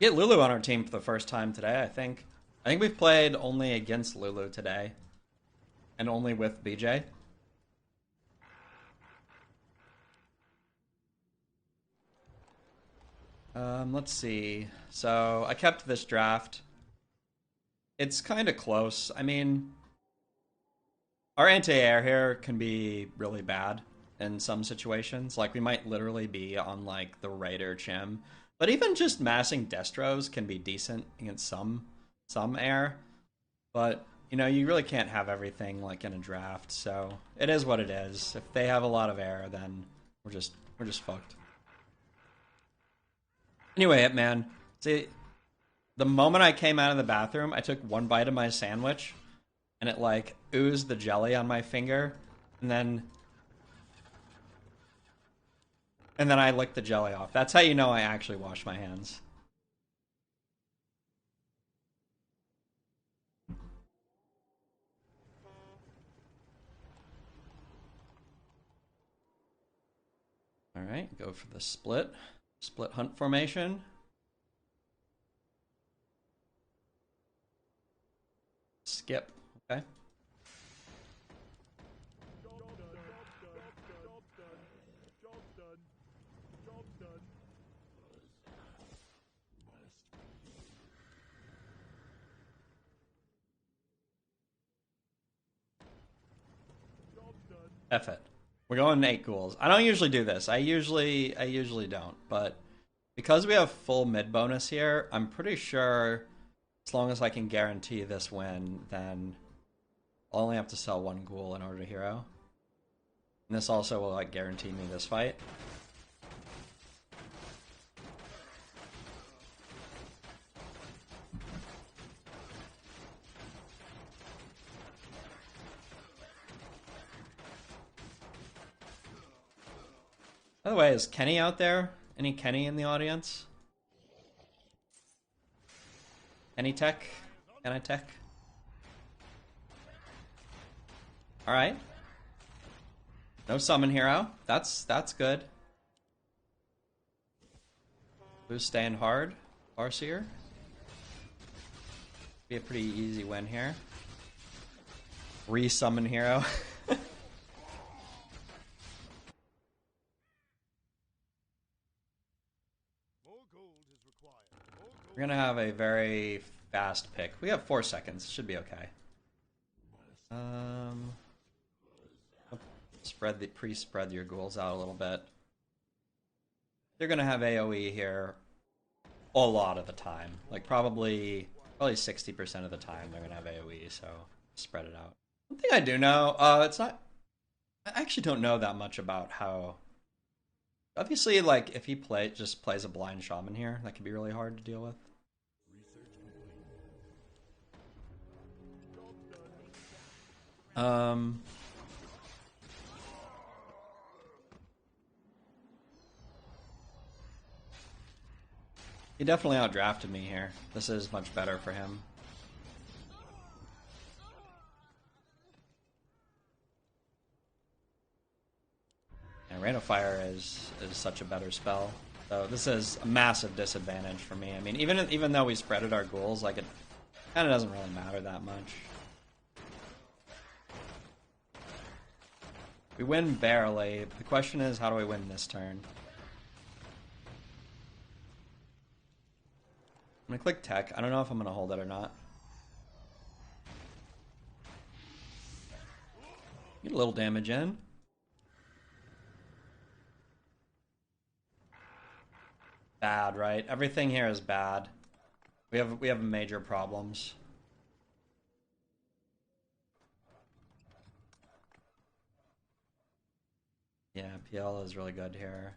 A: Get Lulu on our team for the first time today, I think. I think we've played only against Lulu today. And only with BJ. Let's see. So, I kept this draft. It's kind of close. I mean, our anti-air here can be really bad in some situations. Like, we might literally be on, like, the Raider Chim. But even just massing Destros can be decent against some air. But, you know, you really can't have everything, like, in a draft. So, it is what it is. If they have a lot of air, then we're just fucked. Anyway, man, see, the moment I came out of the bathroom, I took one bite of my sandwich, and it, like, oozed the jelly on my finger, and then I licked the jelly off. That's how you know I actually wash my hands. Alright, go for the split. Split hunt formation. Skip. Okay.
B: Job done. Job done. Job done. Job done. Job done.
A: F it. We're going 8 ghouls. I don't usually do this. I usually don't, but because we have full mid bonus here, I'm pretty sure as long as I can guarantee this win, then I'll only have to sell 1 ghoul in order to hero. And this also will like guarantee me this fight. By the way, is Kenny out there? Any Kenny in the audience? Any tech? Can I tech? Alright. No summon hero. That's good. Who's staying hard? Farseer. Be a pretty easy win here. Re-summon hero. We're gonna have a very fast pick. We have 4 seconds. Should be okay. Pre-spread your ghouls out a little bit. They're gonna have AoE here a lot of the time. Like probably 60% of the time they're gonna have AoE. So spread it out. One thing I do know, it's not. I actually don't know that much about how. Obviously, like, if he just plays a blind shaman here, that could be really hard to deal with. He definitely outdrafted me here. This is much better for him. And Rain of Fire is such a better spell. So this is a massive disadvantage for me. I mean, even though we spreaded our ghouls, like it kind of doesn't really matter that much. We win barely. The question is, how do we win this turn? I'm gonna click tech. I don't know if I'm gonna hold it or not. Get a little damage in. Bad, right? Everything here is bad. We have major problems. Yeah, PL is really good here.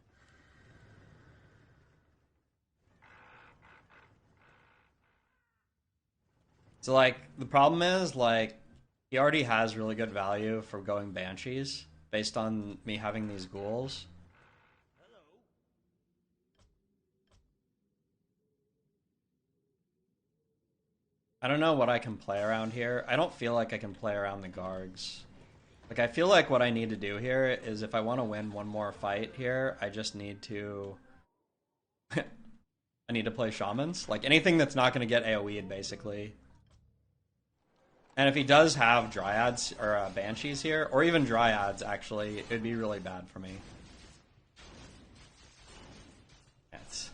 A: So like the problem is like he already has really good value for going banshees based on me having these ghouls. I don't know what I can play around here. I don't feel like I can play around the Gargs. Like, I feel like what I need to do here is if I want to win one more fight here, I just need to... I need to play Shamans. Like, anything that's not going to get AoE'd, basically. And if he does have Dryads, or Banshees here, or even Dryads, actually, it'd be really bad for me. Yes.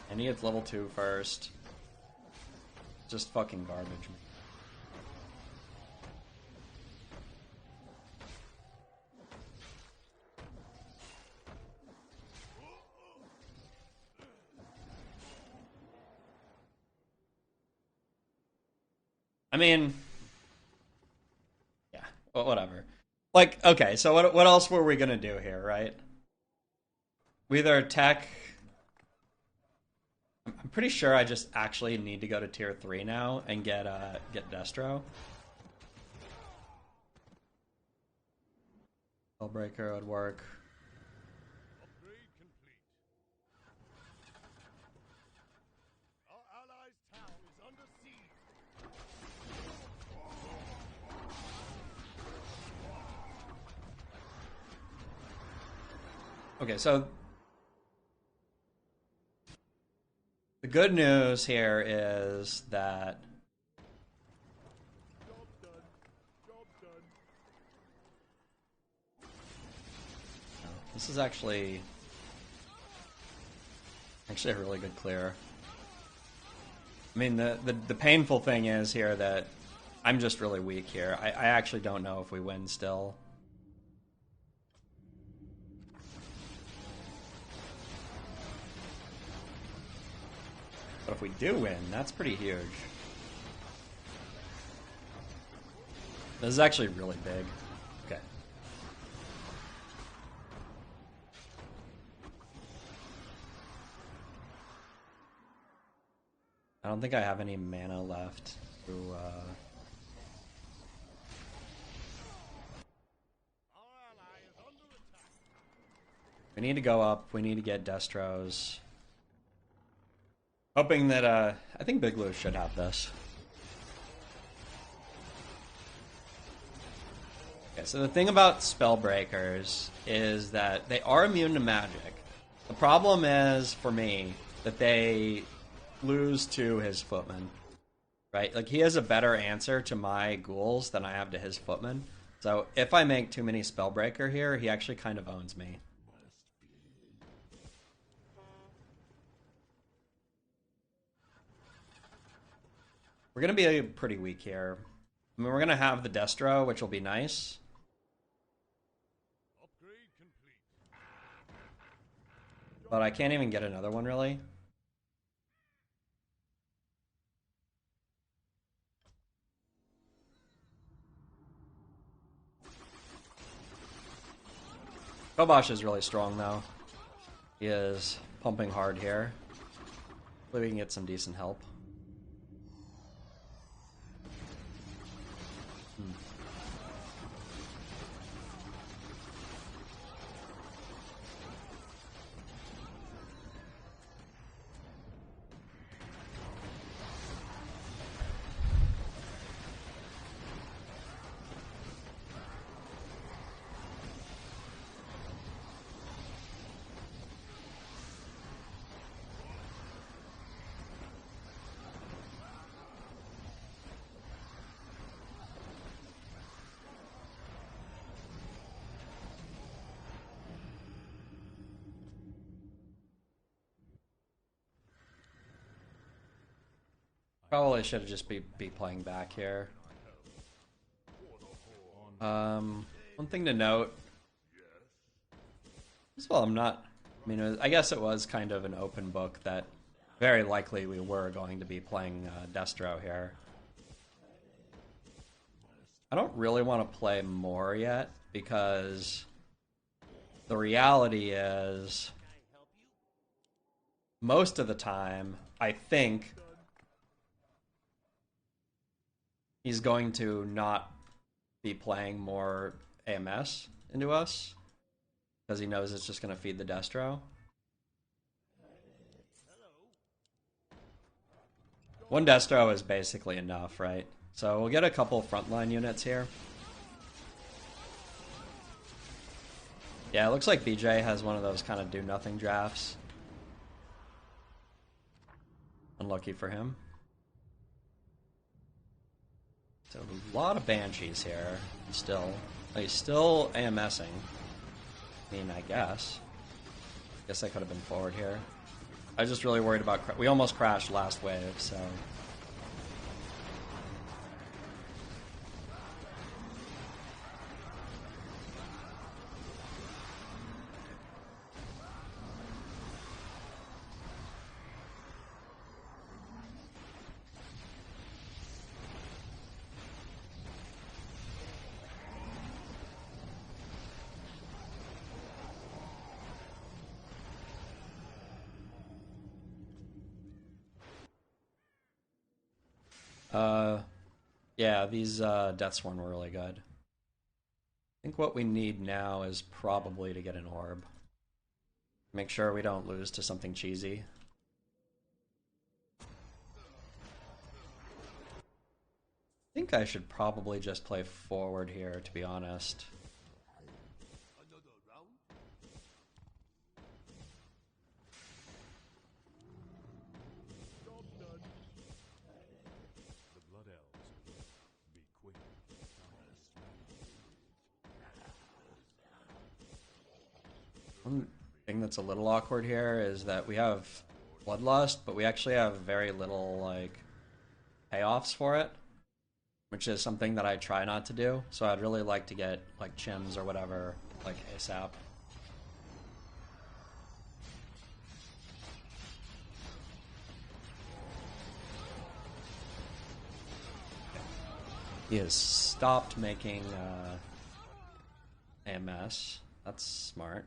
A: And he gets level 2 first. Just fucking garbage. I mean, yeah, well, whatever. Like, okay, so what else were we gonna do here, right? We either attack... I'm pretty sure I just actually need to go to tier 3 now and get Destro. Spellbreaker would work.
B: Upgrade complete. Our allies' town is under siege.
A: Okay, so the good news here is that
B: Job done. Job done.
A: this is actually a really good clear. I mean, the painful thing is here that I'm just really weak here. I actually don't know if we win still. But if we do win, that's pretty huge. This is actually really big. Okay. I don't think I have any mana left to,
B: Our ally is under attack.
A: we need to go up, we need to get Destros. Hoping that, I think Big Lou should have this. Okay, so the thing about Spellbreakers is that they are immune to magic. The problem is, for me, that they lose to his footman. Right? Like, he has a better answer to my ghouls than I have to his footman. So, if I make too many Spellbreaker here, he actually kind of owns me. We're going to be pretty weak here. I mean, we're going to have the Destro, which will be nice.
B: Upgrade complete.
A: But I can't even get another one, really. Kobosh is really strong, though. He is pumping hard here. Hopefully we can get some decent help. Probably should have just be playing back here. One thing to note. First of all, I'm not. I mean, I guess it was kind of an open book that very likely we were going to be playing Destro here. I don't really want to play more yet because the reality is most of the time, I think he's going to not be playing more AMS into us because he knows it's just going to feed the Destro. One Destro is basically enough, right? So we'll get a couple frontline units here. Yeah, it looks like BJ has one of those kind of do-nothing drafts. Unlucky for him. So a lot of Banshees here, still. He's still AMSing. I mean, I guess. Guess I could have been forward here. I was just really worried about... We almost crashed last wave, so... Yeah, these Deathsworn were really good. I think what we need now is probably to get an orb. Make sure we don't lose to something cheesy. I think I should probably just play forward here, to be honest. One thing that's a little awkward here is that we have Bloodlust, but we actually have very little, like, payoffs for it, which is something that I try not to do. So I'd really like to get, like, chims or whatever, like, ASAP. He has stopped making AMS. That's smart.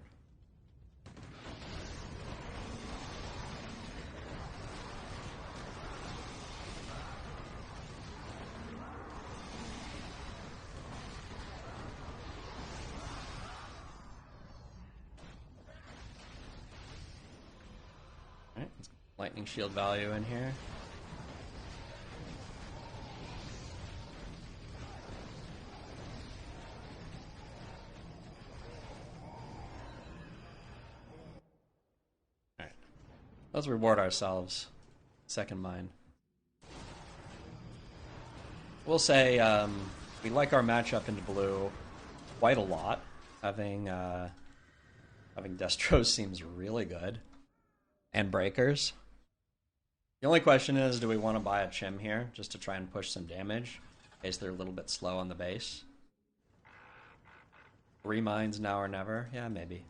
A: Alright, let's lightning shield value in here. Alright. Let's reward ourselves. Second mine. We'll say we like our matchup into blue quite a lot. Having Destros seems really good. And breakers. The only question is, do we want to buy a chim here just to try and push some damage in case they're a little bit slow on the base? 3 mines now or never? Yeah, maybe.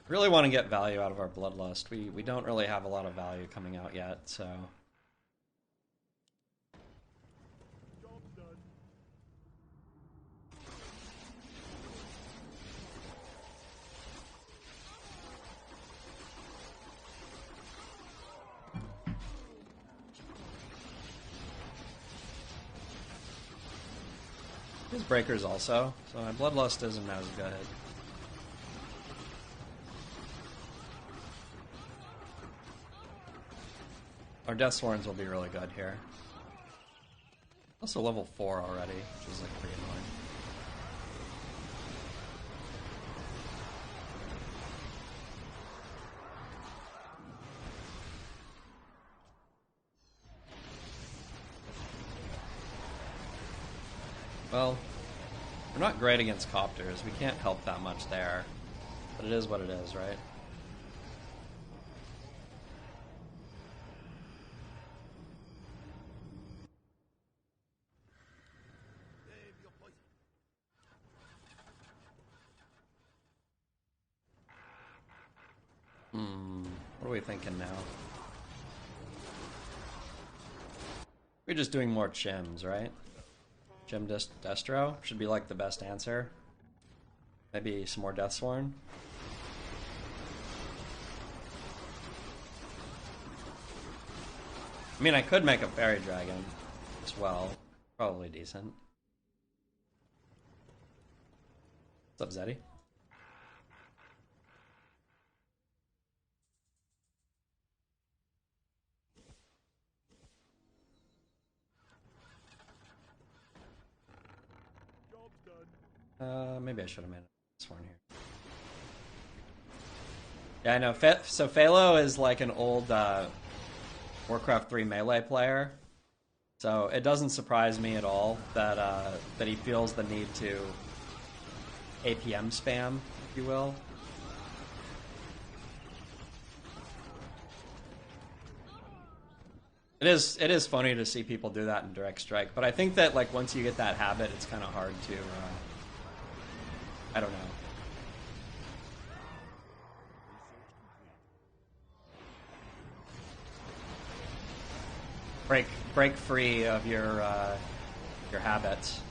A: Really want to get value out of our Bloodlust. We don't really have a lot of value coming out yet, so... His breakers also, so my Bloodlust isn't as good. Our Deathsworns will be really good here. Also level 4 already, which is like pretty annoying. Well, we're not great against copters. We can't help that much there. But it is what it is, right? What are we thinking now? We're just doing more chims, right? Chim Destro should be like the best answer. Maybe some more Deathsworn. I mean, I could make a Fairy Dragon as well. Probably decent. What's up, Zeddy? Maybe I should have made this one here. Yeah, I know. So Phalo is like an old Warcraft 3 melee player, so it doesn't surprise me at all that that he feels the need to APM spam, if you will. It is funny to see people do that in Direct Strike, but I think that like once you get that habit, it's kind of hard to. I don't know. Break free of your habits.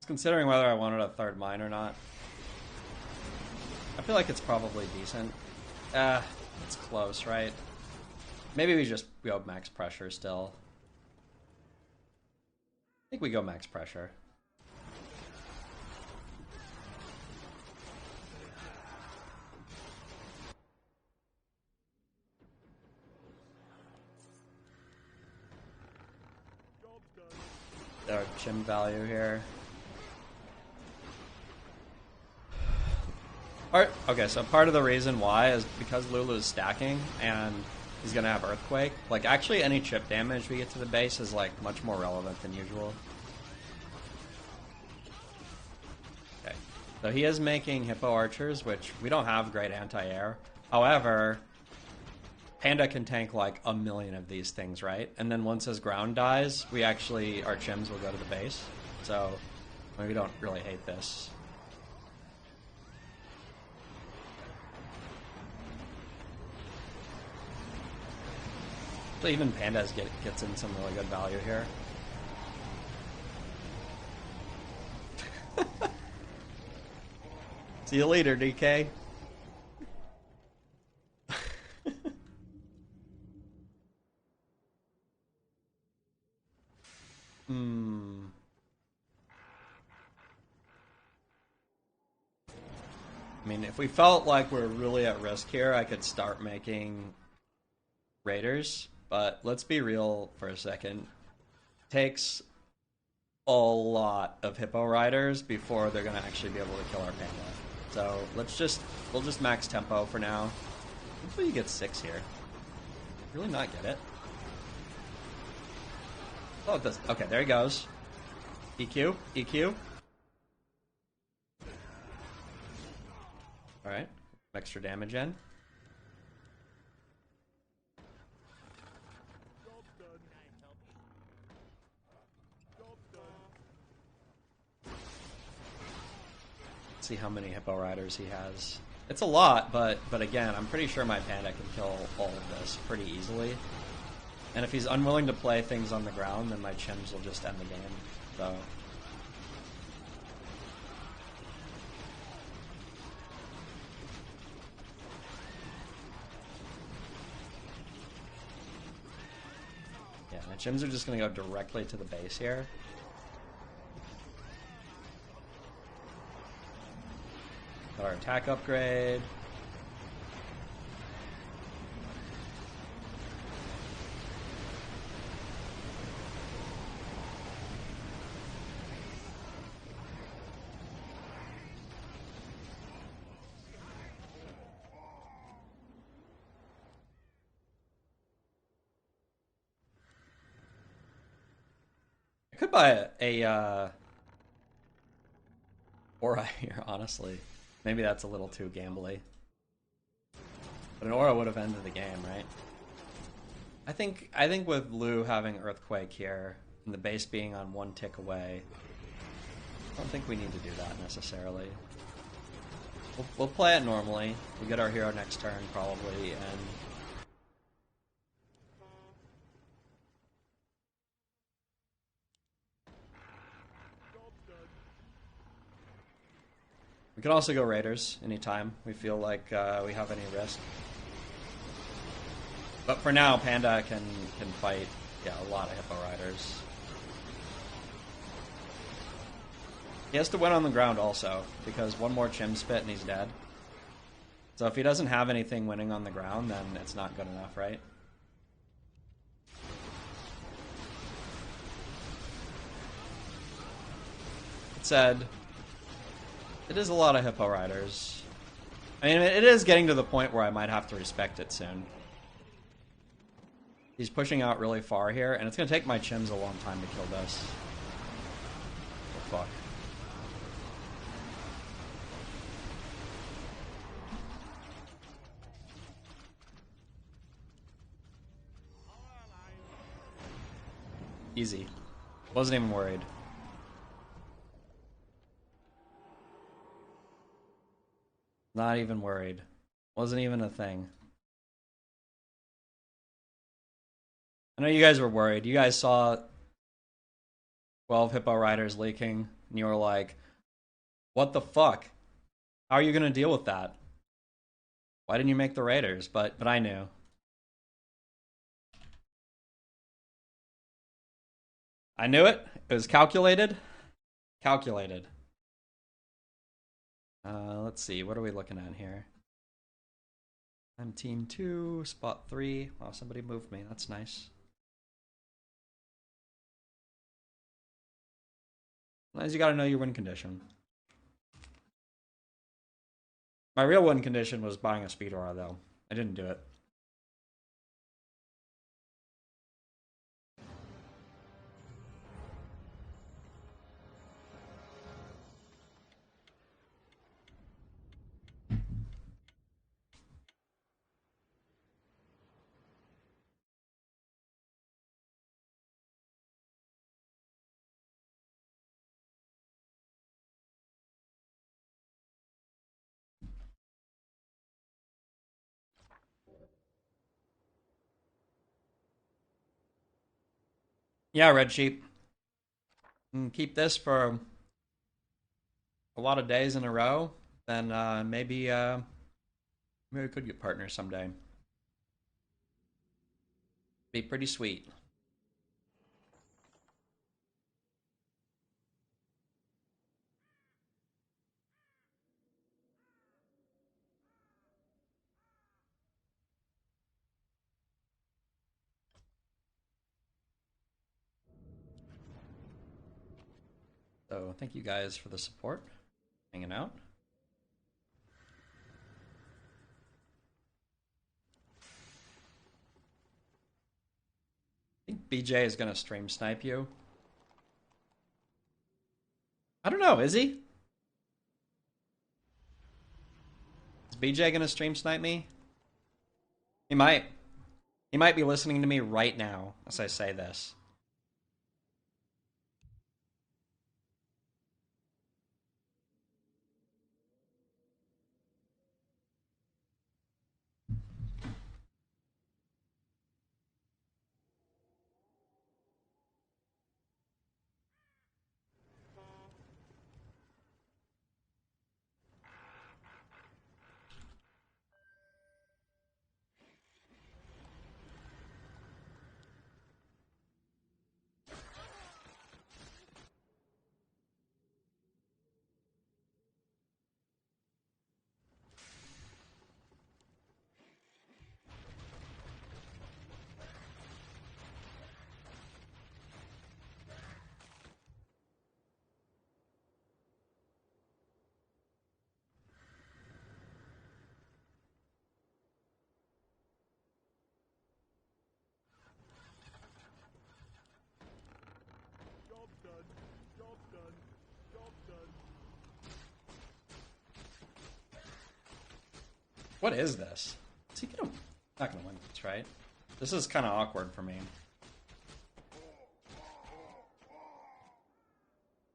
A: was considering whether I wanted a third mine or not. I feel like it's probably decent. It's close, right? Maybe we just go max pressure still. I think we go max pressure. Our chim value here. Okay, so part of the reason why is because Lulu's stacking and he's gonna have earthquake. Like, actually, any chip damage we get to the base is like much more relevant than usual. Okay, so he is making hippo archers, which we don't have great anti-air. However, Panda can tank like a million of these things, right? And then once his ground dies, our chims will go to the base. So we don't really hate this. So even Pandas gets in some really good value here. See you later, DK. I mean, if we felt like we're really at risk here, I could start making raiders, but let's be real for a second. Takes a lot of hippo riders before they're gonna actually be able to kill our panda. So we'll just max tempo for now. Hopefully you get 6 here. Really not get it. Oh, it does. Okay, there he goes. EQ, EQ. Alright, extra damage in. Let's see how many hippo riders he has. It's a lot, but again, I'm pretty sure my panda can kill all of this pretty easily. And if he's unwilling to play things on the ground, then my chims will just end the game. So yeah, my chims are just gonna go directly to the base here. Got our attack upgrade. I could buy a aura here, honestly. Maybe that's a little too gambly. But an aura would have ended the game, right? I think with Lu having Earthquake here, and the base being on 1 tick away, I don't think we need to do that necessarily. We'll play it normally. We'll get our hero next turn, probably, and we can also go Raiders anytime we feel like we have any risk. But for now, Panda can fight, yeah, a lot of Hippo Riders. He has to win on the ground also, because one more Chim Spit and he's dead. So if he doesn't have anything winning on the ground, then it's not good enough, right? That said, it is a lot of Hippo Riders. I mean, it is getting to the point where I might have to respect it soon. He's pushing out really far here, and it's going to take my Chims a long time to kill this. Oh, fuck. Easy. Wasn't even worried. Not even worried. Wasn't even a thing. I know you guys were worried. You guys saw 12 Hippo Riders leaking. and you were like, what the fuck? How are you gonna deal with that? Why didn't you make the Raiders? But I knew. I knew it. It was calculated. Calculated. Let's see. What are we looking at here? I'm team 2, spot 3. Wow, somebody moved me. That's nice. Sometimes you gotta know your win condition. My real win condition was buying a speed aura, though. I didn't do it. Yeah, Red Sheep. Keep this for a lot of days in a row, then maybe we could get partners someday. Be pretty sweet. So thank you guys for the support, hanging out. I think BJ is gonna stream snipe you. I don't know, is he? Is BJ gonna stream snipe me? He might. He might be listening to me right now as I say this.
B: Job done. Job done. Job done.
A: What is this? Is he gonna... Not gonna win this, right? This is kind of awkward for me.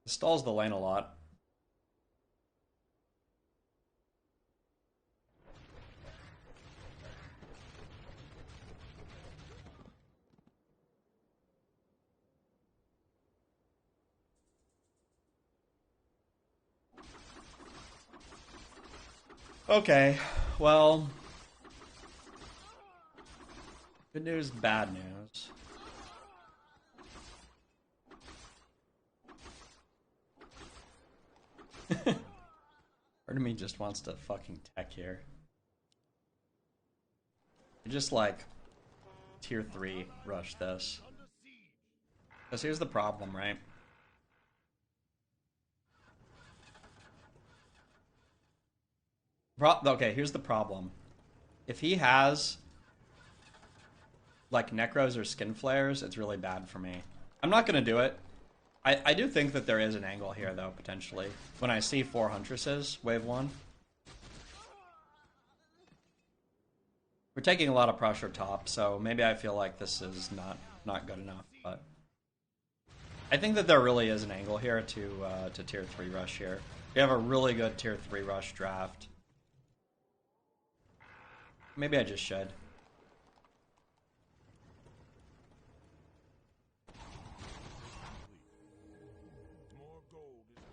A: It stalls the lane a lot. Okay, well... Good news, bad news. Part of me just wants to fucking tech here. Just like tier 3 rush this. Because here's the problem, right? Okay, here's the problem. If he has like necros or skin flares, it's really bad for me. I'm not gonna do it. I do think that there is an angle here though, potentially. When I see 4 Huntresses, wave 1. We're taking a lot of pressure top, so maybe I feel like this is not good enough, but I think that there really is an angle here to tier 3 rush here. We have a really good tier 3 rush draft. Maybe I just should.
B: More gold is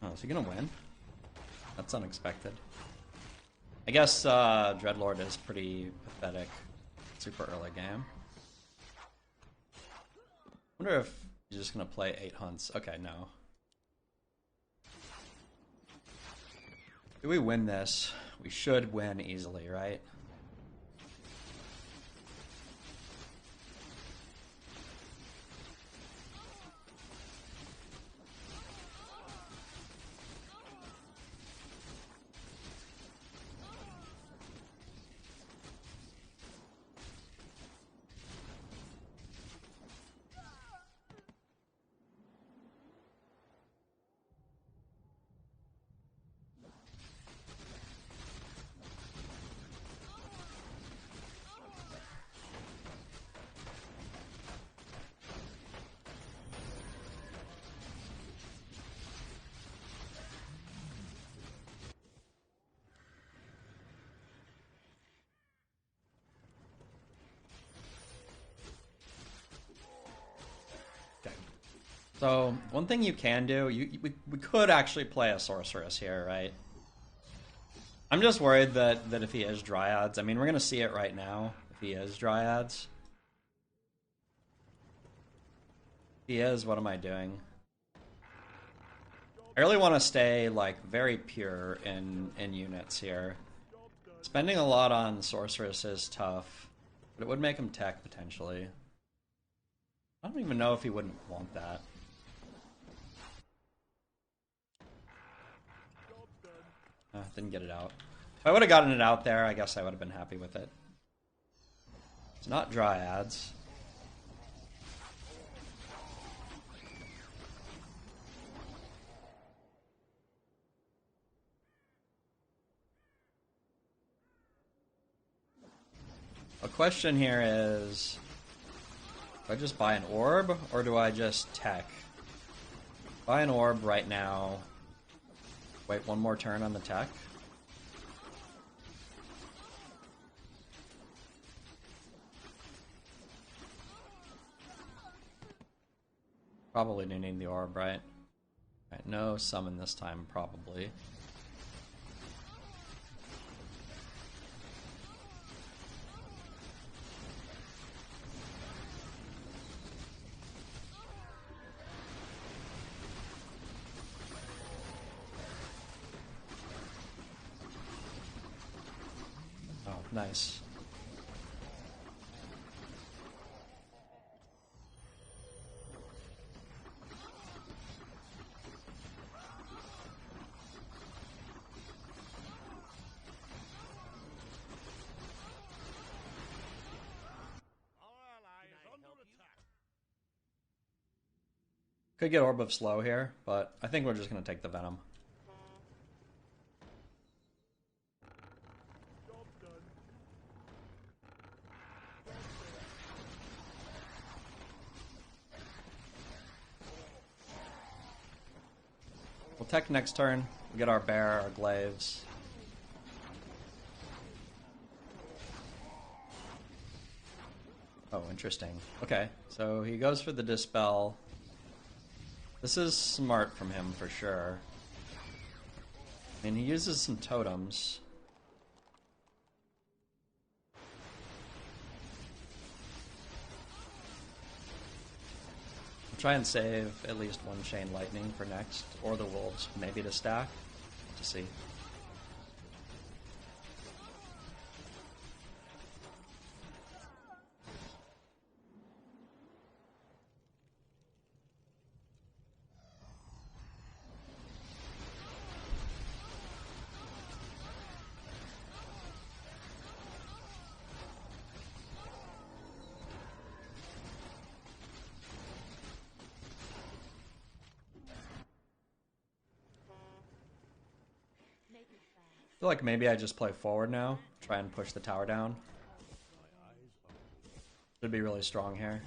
A: Oh, is he gonna win? That's unexpected. I guess Dreadlord is pretty pathetic. Super early game. Wonder if he's just gonna play 8 hunts. Okay, no. Do we win this? We should win easily, right? So, one thing you can do, we could actually play a sorceress here, right? I'm just worried that if he is dryads, I mean, we're going to see it right now, if he is dryads. If he is, what am I doing? I really want to stay, like, very pure in units here. Spending a lot on sorceress is tough, but it would make him tech, potentially. I don't even know if he wouldn't want that. Didn't get it out. If I would have gotten it out there, I guess I would have been happy with it. It's not dryads. A question here is, do I just buy an orb, or do I just tech? Buy an orb right now. Wait one more turn on the tech. Probably do need the orb, right? Right, no summon this time, probably. Oh, nice. Could get Orb of Slow here, but I think we're just going to take the Venom. We'll tech next turn. We'll get our Bear, our Glaives. Oh, interesting. Okay, so he goes for the Dispel. This is smart from him for sure. I mean, he uses some totems. I'll try and save at least one Chain Lightning for next, or the Wolves, maybe to stack. To see. I feel like maybe I just play forward now, try and push the tower down. Should be really strong here.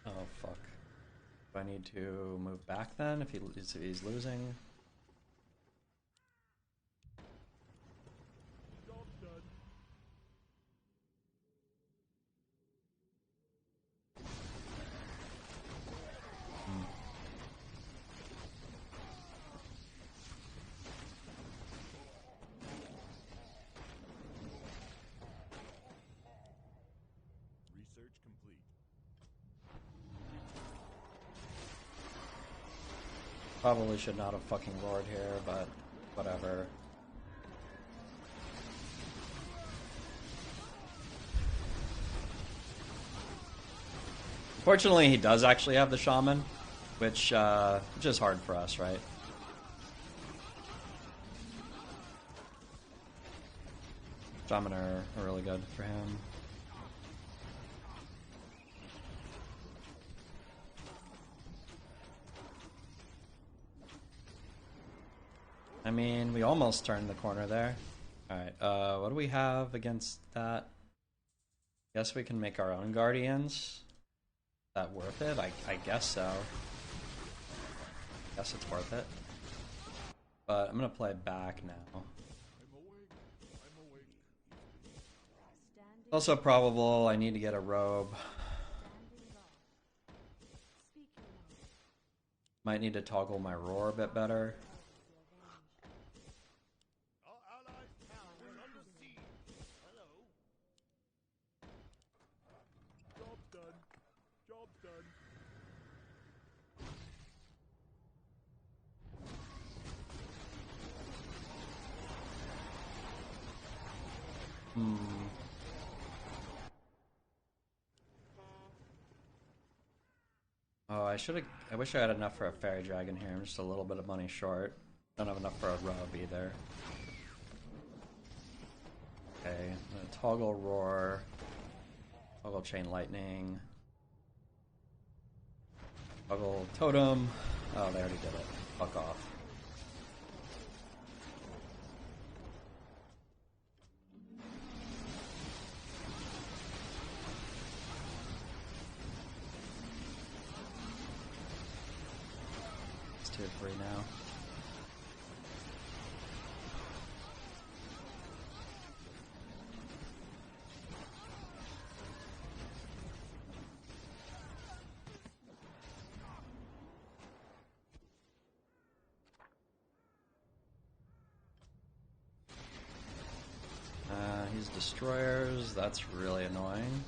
A: Oh fuck. Do I need to move back then if he's losing?
B: Job done. Research complete.
A: Probably should not have fucking roared here, but whatever. Fortunately, he does actually have the shaman, which is hard for us, right? Shaman are really good for him. I mean, we almost turned the corner there. Alright, what do we have against that? Guess we can make our own guardians. Is that worth it? I guess so. Guess it's worth it. But I'm gonna play back now.
B: I'm awake. I'm awake.
C: Standing,
A: Also probable I need to get a robe.
C: standing guard. Speak your mind.
A: Might need to toggle my roar a bit better.
B: Our allies' town is under siege. Hello. Job done. Job done.
A: Oh, I wish I had enough for a fairy dragon here. I'm just a little bit of money short. Don't have enough for a robe either. Okay, I'm gonna toggle roar. Toggle chain lightning. Toggle totem. Oh, they already did it. Fuck off. It's tier 3 now. He's destroyers, that's really annoying.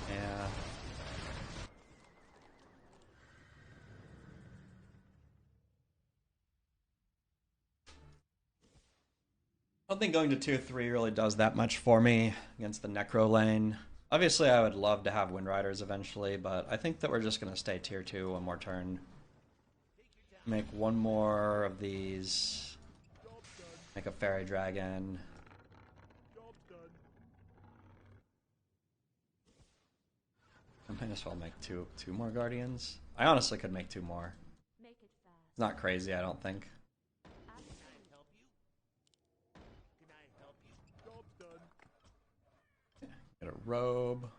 A: Yeah. I don't think going to tier 3 really does that much for me against the Necro lane. Obviously I would love to have Wind Riders eventually, but I think that we're just going to stay tier 2 one more turn. Make one more of these. Make a fairy dragon.
B: Job done.
A: I might as well make two more guardians. I honestly could make 2 more.
C: Make it fast.
A: It's not crazy, I don't think.
C: Absolutely.
B: Help you? Can I help you? Job done.
A: Get a robe.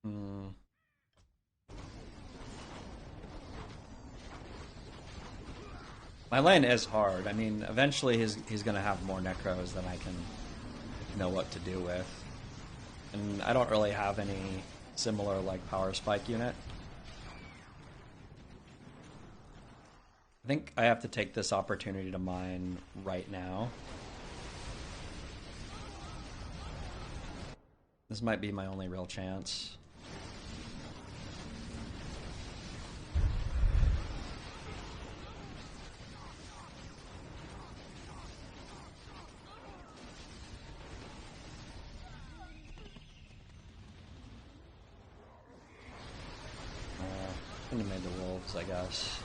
B: Hello.
A: My lane is hard. I mean, eventually he's gonna have more necros than I can know what to do with. And I don't really have any similar like power spike unit. I think I have to take this opportunity to mine right now. This might be my only real chance. Couldn't have made the wolves, I guess.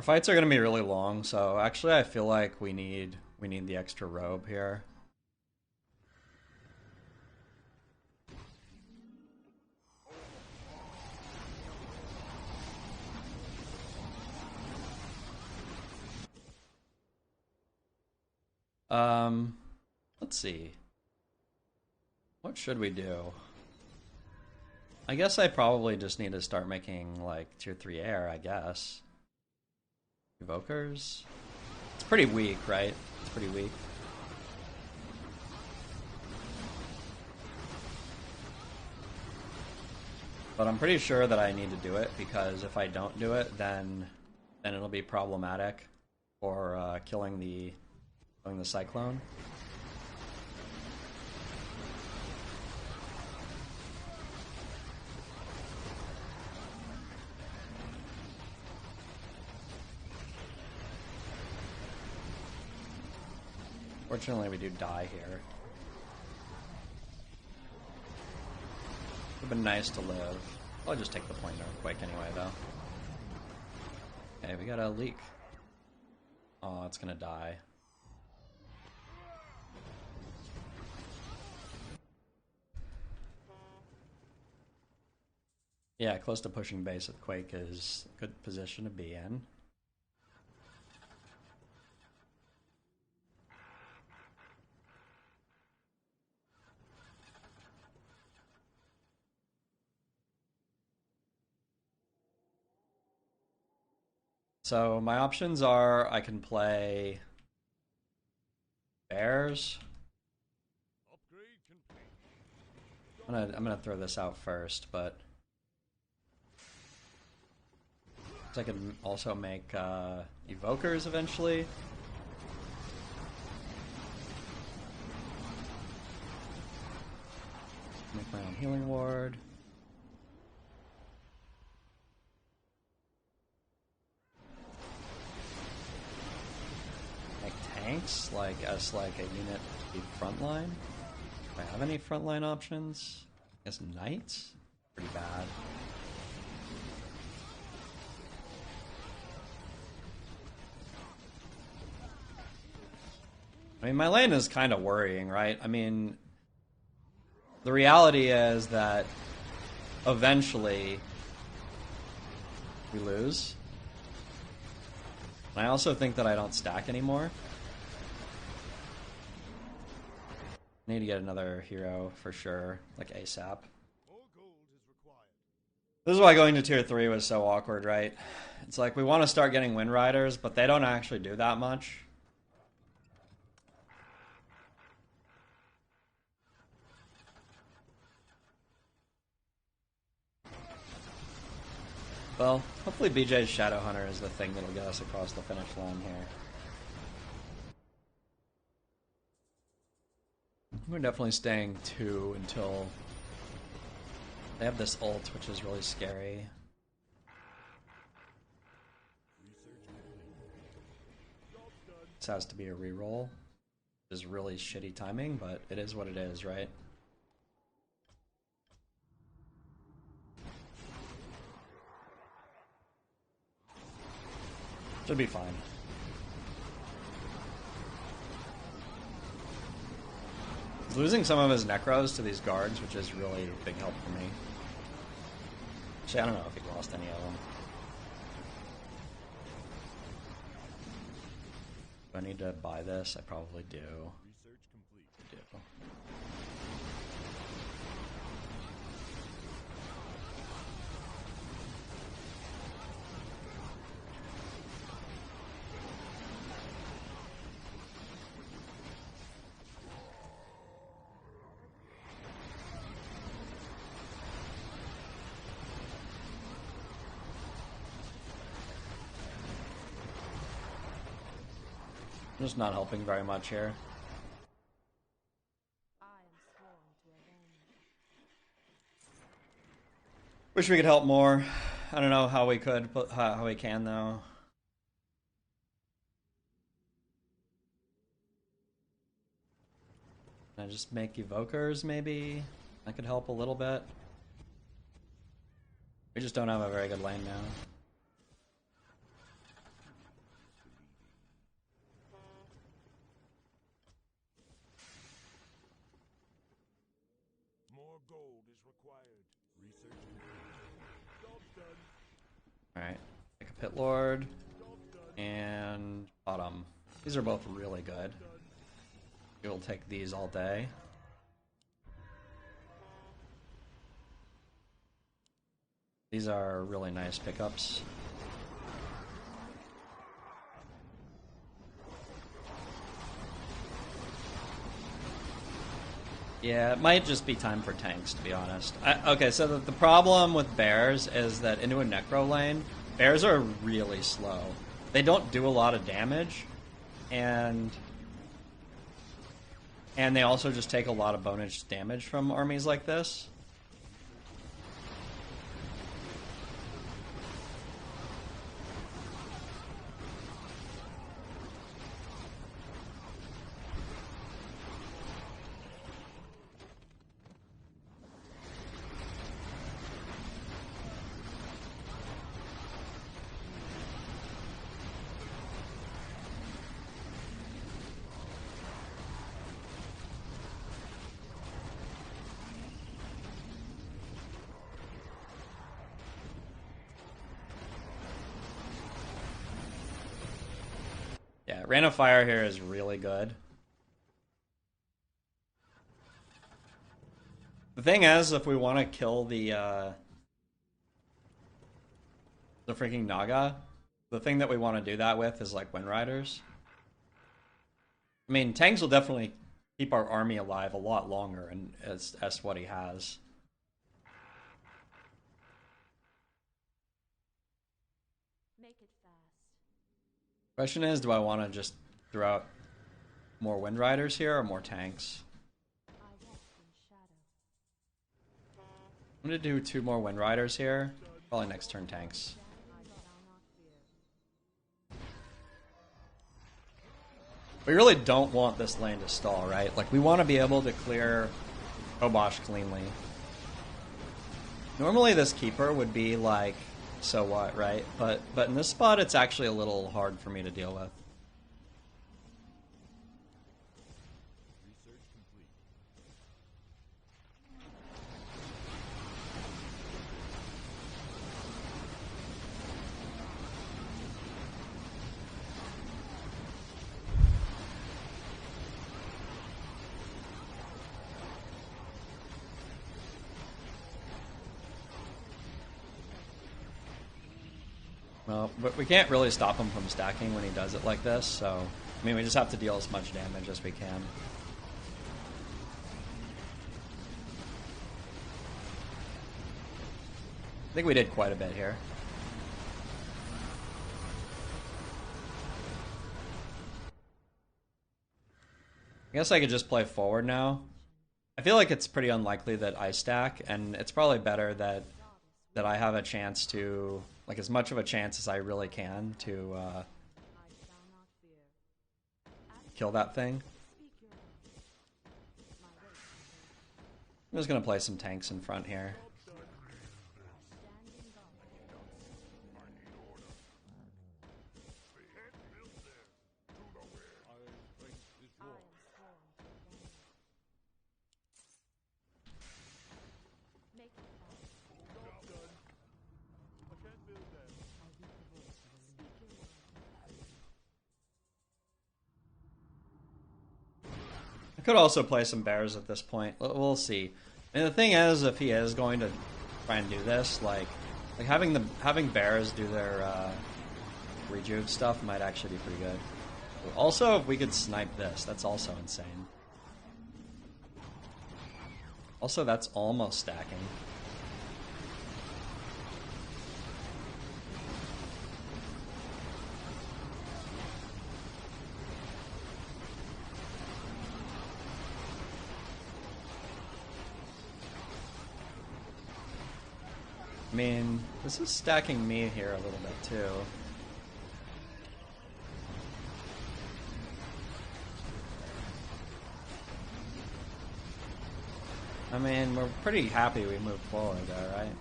A: Our fights are gonna be really long, so actually I feel like we need the extra robe here. Let's see. What should we do? I guess I probably just need to start making, like, tier 3 air, I guess. Evokers? It's pretty weak, right? It's pretty weak. But I'm pretty sure that I need to do it, because if I don't do it, then it'll be problematic for killing the cyclone. Fortunately, we do die here. Would've been nice to live. I'll just take the point quick anyway, though. Okay, we got a leak. Oh, it's gonna die. Yeah, close to pushing base with Quake is a good position to be in. So my options are I can play bears. I'm gonna throw this out first, but I can also make evokers eventually. Make my own healing ward. Tanks, like as like a unit to be frontline. Do I have any frontline options? I guess knights? Pretty bad. I mean, my lane is kind of worrying, right? I mean, the reality is that eventually we lose. And I also think that I don't stack anymore. I need to get another hero for sure, like ASAP. This is why going to tier 3 was so awkward, right? It's like we want to start getting Wind Riders, but they don't actually do that much. Well, hopefully BJ's Shadowhunter is the thing that'll get us across the finish line here. We're definitely staying 2 until they have this ult, which is really scary. This has to be a reroll. This is really shitty timing, but it is what it is, right? Should be fine. He's losing some of his necros to these guards, which is really a big help for me. Actually, I don't know if he lost any of them. Do I need to buy this? I probably do.
B: Research complete.
A: I do. I'm just not helping very much here.
C: I am sworn to avenge.
A: Wish we could help more. I don't know how we could, but how we can though. Can I just make evokers maybe? That could help a little bit. We just don't have a very good lane now.
B: gold is required. Research complete. Job done.
A: Alright, take a Pit Lord
B: Job done.
A: and Autumn. These are both really good. You'll take these all day. These are really nice pickups. Yeah, it might just be time for tanks, to be honest. Okay, so the problem with bears is that into a necro lane, bears are really slow. They don't do a lot of damage, and they also just take a lot of bonus damage from armies like this. Yeah, Rain of Fire here is really good. The thing is, if we want to kill the freaking Naga, the thing that we want to do that with is like Wind Riders. I mean, tanks will definitely keep our army alive a lot longer, and that's what he has.
C: Make it fast.
A: Question is, do I want to just throw out more Wind Riders here or more tanks?
C: I walk in shadow.
A: I'm going to do 2 more Wind Riders here. Probably next turn tanks.
C: I shall not fear.
A: We really don't want this lane to stall, right? Like, we want to be able to clear Kobosh cleanly. Normally this Keeper would be like, so what, right? But in this spot, it's actually a little hard for me to deal with.
B: Research complete.
A: Well, but we can't really stop him from stacking when he does it like this, so... I mean, we just have to deal as much damage as we can. I think we did quite a bit here. I guess I could just play forward now. I feel like it's pretty unlikely that I stack, and it's probably better that I have a chance to, like, as much of a chance as I really can to
C: I shall not fear.
A: kill that thing.
C: Speak your mind. My way.
A: I'm just gonna play some tanks in front here.
C: Standing guard. I am sworn to avenge. Make it fast.
B: Job done. I can't build them.
C: I hear the voice of a speak your mind.
A: I could also play some bears at this point. We'll see. And the thing is, if he is going to try and do this, like having bears do their rejuve stuff might actually be pretty good. Also, if we could snipe this, that's also insane. Also, that's almost stacking. I mean, this is stacking me here a little bit too. I mean, we're pretty happy we moved forward there, right?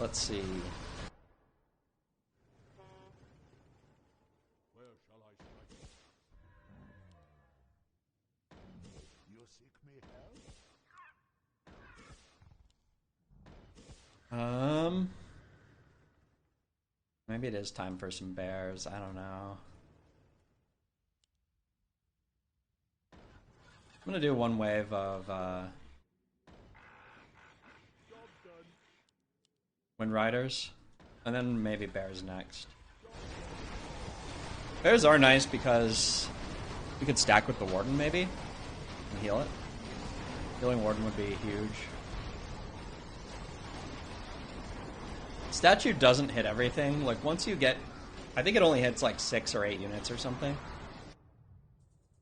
A: Let's see.
B: Where
A: Maybe it is time for some bears. I don't know. I'm gonna do one wave of Wind Riders, and then maybe bears next. Bears are nice because we could stack with the Warden maybe and heal it. Healing Warden would be huge. Statue doesn't hit everything. Like once you get, I think it only hits like 6 or 8 units or something.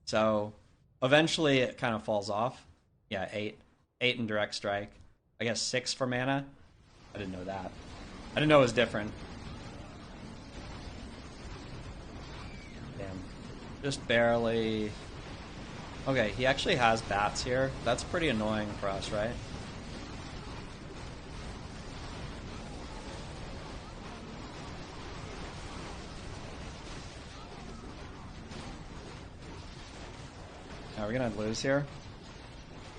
A: So eventually it kind of falls off. Yeah, 8. 8 in direct strike. I guess 6 for mana. I didn't know that. I didn't know it was different. Damn. Just barely. Okay, he actually has bats here. That's pretty annoying for us, right? Are we gonna lose here?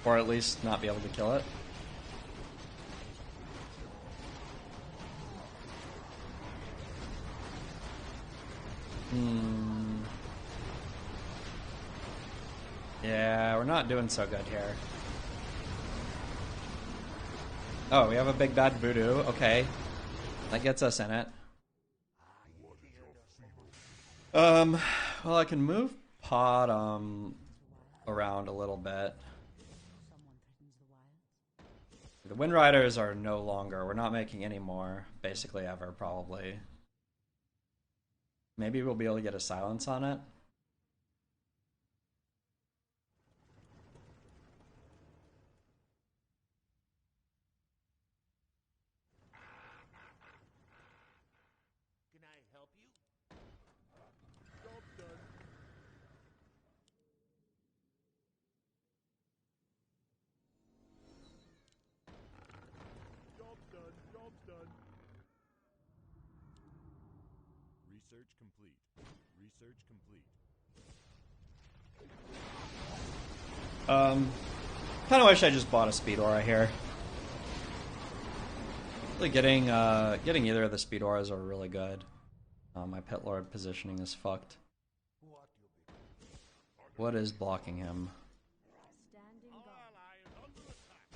A: Or at least not be able to kill it? Yeah, we're not doing so good here. Oh, we have a big bad voodoo. Okay. That gets us in it. Well, I can move pot around a little bit. The Wind Riders are no longer. We're not making any more, basically ever, probably. Maybe we'll be able to get a silence on it.
B: Can I help you? Job done. Job done. Job done. Research complete. Research complete.
A: Kind of wish I just bought a speed aura here. Really getting either of the speed auras are really good. My pit lord positioning is fucked. What is blocking him?
B: Our ally is under attack.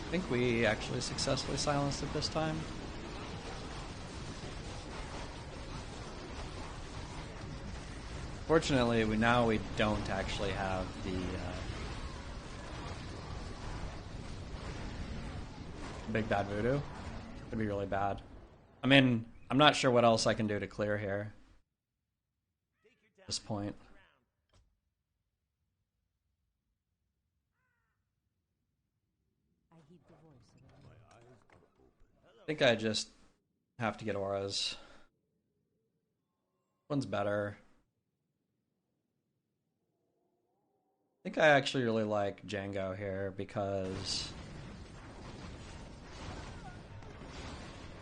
A: I think we actually successfully silenced it this time. Fortunately, we don't actually have the big bad voodoo. Could be really bad. I mean, I'm not sure what else I can do to clear here at this point. I think I just have to get auras. One's better. I think I actually really like Django here because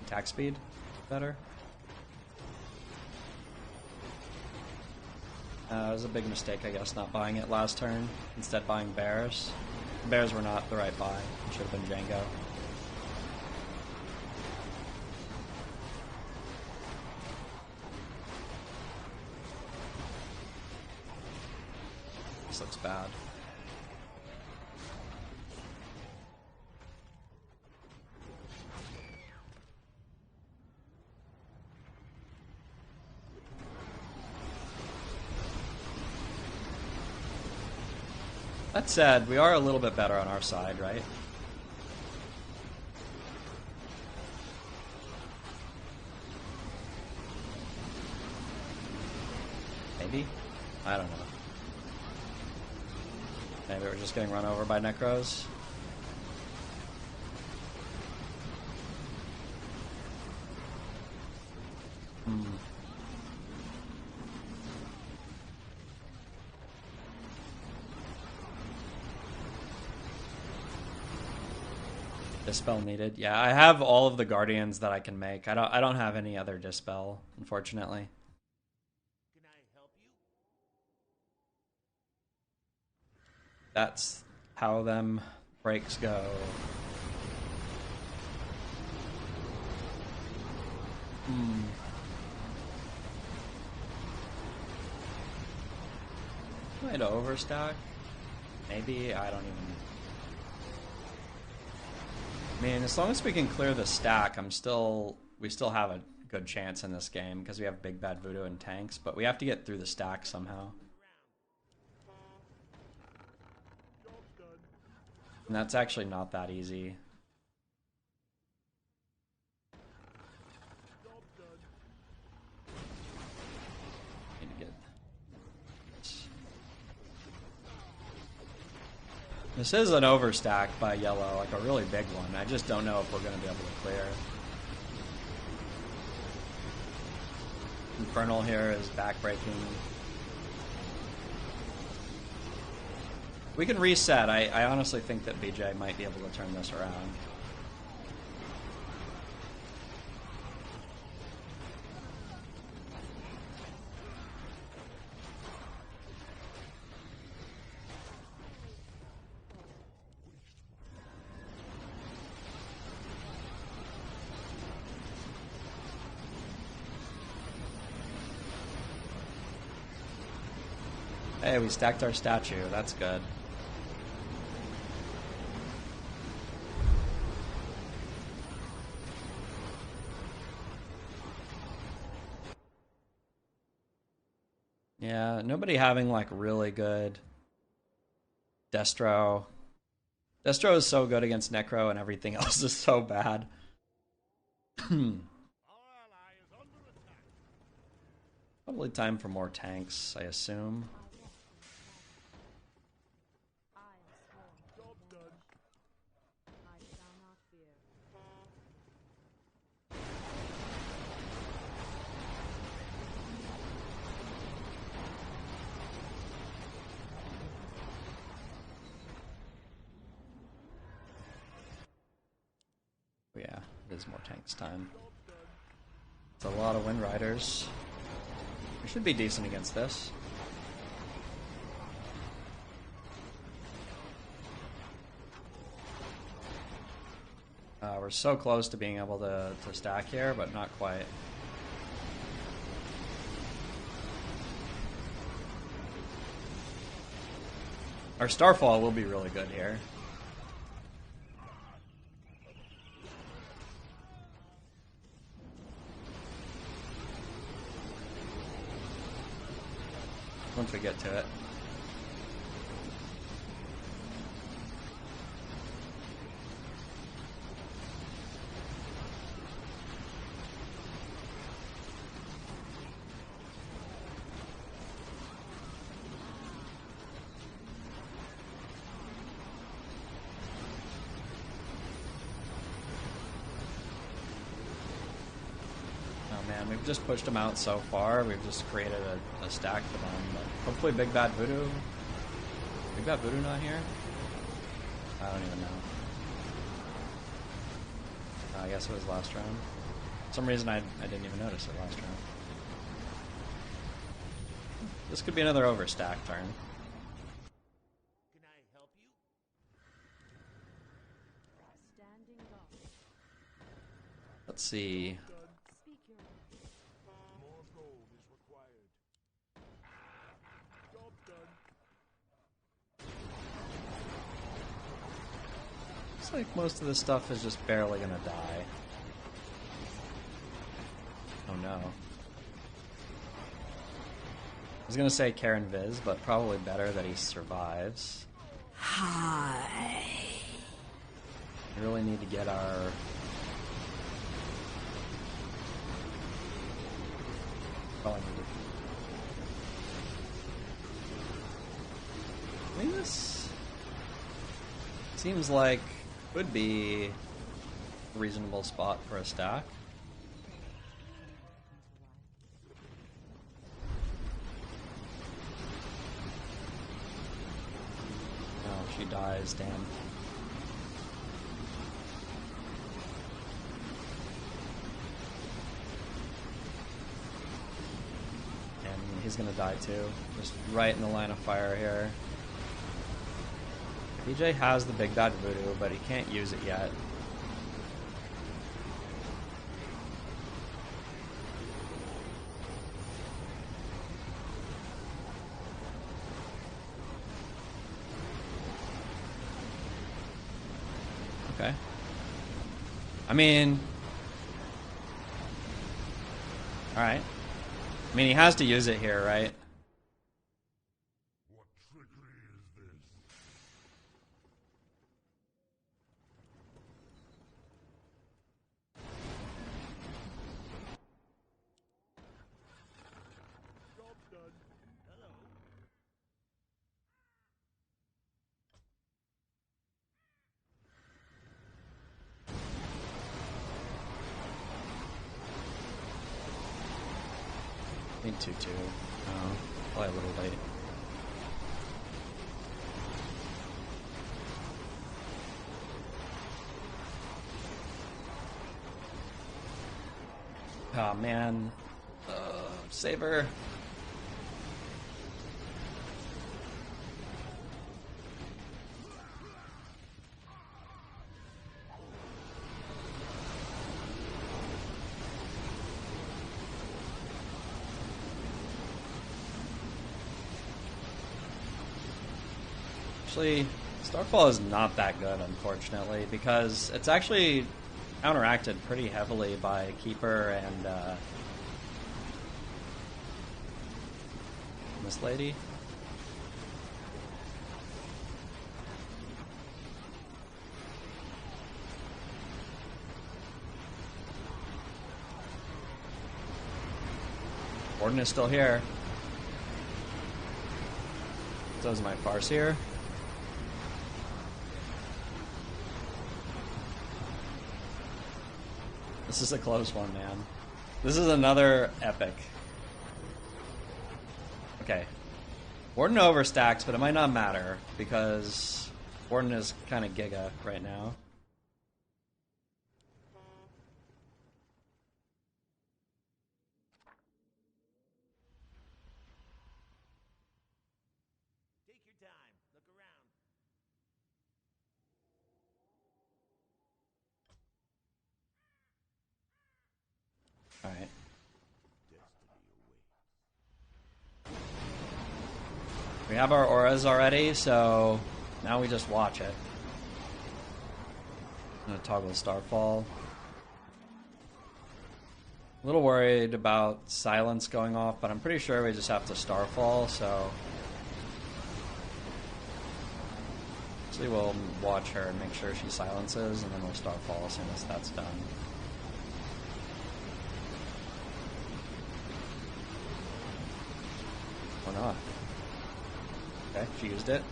A: attack speed better. It was a big mistake, I guess, not buying it last turn. Instead buying bears. Bears were not the right buy. It should have been Django. This looks bad. That said, we are a little bit better on our side, right? Maybe? I don't know. Maybe we're just getting run over by Necros. Dispel needed. Yeah, I have all of the guardians that I can make. I don't have any other dispel, unfortunately.
B: Can I help you?
A: That's how them breaks go. Might overstack. Maybe, I don't even... I mean, as long as we can clear the stack, we still have a good chance in this game because we have Big Bad Voodoo and tanks, but we have to get through the stack somehow. And that's actually not that easy. Need to get this is an overstack by yellow, like a really big one. I just don't know if we're going to be able to clear. Infernal here is backbreaking. We can reset. I honestly think that BJ might be able to turn this around. Hey, we stacked our statue. That's good. Yeah, nobody having like really good Destro. Destro is so good against Necro and everything else is so bad. Probably time for more tanks, I assume. Yeah, it is more tanks time. It's a lot of Wind Riders. We should be decent against this. We're so close to being able to stack here, but not quite. Our Starfall will be really good here. Once we get to it. Man, we've just pushed them out so far. We've just created a stack for them. But hopefully Big Bad Voodoo. Big Bad Voodoo not here? I don't even know. I guess it was last round. For some reason I didn't even notice it last round. This could be another overstack turn.
B: Can I help you?
C: Standing guard.
A: Let's see.
C: Speak your mind.
B: More gold is required. Job done.
A: Looks like most of this stuff is just barely gonna die. Oh no. I was gonna say Karen Viz, but probably better that he survives.
E: Hi.
A: We really need to get our... Probably need to... I mean, this seems like would be a reasonable spot for a stack. Oh, she dies, damn. And he's gonna die too. Just right in the line of fire here. BJ has the big bad voodoo, but he can't use it yet. Okay. I mean... Alright. I mean, he has to use it here, right?
B: What trickery is this? Job done. Hello.
A: Need 2-2. Oh, probably a little late. Oh man. Saber. Actually, Starfall is not that good, unfortunately, because it's actually counteracted pretty heavily by Keeper and this lady. Warden is still here. So is my Farseer. This is a close one, man. This is another epic. Okay. Warden overstacks, but it might not matter because Warden is kind of giga right now.
B: Take your time. Look around.
A: Alright. We have our auras already, so now we just watch it. I'm gonna toggle Starfall. A little worried about silence going off, but I'm pretty sure we just have to Starfall, so... Actually, we'll watch her and make sure she silences, and then we'll Starfall as soon as that's done. Or not. Okay, she used it.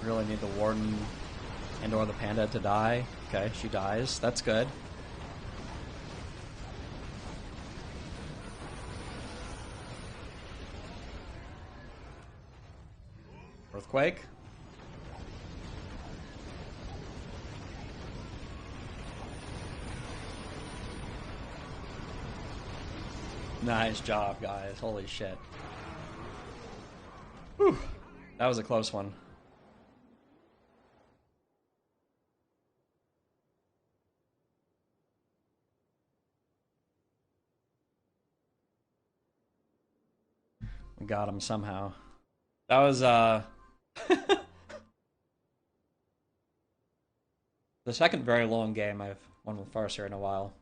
A: Really need the Warden and or the Panda to die. Okay, she dies. That's good. Earthquake. Nice job, guys. Holy shit. Whew. That was a close one. We got him somehow. That was, the second very long game I've won with Farseer in a while.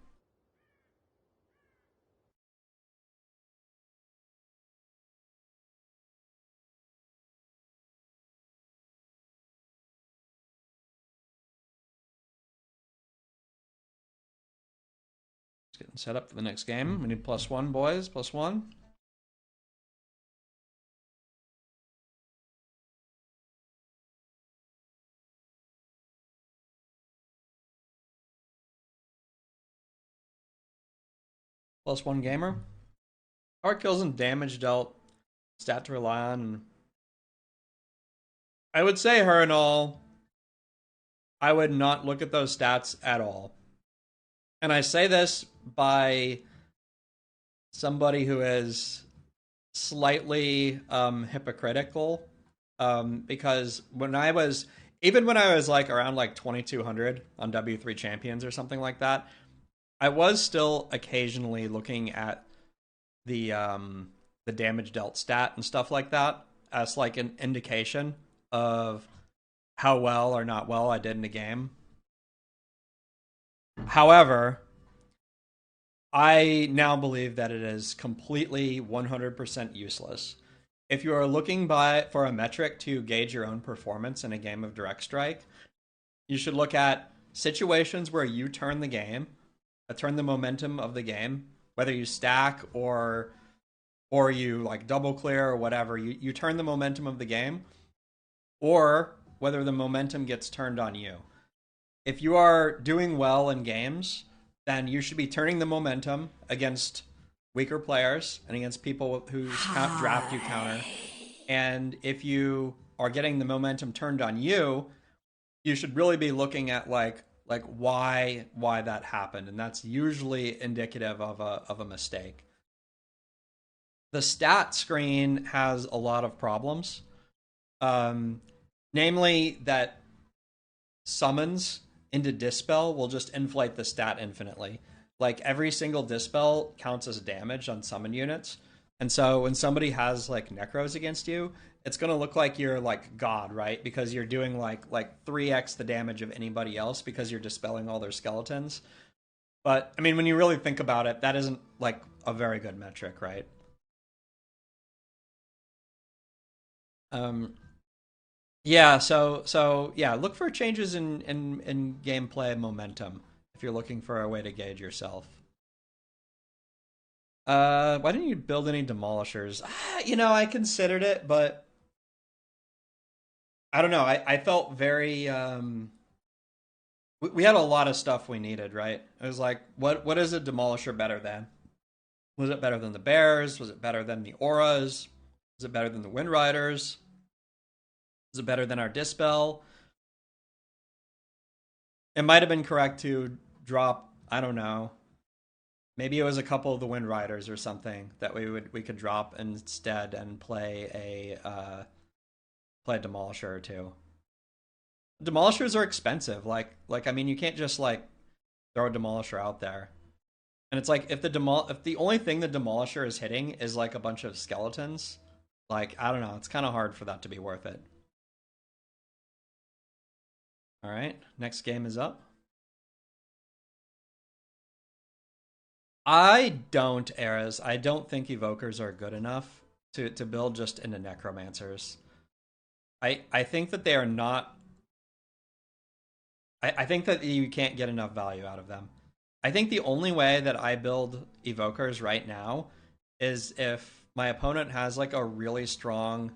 A: Just getting set up for the next game. We need +1, boys. +1. +1 gamer. Hard kills and damage dealt. Stat to rely on. I would say her and all. I would not look at those stats at all. And I say this by somebody who is slightly hypocritical, because when I was like around like 2200 on W3 Champions or something like that, I was still occasionally looking at the damage dealt stat and stuff like that as like an indication of how well or not well I did in the game. However, I now believe that it is completely 100% useless. If you are looking for a metric to gauge your own performance in a game of Direct Strike, you should look at situations where you turn the momentum of the game, whether you stack or you like double clear or whatever, you turn the momentum of the game, or whether the momentum gets turned on you. If you are doing well in games, then you should be turning the momentum against weaker players and against people whose draft you counter. And if you are getting the momentum turned on you, you should really be looking at like why that happened, and that's usually indicative of a mistake. The stat screen has a lot of problems, namely that summons into Dispel will just inflate the stat infinitely. Like every single Dispel counts as damage on summon units. And so when somebody has like Necros against you, it's going to look like you're like God, right? Because you're doing like 3x the damage of anybody else because you're dispelling all their skeletons. But I mean, when you really think about it, that isn't like a very good metric, right? Yeah, so yeah, look for changes in gameplay momentum if you're looking for a way to gauge yourself. Why didn't you build any demolishers? I considered it, but I don't know. I felt very we had a lot of stuff we needed, right? It was like, what is a demolisher better than? Was it better than the bears? Was it better than the auras? Was it better than the wind riders? Is it better than our dispel? It might have been correct to drop, I don't know. Maybe it was a couple of the wind riders or something that we could drop instead and play a demolisher or two. Demolishers are expensive. Like I mean, you can't just like throw a demolisher out there. And it's like if the only thing the demolisher is hitting is like a bunch of skeletons, like I don't know, it's kind of hard for that to be worth it. All right, next game is up. I don't, Eras. I don't think evokers are good enough to build just into necromancers. I think that they are not. I think that you can't get enough value out of them. I think the only way that I build evokers right now is if my opponent has like a really strong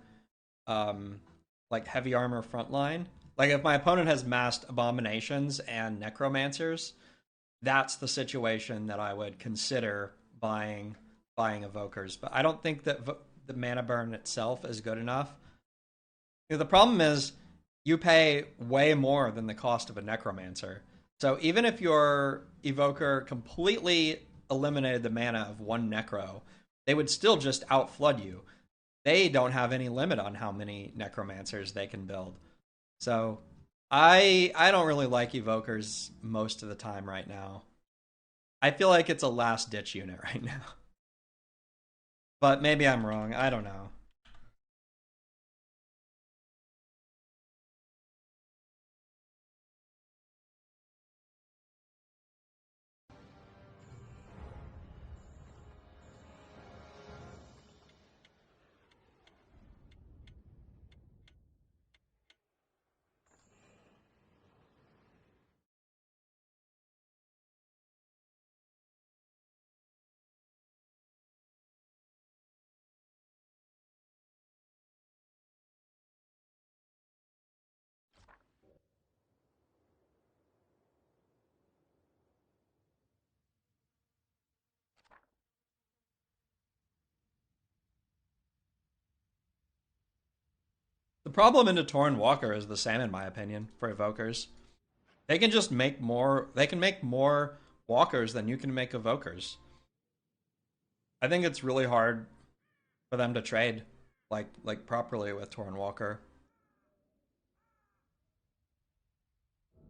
A: like heavy armor frontline. Like if my opponent has massed abominations and necromancers, that's the situation that I would consider buying evokers. But I don't think that the mana burn itself is good enough. The problem is you pay way more than the cost of a necromancer. So even if your evoker completely eliminated the mana of one necro, they would still just outflood you. They don't have any limit on how many necromancers they can build. So I don't really like evokers most of the time right now. I feel like it's a last ditch unit right now. But maybe I'm wrong. I don't know. problem into Torin Walker is the same, in my opinion, for evokers. They can just make more. They can make more walkers than you can make evokers. I think it's really hard for them to trade like properly with Torin Walker.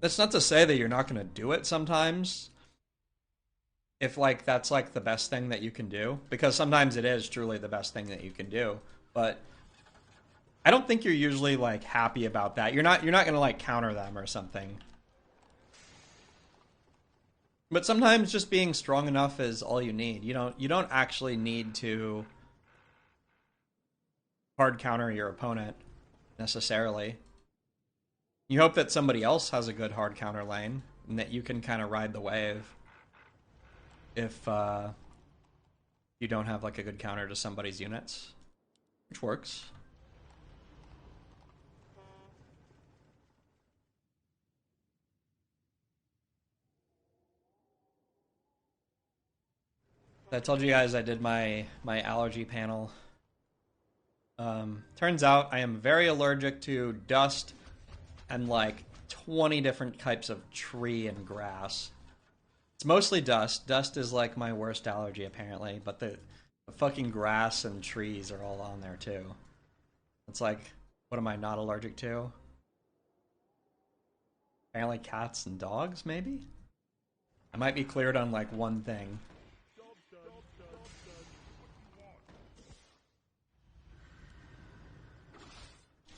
A: That's not to say that you're not going to do it sometimes. If like that's like the best thing that you can do, because sometimes it is truly the best thing that you can do, but I don't think you're usually like happy about that. You're not going to like counter them or something. But sometimes just being strong enough is all you need. You don't actually need to hard counter your opponent necessarily. You hope that somebody else has a good hard counter lane and that you can kind of ride the wave if you don't have like a good counter to somebody's units, which works. I told you guys I did my allergy panel. Turns out I am very allergic to dust and like 20 different types of tree and grass. It's mostly dust. Dust is like my worst allergy apparently, but the fucking grass and trees are all on there too. It's like, what am I not allergic to? Apparently cats and dogs, maybe? I might be cleared on like one thing.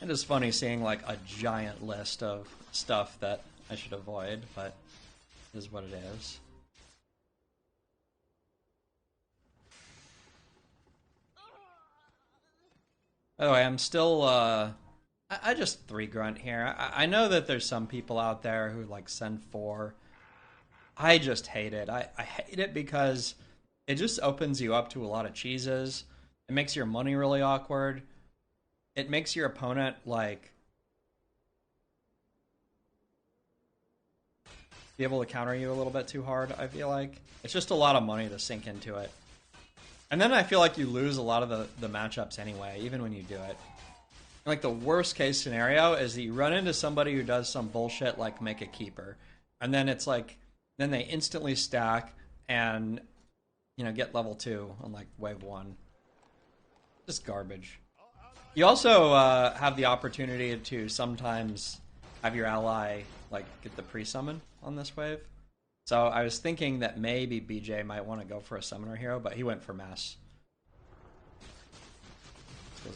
A: It is funny seeing like a giant list of stuff that I should avoid, but it is what it is. By the way, I'm still, I just 3 grunt here. I know that there's some people out there who like send 4. I just hate it. I hate it because it just opens you up to a lot of cheeses. It makes your money really awkward. It makes your opponent, like, be able to counter you a little bit too hard, I feel like. It's just a lot of money to sink into it. And then I feel like you lose a lot of the matchups anyway, even when you do it. Like, the worst case scenario is that you run into somebody who does some bullshit like make a keeper. And then it's like, then they instantly stack and, you know, get level 2 on, like, wave 1. Just garbage. You also have the opportunity to sometimes have your ally like get the pre-summon on this wave. So I was thinking that maybe BJ might want to go for a summoner hero, but he went for Mass.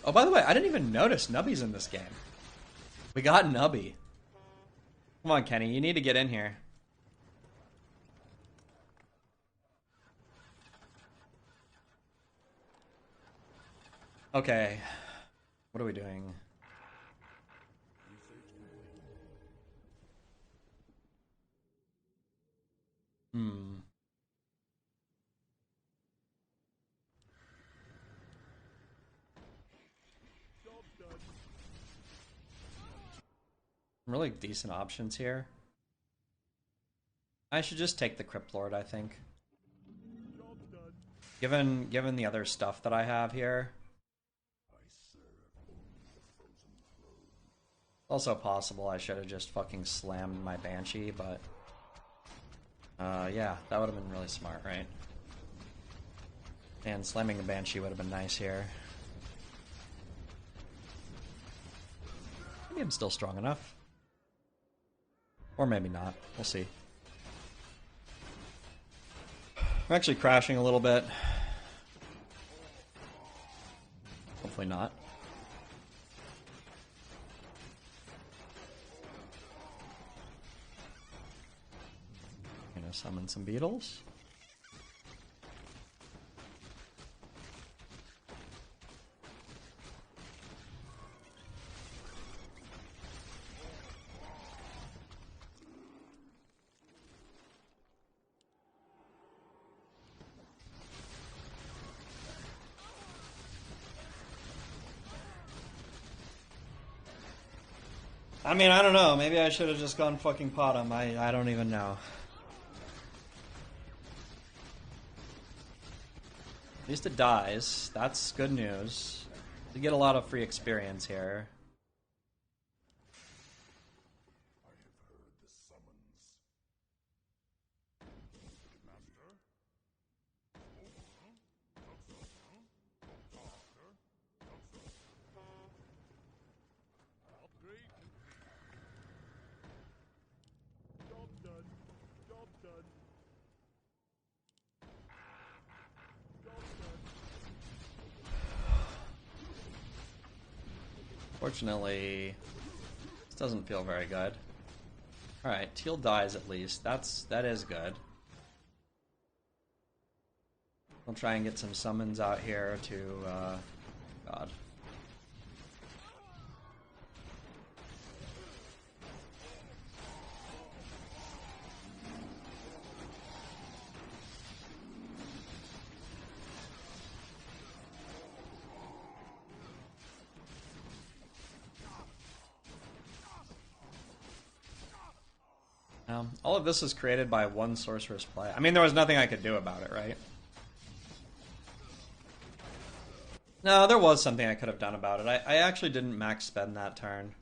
A: Oh, by the way, I didn't even notice Nubby's in this game. We got Nubby. Come on, Kenny, you need to get in here. Okay. What are we doing? I'm really decent options here. I should just take the Crypt Lord, I think. Given the other stuff that I have here. Also possible I should have just fucking slammed my Banshee, but yeah, that would have been really smart, right? And slamming the Banshee would have been nice here. Maybe I'm still strong enough. Or maybe not. We'll see. I'm actually crashing a little bit. Hopefully not. Gonna summon some beetles. I mean, I don't know. Maybe I should have just gone fucking pot him. I don't even know. At least it dies. That's good news. You get a lot of free experience here. Fortunately, this doesn't feel very good. Alright, teal dies at least. That is good. We'll try and get some summons out here to, God. All of this was created by one sorceress play. I mean, there was nothing I could do about it, right? No, there was something I could have done about it. I actually didn't max spend that turn.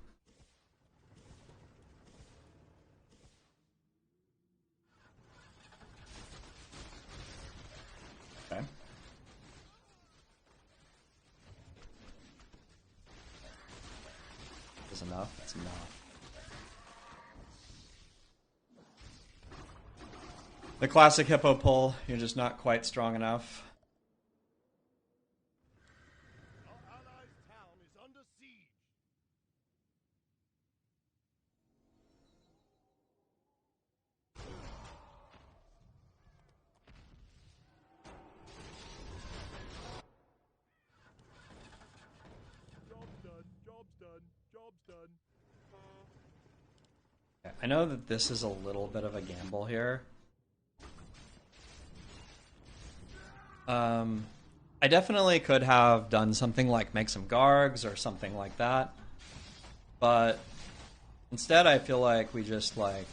A: Okay. That's enough. That's enough. The classic hippo pull, you're just not quite strong enough.
B: Our allies' town is under siege. Job's done. Job's done. Job's done.
A: I know that this is a little bit of a gamble here. I definitely could have done something like make some Gargs or something like that. But instead I feel like we just like...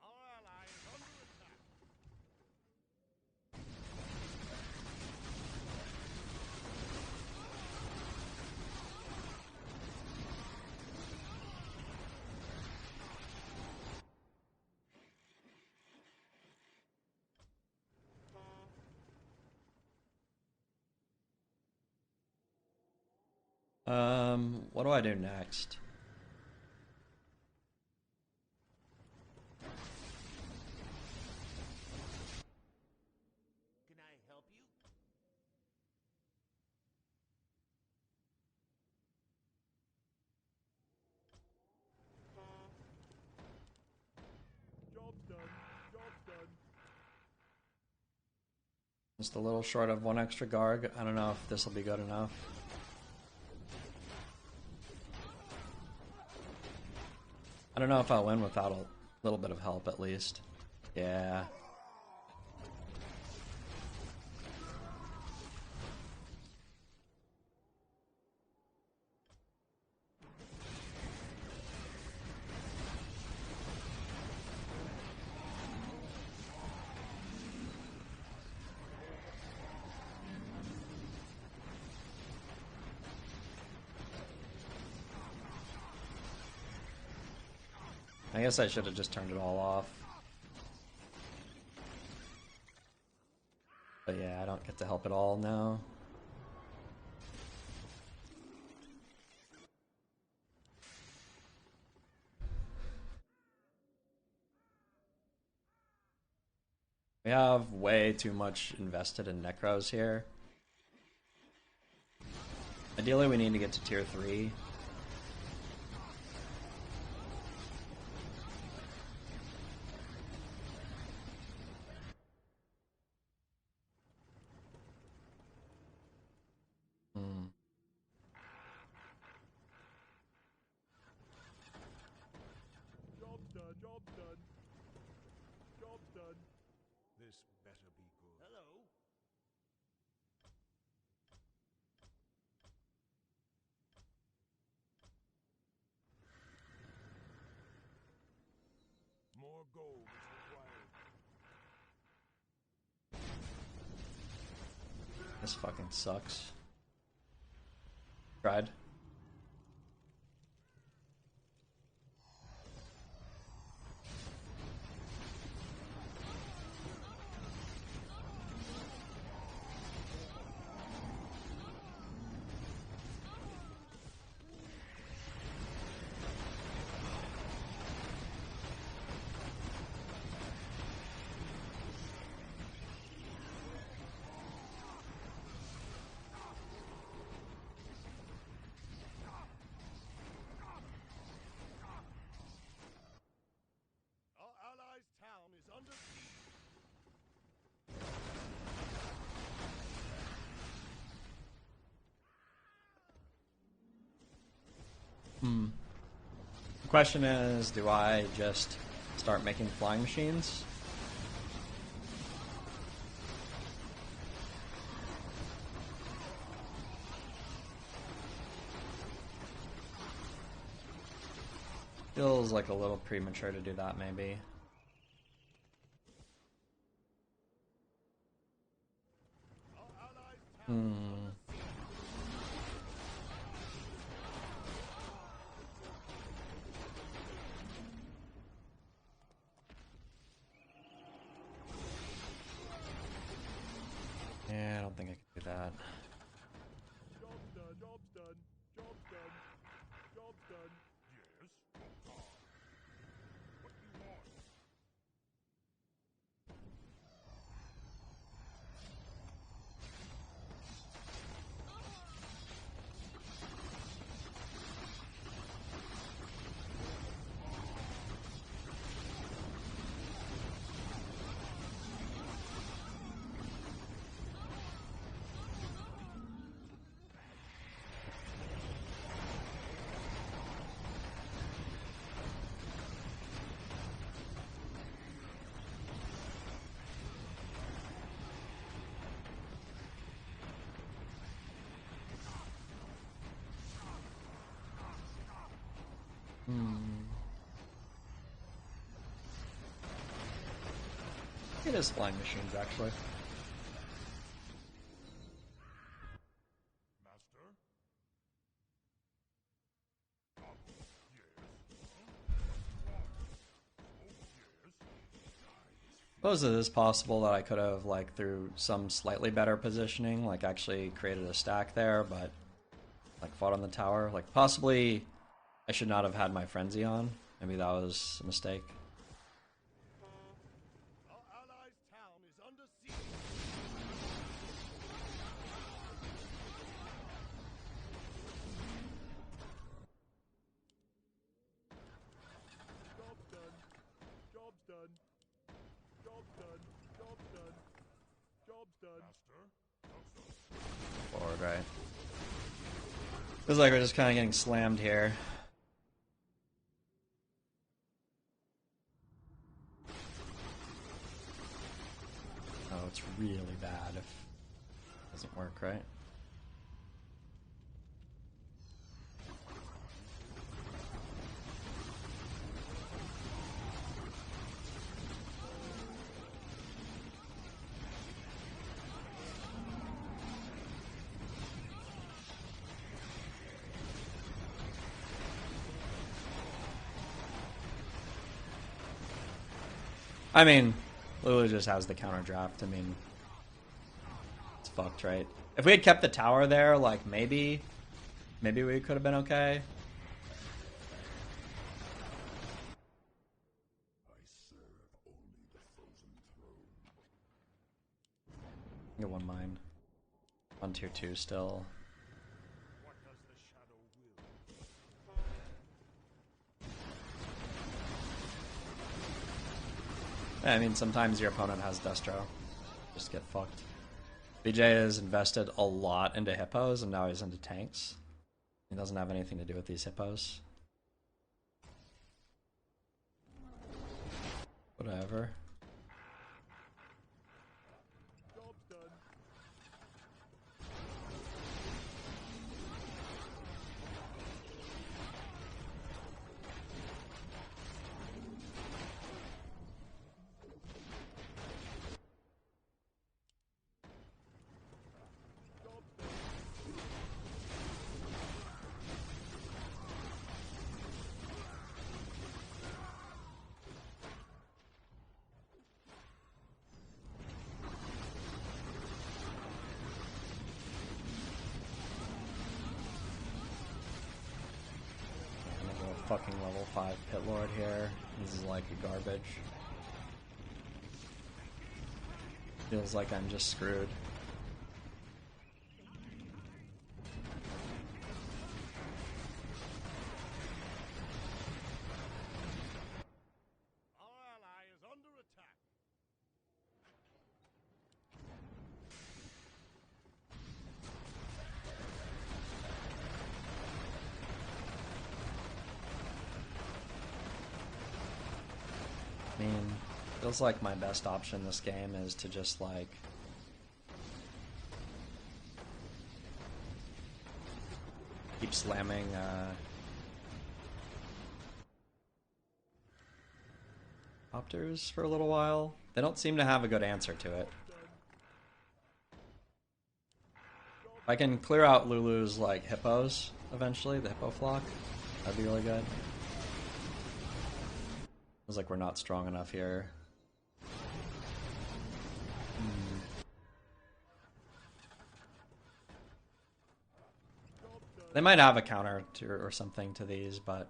B: Our ally is under attack.
A: What do I do next?
B: Can I help you? Job's done. Job's done.
A: Just a little short of one extra Garg. I don't know if this will be good enough. I don't know if I'll win without a little bit of help at least. Yeah. I guess I should have just turned it all off. But yeah, I don't get to help at all now. We have way too much invested in Necros here. Ideally, we need to get to tier 3.
B: Job's done. Job's done. Job's done. This better be good. Hello. gold is required.
A: This fucking sucks. Tried.
B: Our allies' town is under siege.
A: The question is, do I just start making flying machines? Feels like a little premature to do that, maybe.
B: Our allies' town is under siege.
A: Yeah, I don't think I can do that.
B: Job's done. Job's done. Job's done. Job's done. Yes. What do you want?
A: It is flying machines, actually.
B: Master?
A: Suppose it is possible that I could have, like, through some slightly better positioning, like, actually created a stack there, but, like, fought on the tower. Like, possibly I should not have had my frenzy on. Maybe that was a mistake.
B: Our allies' town is under siege. Job's done. Job's done. Job's done. Job's done. Job's done. Master?
A: Forward, right. Feels like we're just kind of getting slammed here. Oh, it's really bad if it doesn't work, right? I mean, Lulu just has the counter draft. I mean, it's fucked, right? If we had kept the tower there, like, maybe we could have been okay. Get one mine. On tier 2 still.
B: What does the shadow will?
A: Yeah, I mean, sometimes your opponent has Destro. Just get fucked. BJ has invested a lot into hippos, and now he's into tanks. He doesn't have anything to do with these hippos. Whatever.
B: Job's done.
A: fucking level 5 Pit Lord here. This is like a garbage. Feels like I'm just screwed.
B: Our ally is under attack.
A: I mean, feels like my best option this game is to just like keep slamming Opters for a little while. They don't seem to have a good answer to it. If I can clear out Lulu's like hippos eventually, the hippo flock, that'd be really good. Feels like we're not strong enough here. They might have a counter to or something to these, but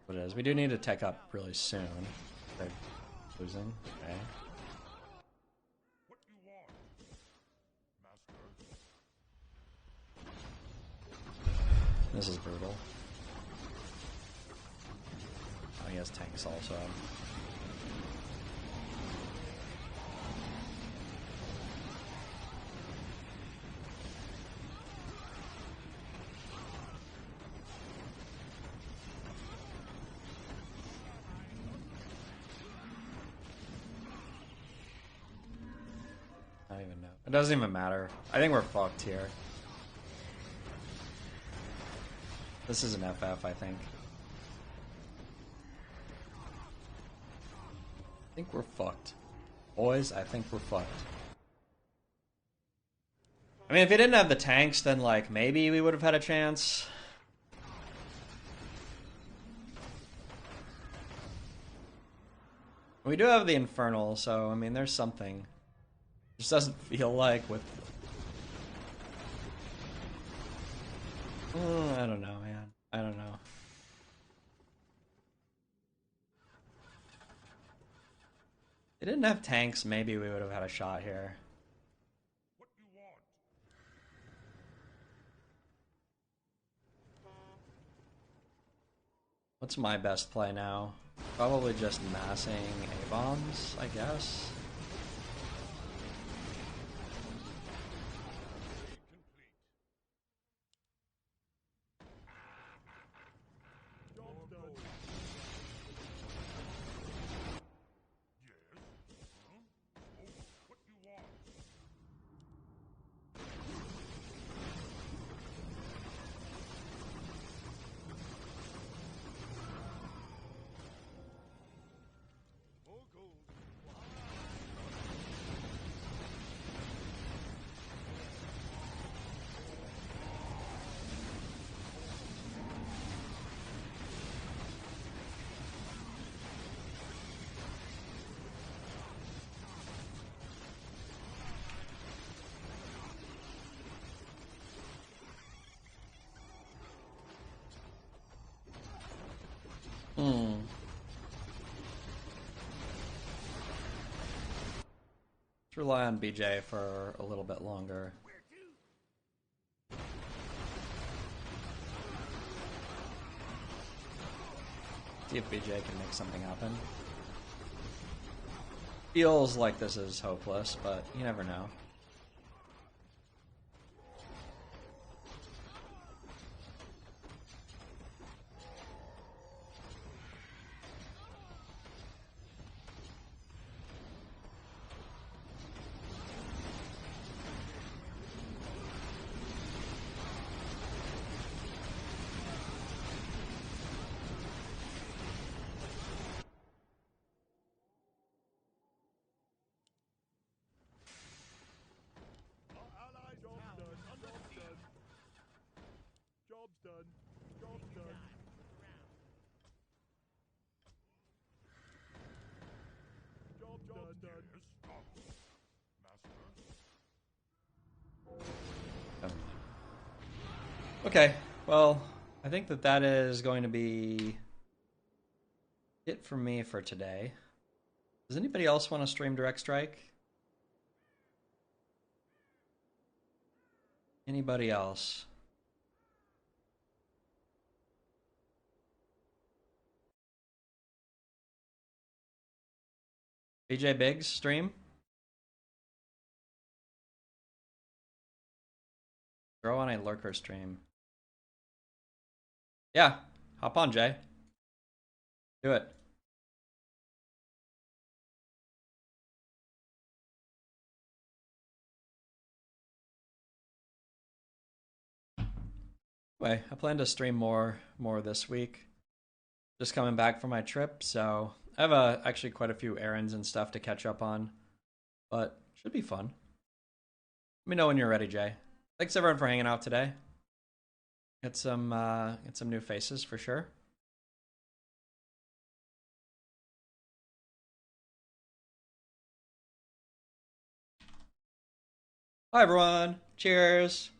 A: what it is. We do need to tech up really soon. They're losing. Okay.
B: What you want, master?
A: This is brutal. Oh, he has tanks also. I don't even know. It doesn't even matter. I think we're fucked here. This is an FF, I think. I think we're fucked. Boys, I think we're fucked. I mean, if he didn't have the tanks, then, like, maybe we would have had a chance. We do have the Infernal, so, I mean, there's something. It just doesn't feel like with... I don't know, man. I don't know. If they didn't have tanks, maybe we would have had a shot here.
B: What you want?
A: What's my best play now? Probably just massing A-bombs, I guess.
B: Job done. Yes? Huh? Oh, what you want? More gold.
A: Let's rely on BJ for a little bit longer. See if BJ can make something happen. Feels like this is hopeless, but you never know.
B: Our allies job's done. Job's done. Job's done. Job's done. Job done. Yes, stop. Master.
A: Okay, well, I think that is going to be it for me for today. Does anybody else want to stream Direct Strike? Anybody else? BJ Biggs stream? Throw on a lurker stream. Yeah, hop on, Jay. Do it. Anyway, I plan to stream more this week. Just coming back from my trip, so I have actually quite a few errands and stuff to catch up on, but should be fun. Let me know when you're ready, Jay. Thanks everyone for hanging out today. Get some new faces for sure. Bye everyone. Cheers.